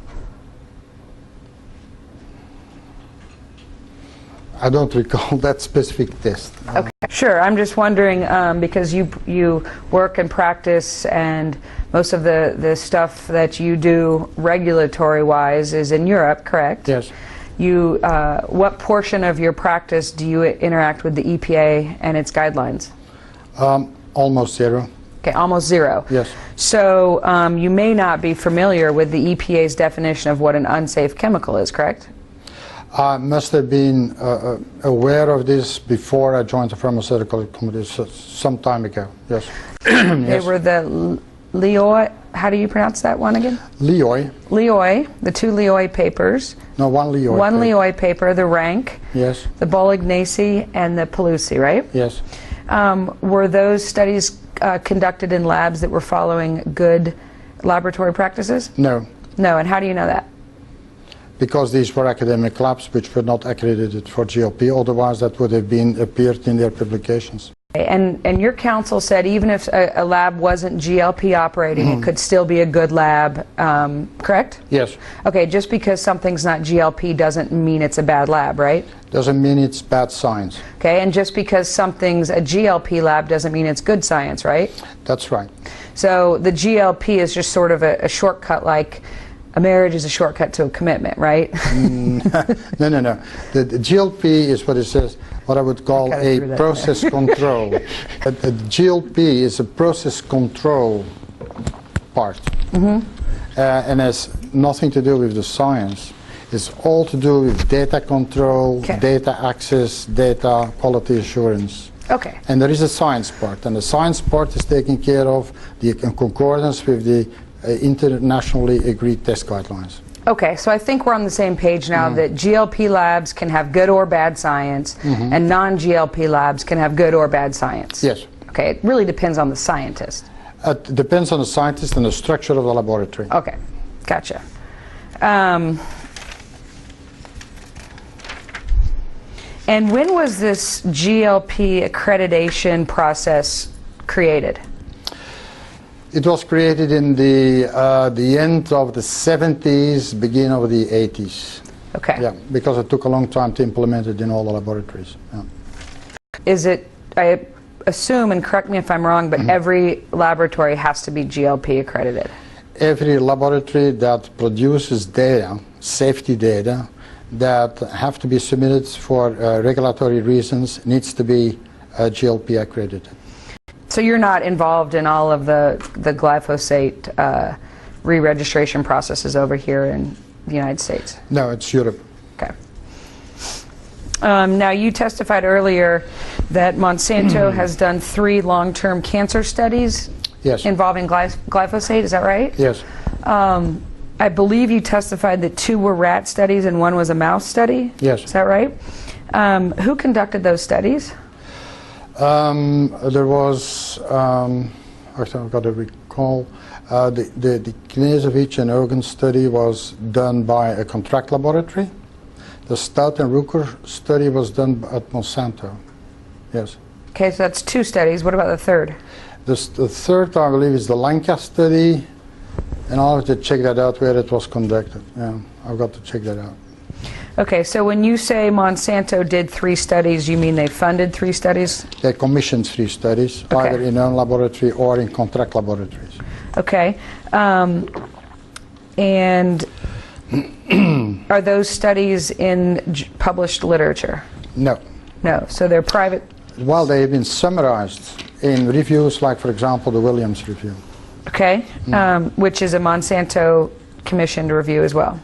I don't recall that specific test. Okay, sure. I'm just wondering because you work and practice, and most of the stuff that you do regulatory-wise is in Europe, correct? Yes. What portion of your practice do you interact with the EPA and its guidelines? Almost zero. Okay, almost zero. Yes. So you may not be familiar with the EPA's definition of what an unsafe chemical is, correct? I must have been aware of this before I joined the pharmaceutical committee some time ago. Yes. They were the Leoy. How do you pronounce that one again? Leoy. Leoy, the two Leoy papers. No, one Leoy. One paper. Leoy paper, the rank. Yes. The Bolognesi and the Pelusi, right? Yes. Were those studies conducted in labs that were following good laboratory practices? No. No, and how do you know that? Because these were academic labs which were not accredited for GLP, otherwise that would have been appeared in their publications. And your counsel said even if a lab wasn't GLP operating, it could still be a good lab, correct? Yes. Okay, just because something's not GLP doesn't mean it's a bad lab, right? Doesn't mean it's bad science. Okay, and just because something's a GLP lab doesn't mean it's good science, right? That's right. So the GLP is just sort of a shortcut, like a marriage is a shortcut to a commitment, right? No. The GLP is what it says, what I would call a process control. A GLP is a process control part. And has nothing to do with the science. It's all to do with data control, data access, data quality assurance. Okay. And there is a science part, and the science part is taking care of the concordance with the internationally agreed test guidelines. Okay, so I think we're on the same page now that GLP labs can have good or bad science, and non-GLP labs can have good or bad science. Yes. Okay, it really depends on the scientist. It depends on the scientist and the structure of the laboratory. Okay, gotcha. And when was this GLP accreditation process created? It was created in the end of the 70s, beginning of the 80s. Okay. Yeah, because it took a long time to implement it in all the laboratories. Yeah. Is it, I assume, and correct me if I'm wrong, but every laboratory has to be GLP accredited? Every laboratory that produces data, safety data, that have to be submitted for regulatory reasons needs to be GLP accredited. So you're not involved in all of the glyphosate re-registration processes over here in the United States? No, it's Europe. Okay. Now you testified earlier that Monsanto has done 3 long-term cancer studies involving glyphosate, is that right? Yes. I believe you testified that 2 were rat studies and 1 was a mouse study? Yes. Is that right? Who conducted those studies? There was, actually I've got to recall, the Knežević and Ogun study was done by a contract laboratory. The Stout and Rooker study was done at Monsanto. Yes. Okay, so that's 2 studies. What about the third? The third, I believe, is the Lanka study, and I'll have to check that out where it was conducted. Yeah, I've got to check that out. Okay, so when you say Monsanto did 3 studies, you mean they funded 3 studies? They commissioned 3 studies, either in own laboratory or in contract laboratories. Okay. And are those studies in published literature? No. No, so they're private? Well, they have been summarized in reviews like, for example, the Williams Review. Okay, which is a Monsanto commissioned review as well.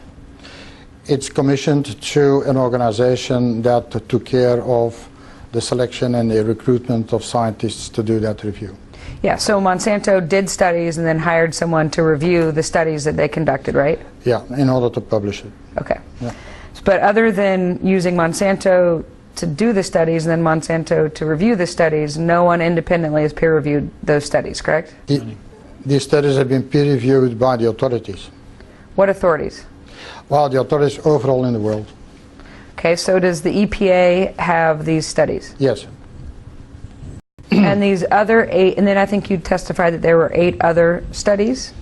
It's commissioned to an organization that took care of the selection and the recruitment of scientists to do that review. Yeah, so Monsanto did studies and then hired someone to review the studies that they conducted, right? Yeah, in order to publish it. Okay. Yeah. But other than using Monsanto to do the studies and then Monsanto to review the studies, no one independently has peer-reviewed those studies, correct? These studies have been peer-reviewed by the authorities. What authorities? Well, the authorities overall in the world. Okay, so does the EPA have these studies? Yes. And these other 8, and then I think you testified that there were 8 other studies?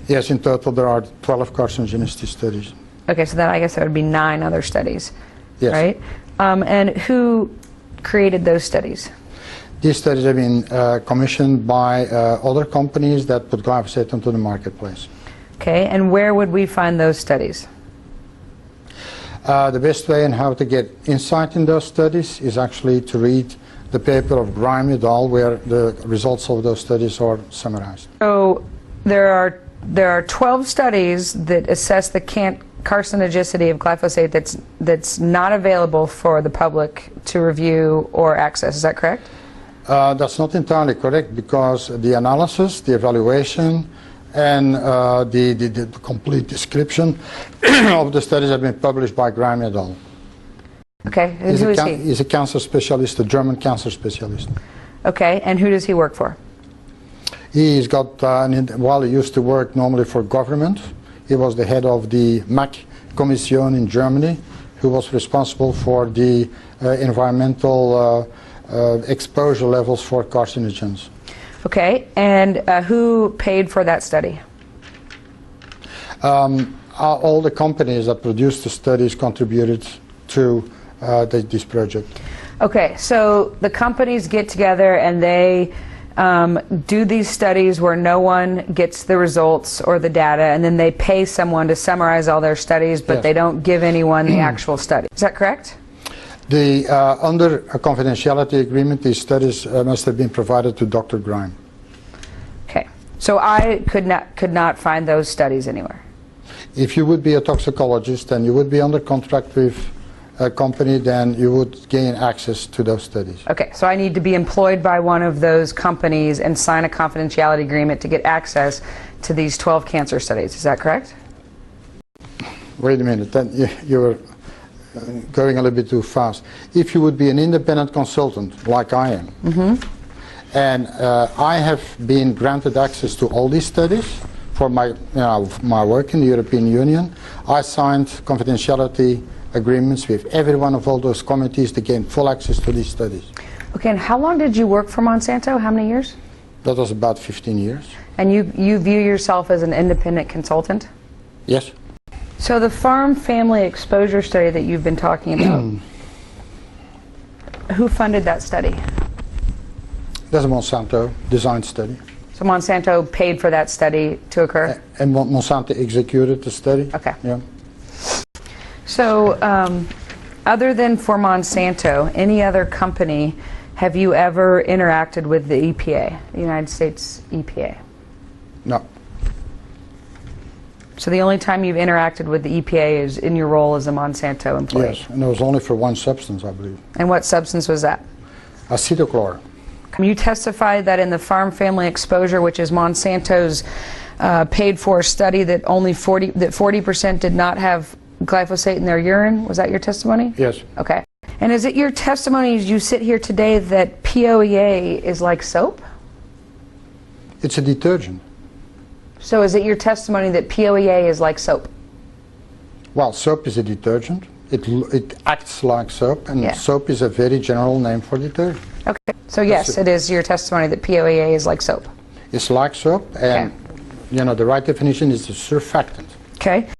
Yes, in total there are 12 carcinogenicity studies. Okay, so then I guess that would be 9 other studies, Yes. right? And who created those studies? These studies have been commissioned by other companies that put glyphosate into the marketplace. Okay, and where would we find those studies? The best way and how to get insight in those studies is actually to read the paper of Grime et al., where the results of those studies are summarized. So there are 12 studies that assess the carcinogenicity of glyphosate that's not available for the public to review or access. Is that correct? That's not entirely correct, because the analysis, the evaluation, and the complete description of the studies have been published by Grime et al. Okay, and who is he? He's a cancer specialist, a German cancer specialist. Okay, and who does he work for? He's got, while he used to work normally for government, he was the head of the MAC Commission in Germany, who was responsible for the environmental exposure levels for carcinogens. Okay, and who paid for that study? All the companies that produced the studies contributed to this project. Okay, so the companies get together and they do these studies where no one gets the results or the data, and then they pay someone to summarize all their studies, but Yes. they don't give anyone the actual study. Is that correct? Under a confidentiality agreement, these studies must have been provided to Dr. Grime. Okay, so I could not find those studies anywhere. If you would be a toxicologist and you would be under contract with a company, then you would gain access to those studies. Okay, so I need to be employed by one of those companies and sign a confidentiality agreement to get access to these 12 cancer studies. Is that correct? Wait a minute, then you're going a little bit too fast. If you would be an independent consultant, like I am, and I have been granted access to all these studies for my work in the European Union, I signed confidentiality agreements with every one of all those committees to gain full access to these studies. Okay, and how long did you work for Monsanto? How many years? That was about 15 years. And you view yourself as an independent consultant? Yes. So the farm family exposure study that you've been talking about, who funded that study? That's a Monsanto design study. So Monsanto paid for that study to occur? And Monsanto executed the study. Okay. Yeah. So other than for Monsanto, any other company, have you ever interacted with the EPA, the United States EPA? No. So the only time you've interacted with the EPA is in your role as a Monsanto employee? Yes, and it was only for one substance, I believe. And what substance was that? Acetochlor. You testified that in the farm family exposure, which is Monsanto's paid-for study, that only 40% did not have glyphosate in their urine. Was that your testimony? Yes. Okay. And is it your testimony as you sit here today that POEA is like soap? It's a detergent. So is it your testimony that POEA is like soap? Well, soap is a detergent. It acts like soap, and Yeah. soap is a very general name for detergent. Okay. So yes, it is your testimony that POEA is like soap. It's like soap, and Okay. the right definition is a surfactant. Okay.